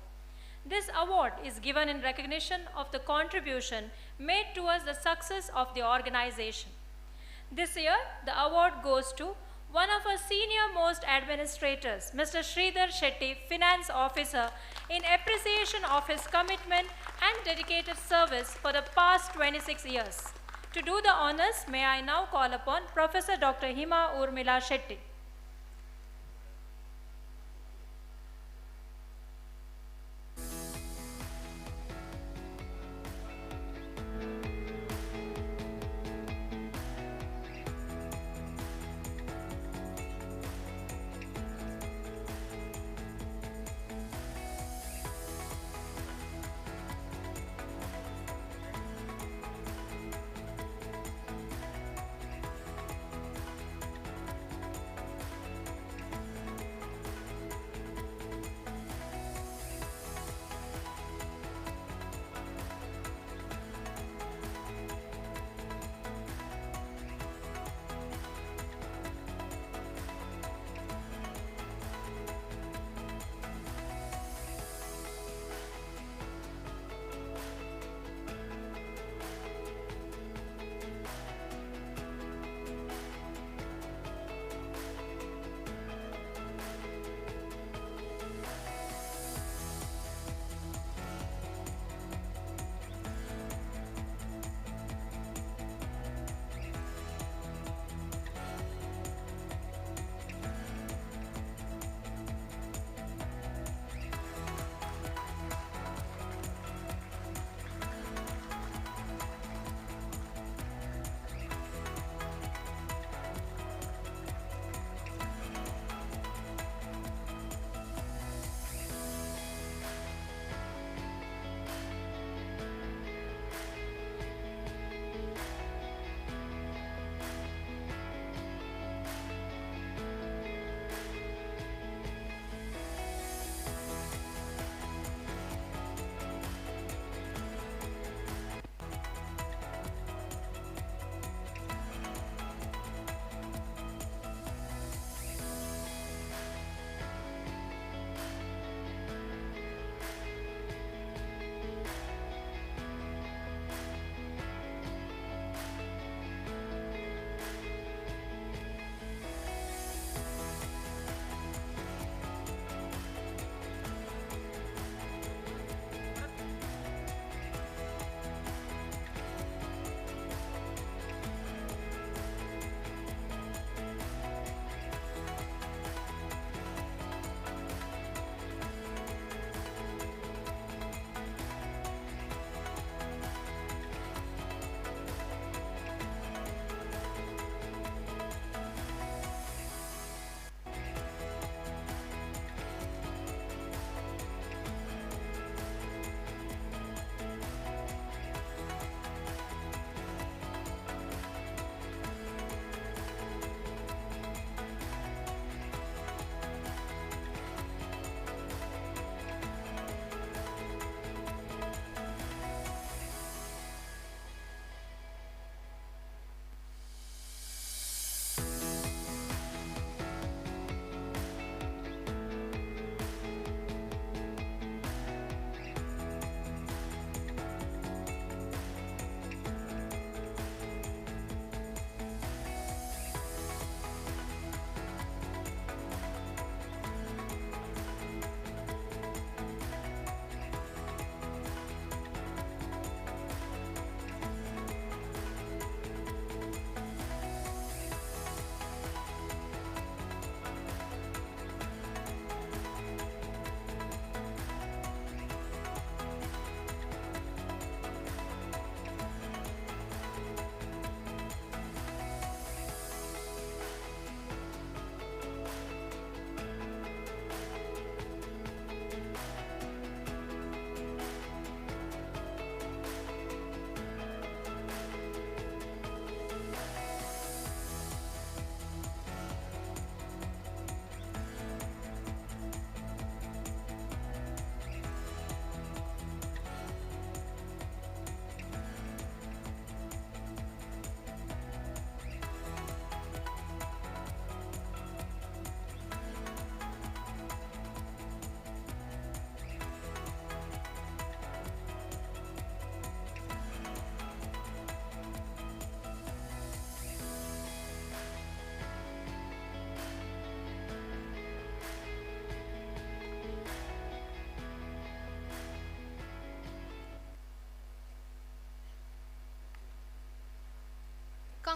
This award is given in recognition of the contribution made towards the success of the organization. This year, the award goes to one of our senior most administrators, Mr. Sridhar Shetty, Finance Officer, in appreciation of his commitment and dedicated service for the past 26 years. To do the honors, may I now call upon Professor Dr. Hima Urmila Shetty.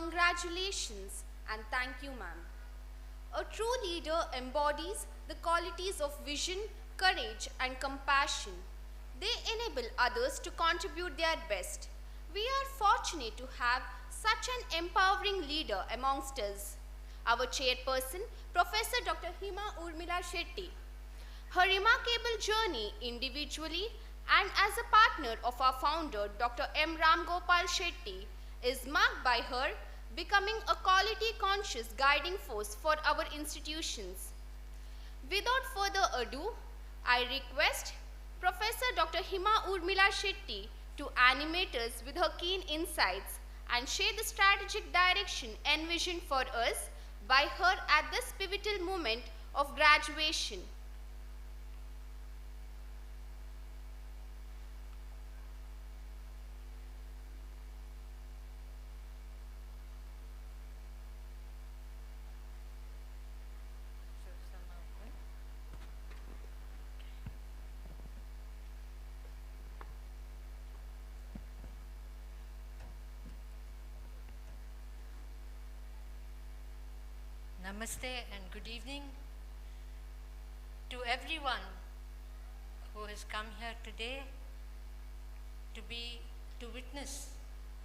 congratulations and thank you, ma'am. A true leader embodies the qualities of vision, courage, and compassion. They enable others to contribute their best. We are fortunate to have such an empowering leader amongst us. Our chairperson, Professor Dr. Hima Urmila Shetty. Her remarkable journey individually and as a partner of our founder, Dr. M. Ram Gopal Shetty, is marked by her becoming a quality-conscious guiding force for our institutions. Without further ado, I request Professor Dr. Hima Urmila Shetty to animate us with her keen insights and share the strategic direction envisioned for us by her at this pivotal moment of graduation. Namaste and good evening to everyone who has come here today to witness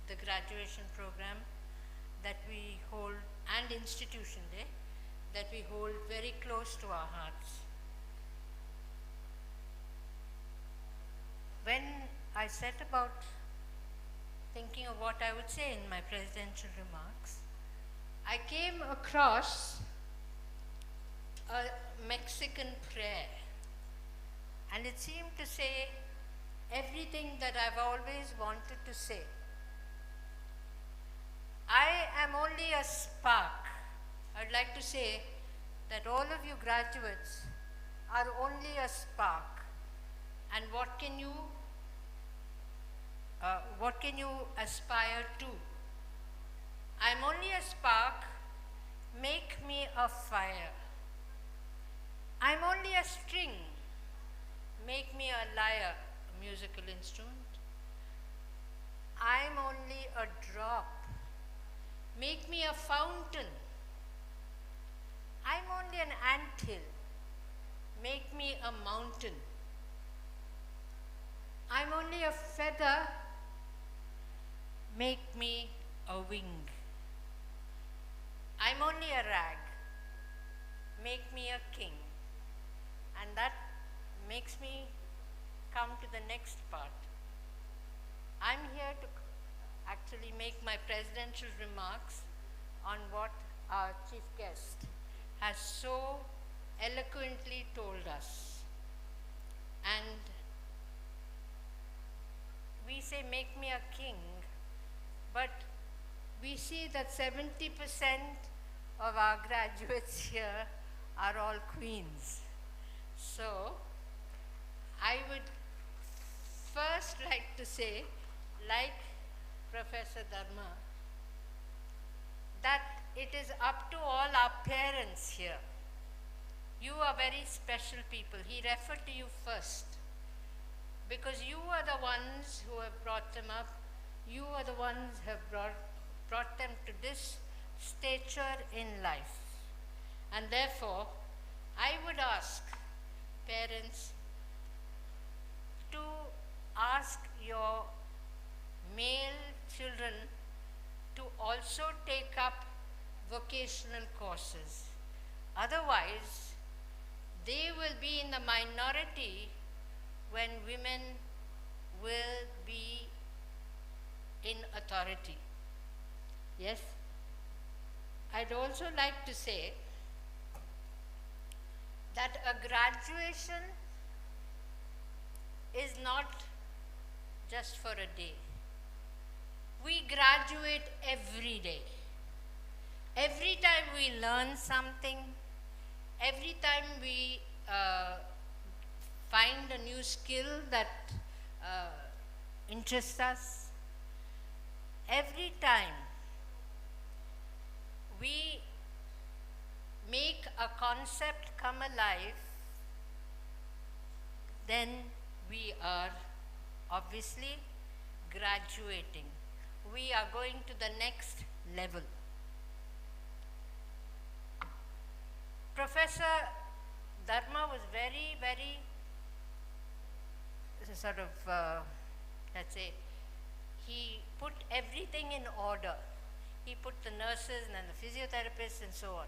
the graduation program that we hold and Institution Day that we hold very close to our hearts. When I set about thinking of what I would say in my presidential remarks, I came across a Mexican prayer, and it seemed to say everything that I've always wanted to say. I am only a spark. I'd like to say that all of you graduates are only a spark, and what can you aspire to? I'm only a spark, make me a fire. I'm only a string, make me a lyre, a musical instrument. I'm only a drop, make me a fountain. I'm only an anthill, make me a mountain. I'm only a feather, make me a wing. I'm only a rag, make me a king. And that makes me come to the next part. I'm here to actually make my presidential remarks on what our chief guest has so eloquently told us. And we say, make me a king, but we see that 70% of our graduates here are all queens. So, I would first like to say, like Professor Dharma, that it is up to all our parents here. You are very special people. He referred to you first, because you are the ones who have brought them up. You are the ones who have brought them to this stature in life. And therefore, I would ask parents to ask your male children to also take up vocational courses. Otherwise, they will be in the minority when women will be in authority. Yes? I'd also like to say that a graduation is not just for a day. We graduate every day. Every time we learn something, every time we find a new skill that interests us, every time we make a concept come alive, then we are obviously graduating. we are going to the next level. Professor Dharma was very, very sort of, let's say, he put everything in order. He put the nurses and the physiotherapists and so on.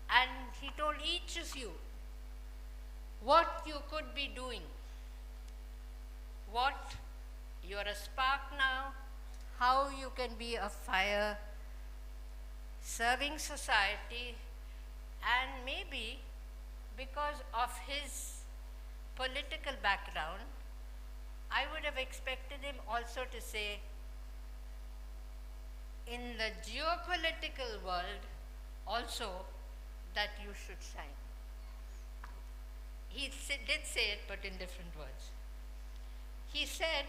And he told each of you what you could be doing, what you're a spark now, how you can be a fire, serving society, and maybe because of his political background, I would have expected him also to say, in the geopolitical world also, that you should shine. He did say it, but in different words. He said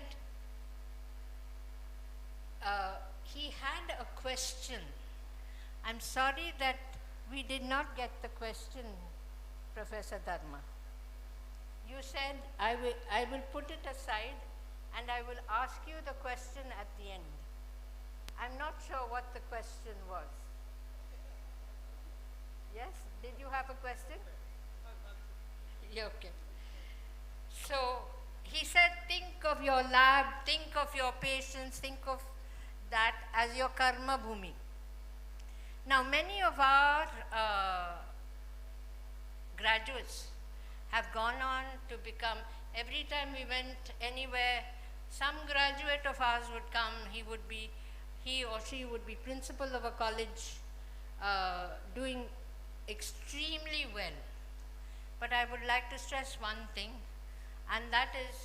he had a question. I'm sorry that we did not get the question, Professor Dharma. You said, I will put it aside and I will ask you the question at the end. I'm not sure what the question was. Yes? Did you have a question? Yeah, okay. So, he said, think of your lab, think of your patients, think of that as your karma bhumi. Now, many of our graduates have gone on to become, every time we went anywhere, some graduate of ours would come, he or she would be principal of a college, doing extremely well. But I would like to stress one thing, and that is,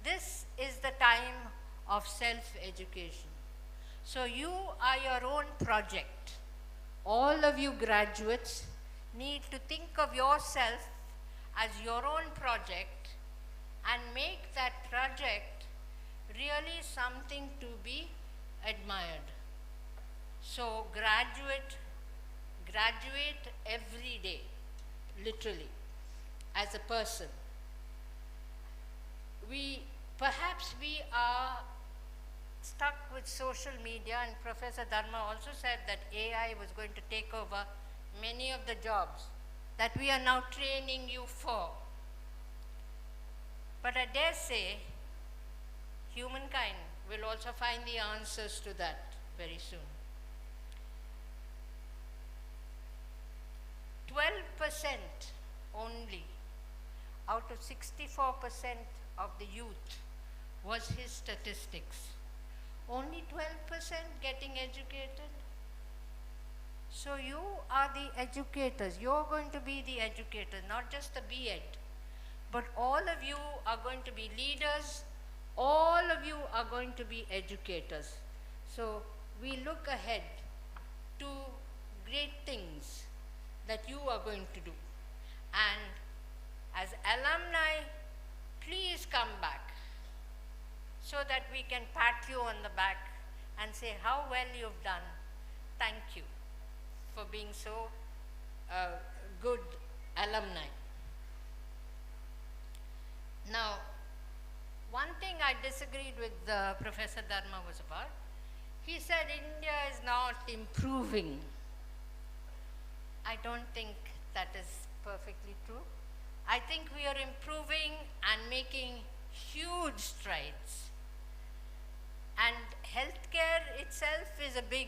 this is the time of self-education. So you are your own project. All of you graduates need to think of yourself as your own project and make that project really something to be admired. So graduate every day, literally, as a person. Perhaps we are stuck with social media, and Professor Dharma also said that AI was going to take over many of the jobs that we are now training you for. But I dare say, humankind will also find the answers to that very soon. 12% only out of 64% of the youth was his statistics. Only 12% getting educated. So you are the educators. You're going to be the educators, not just the B.Ed. But all of you are going to be leaders. All of you are going to be educators. So we look ahead to great things that you are going to do. And as alumni, please come back so that we can pat you on the back and say how well you've done. Thank you for being so good alumni. Now, one thing I disagreed with Professor Dharma was about, he said India is not improving. I don't think that is perfectly true. I think we are improving and making huge strides. And healthcare itself is a big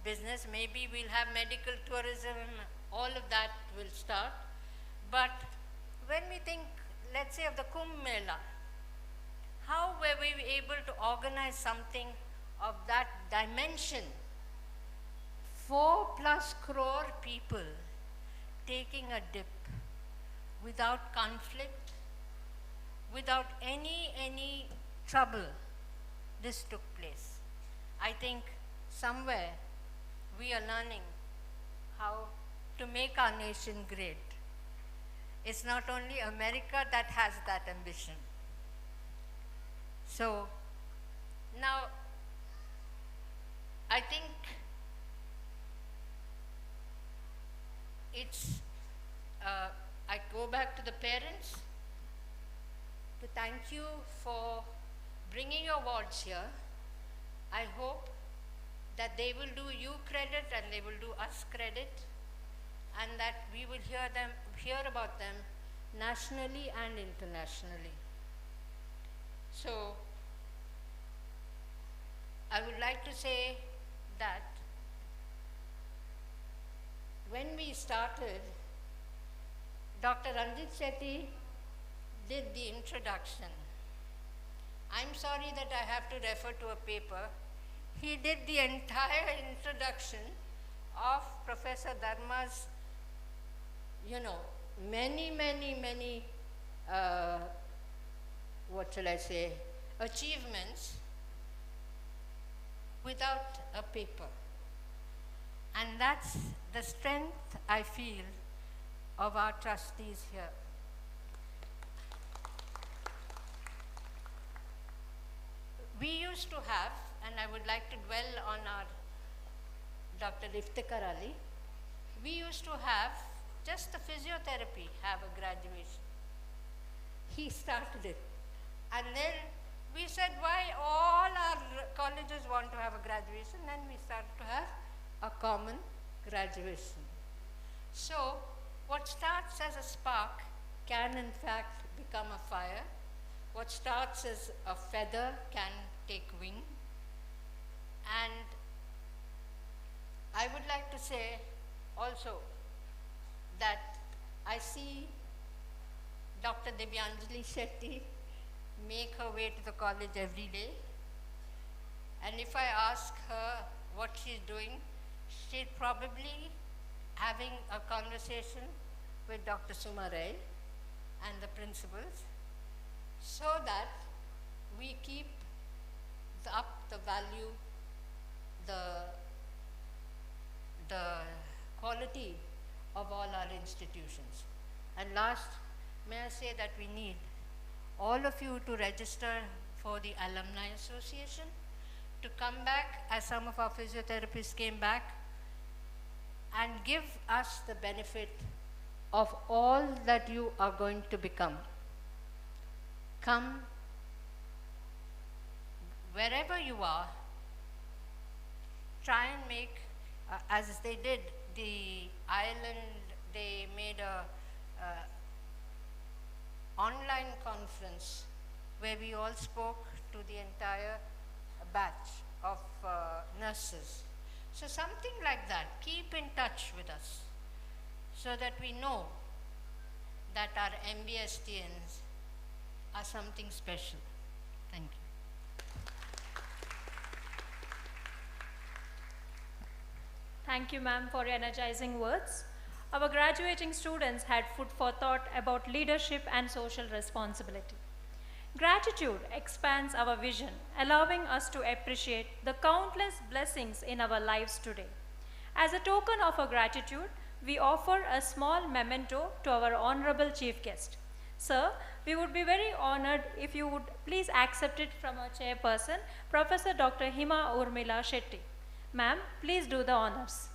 business. Maybe we'll have medical tourism, all of that will start. But when we think, let's say, of the Kumbh Mela, how were we able to organize something of that dimension? 4+ crore people taking a dip without conflict, without any trouble. This took place. I think somewhere we are learning how to make our nation great. It's not only America that has that ambition. So now I think it's, I go back to the parents to thank you for bringing your awards here. I hope that they will do you credit and they will do us credit, and that we will hear about them nationally and internationally. So, I would like to say that when we started, Dr. Ranjit Shetty did the introduction. I'm sorry that I have to refer to a paper. He did the entire introduction of Professor Dharma's, many, what shall I say, achievements without a paper. And that's the strength I feel of our trustees here. We used to have, and I would like to dwell on our Dr. Iftikhar Ali, we used to have just the physiotherapy have a graduation. He started it. And then we said, why all our colleges want to have a graduation? Then we started to have a common graduation. So, what starts as a spark can in fact become a fire. What starts as a feather can take wing. And I would like to say also that I see Dr. Divyanjali Shetty make her way to the college every day. And if I ask her what she's doing, she's probably having a conversation with Dr. Suma Ray and the principals, so that we keep up the value, the quality of all our institutions. And last, may I say that we need all of you to register for the Alumni Association, to come back as some of our physiotherapists came back, and give us the benefit of all that you are going to become. Come wherever you are, try and make, as they did, the island, they made a online conference where we all spoke to the entire batch of nurses. So something like that, keep in touch with us so that we know that our MBSTNs are something special. Thank you. Thank you, ma'am, for your energizing words. Our graduating students had food for thought about leadership and social responsibility. Gratitude expands our vision, allowing us to appreciate the countless blessings in our lives today. As a token of our gratitude, we offer a small memento to our honorable chief guest. Sir, we would be very honored if you would please accept it from our chairperson, Professor Dr. Hima Urmila Shetty. Ma'am, please do the honors.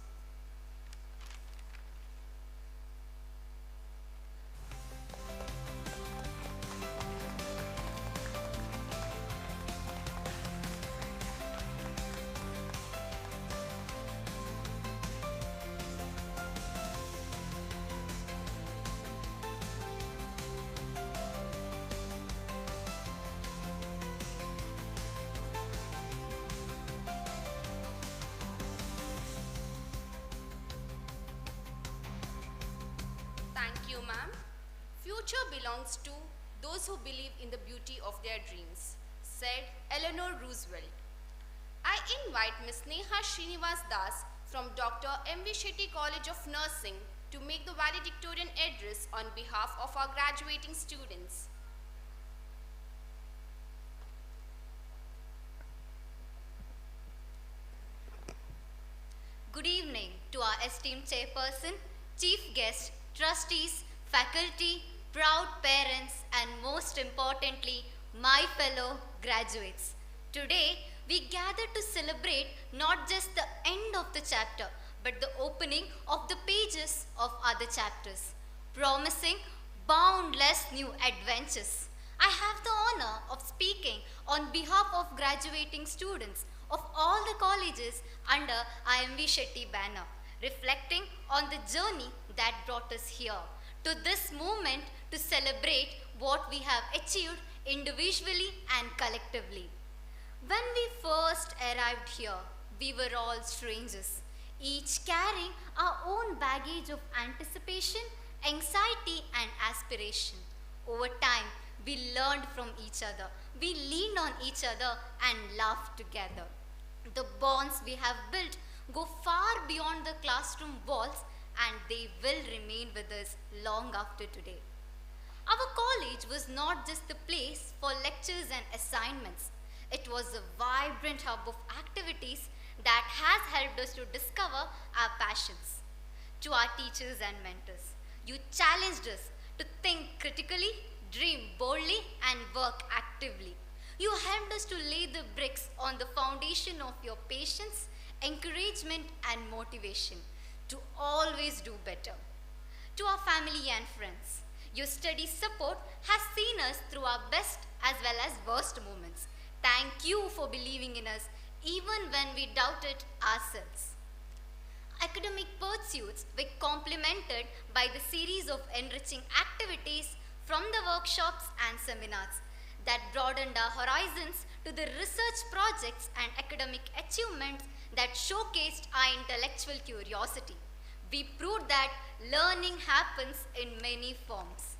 Thank you, ma'am. Future belongs to those who believe in the beauty of their dreams, said Eleanor Roosevelt. I invite Ms. Neha Srinivas Das from Dr. M.V. Shetty College of Nursing to make the valedictorian address on behalf of our graduating students. Good evening to our esteemed chairperson, chief guest, trustees, faculty, proud parents, and most importantly, my fellow graduates. Today, we gather to celebrate not just the end of the chapter, but the opening of the pages of other chapters, promising boundless new adventures. I have the honor of speaking on behalf of graduating students of all the colleges under IMV Shetty banner, reflecting on the journey that brought us here to this moment to celebrate what we have achieved individually and collectively. When we first arrived here, we were all strangers, each carrying our own baggage of anticipation, anxiety, and aspiration. Over time, we learned from each other, we leaned on each other, and laughed together. The bonds we have built go far beyond the classroom walls, and they will remain with us long after today. Our college was not just a place for lectures and assignments. It was a vibrant hub of activities that has helped us to discover our passions. To our teachers and mentors, you challenged us to think critically, dream boldly, and work actively. You helped us to lay the bricks on the foundation of your patience, encouragement, and motivation to always do better. To our family and friends, your steady support has seen us through our best as well as worst moments. Thank you for believing in us even when we doubted ourselves. Academic pursuits were complemented by the series of enriching activities from the workshops and seminars that broadened our horizons to the research projects and academic achievements that showcased our intellectual curiosity. We proved that learning happens in many forms.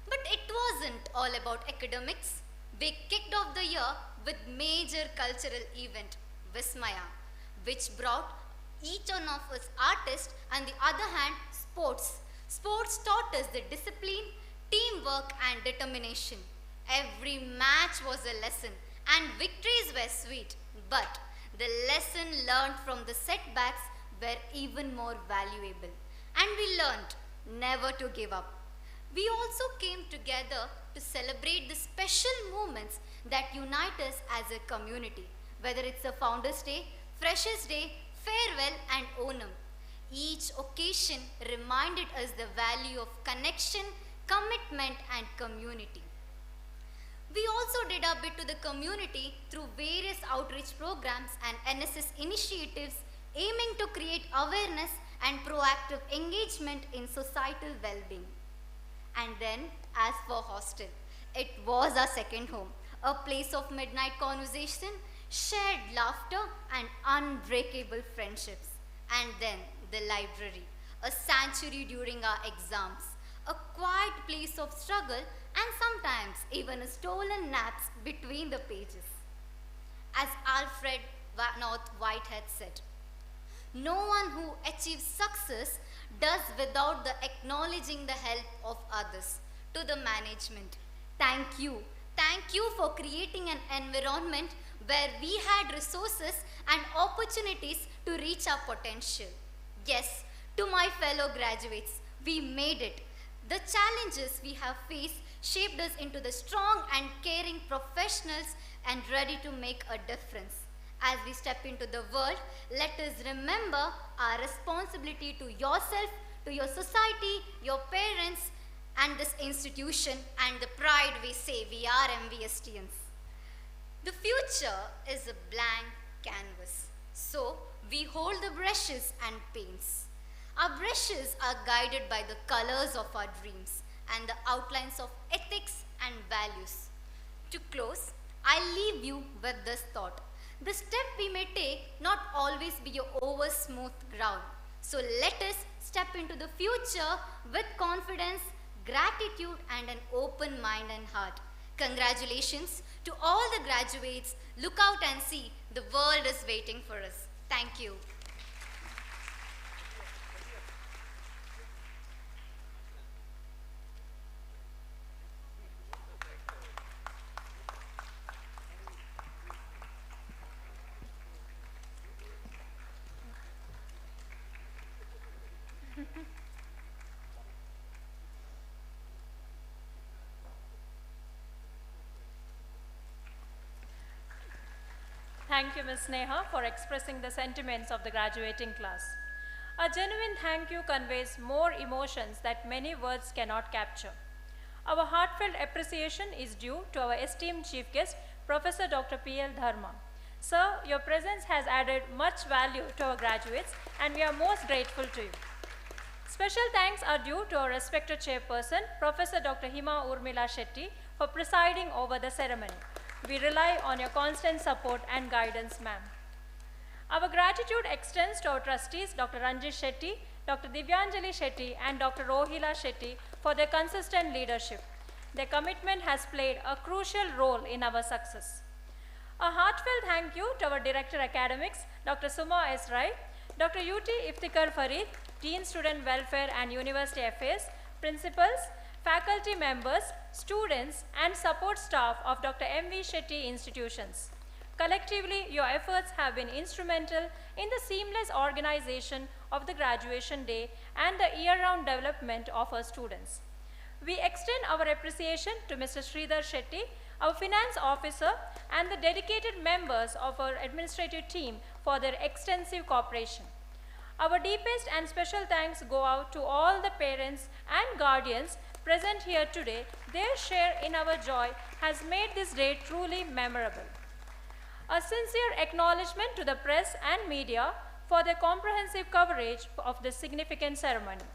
But it wasn't all about academics. We kicked off the year with major cultural event, Vismaya, which brought each one of us artists and the other hand sports. Sports taught us the discipline, teamwork and determination. Every match was a lesson and victories were sweet, but the lesson learned from the setbacks were even more valuable. And we learned never to give up. We also came together to celebrate the special moments that unite us as a community, whether it's a Founders Day, Freshers Day, Farewell and Onam. Each occasion reminded us the value of connection, commitment and community. We also did our bit to the community through various outreach programs and NSS initiatives aiming to create awareness and proactive engagement in societal well-being. And then, as for hostel, it was our second home, a place of midnight conversation, shared laughter and unbreakable friendships. And then the library, a sanctuary during our exams, a quiet place of struggle and sometimes even a stolen naps between the pages. As Alfred North Whitehead said, no one who achieves success does without the acknowledging the help of others. To the management, thank you. Thank you for creating an environment where we had resources and opportunities to reach our potential. Yes, to my fellow graduates, we made it. The challenges we have faced shaped us into the strong and caring professionals and ready to make a difference. As we step into the world, let us remember our responsibility to yourself, to your society, your parents, and this institution, and the pride we say we are MVSTians. The future is a blank canvas, so we hold the brushes and paints. Our brushes are guided by the colors of our dreams and the outlines of ethics and values. To close, I leave you with this thought. The step we may take not always be over smooth ground. So let us step into the future with confidence, gratitude and an open mind and heart. Congratulations to all the graduates. Look out and see, the world is waiting for us. Thank you. Thank you, Ms. Neha, for expressing the sentiments of the graduating class. A genuine thank you conveys more emotions that many words cannot capture. Our heartfelt appreciation is due to our esteemed chief guest, Professor Dr. P.L. Dharma. Sir, your presence has added much value to our graduates and we are most grateful to you. Special thanks are due to our respected chairperson, Professor Dr. Hima Urmila Shetty, for presiding over the ceremony. We rely on your constant support and guidance, ma'am. Our gratitude extends to our trustees, Dr. Ranjit Shetty, Dr. Divyanjali Shetty, and Dr. Rohila Shetty for their consistent leadership. Their commitment has played a crucial role in our success. A heartfelt thank you to our Director Academics, Dr. Suma S. Rai, Dr. UT Iftikhar Farid, Dean Student Welfare and University Affairs, principals, faculty members, students, and support staff of Dr. M.V. Shetty institutions. Collectively, your efforts have been instrumental in the seamless organization of the graduation day and the year-round development of our students. We extend our appreciation to Mr. Sridhar Shetty, our finance officer, and the dedicated members of our administrative team for their extensive cooperation. Our deepest and special thanks go out to all the parents and guardians present here today. Their share in our joy has made this day truly memorable. A sincere acknowledgement to the press and media for their comprehensive coverage of this significant ceremony.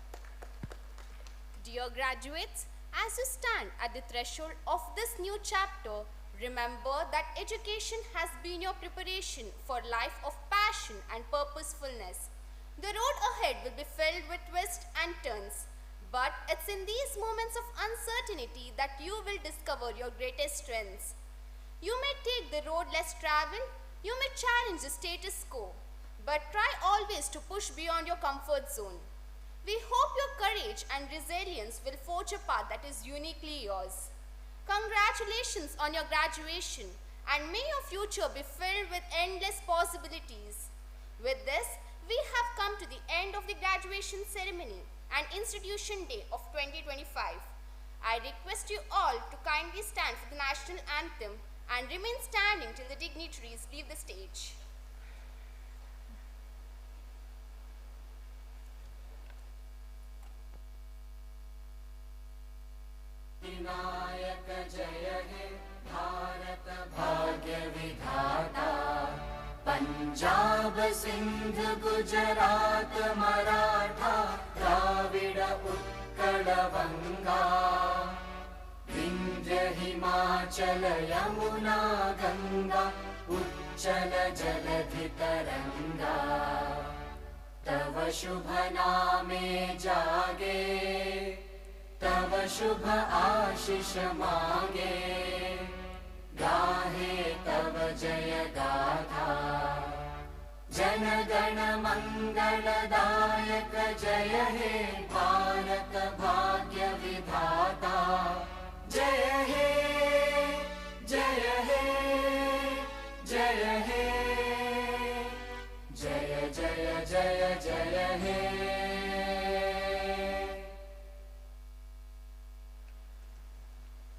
Dear graduates, as you stand at the threshold of this new chapter, remember that education has been your preparation for a life of passion and purposefulness. The road ahead will be filled with twists and turns, but it's in these moments of uncertainty that you will discover your greatest strengths. You may take the road less traveled, you may challenge the status quo, but try always to push beyond your comfort zone. We hope your courage and resilience will forge a path that is uniquely yours. Congratulations on your graduation, and may your future be filled with endless possibilities. With this, we have come to the end of the graduation ceremony and Institution Day of 2025. I request you all to kindly stand for the national anthem and remain standing till the dignitaries leave the stage. Vinayak जय हे भारत भाग्य विधाता पंजाब सिंध गुजरात मराठा द्राविड उत्कल बंगा विंध्य हिमाचल यमुना गंगा उच्चल जलधि तरंगा तव शुभ नामे जागे तव शुभ आशीष मांगे गाहे तव जय गाथा जन गण मंगलदायक जय हे भारत भाग्य विधाता जय हे जय हे जय हे जय जय जय जय हे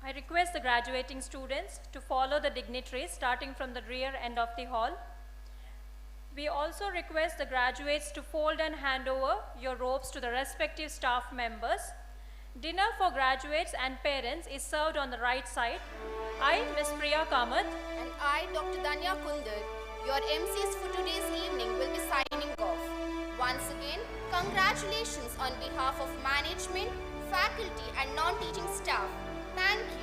I request the graduating students to follow the dignitaries starting from the rear end of the hall. We also request the graduates to fold and hand over your robes to the respective staff members. Dinner for graduates and parents is served on the right side. I, Ms. Priya Kamath, and I, Dr. Danya Kundar, your MCs for today's evening, will be signing off. Once again, congratulations on behalf of management, faculty and non-teaching staff. Thank you.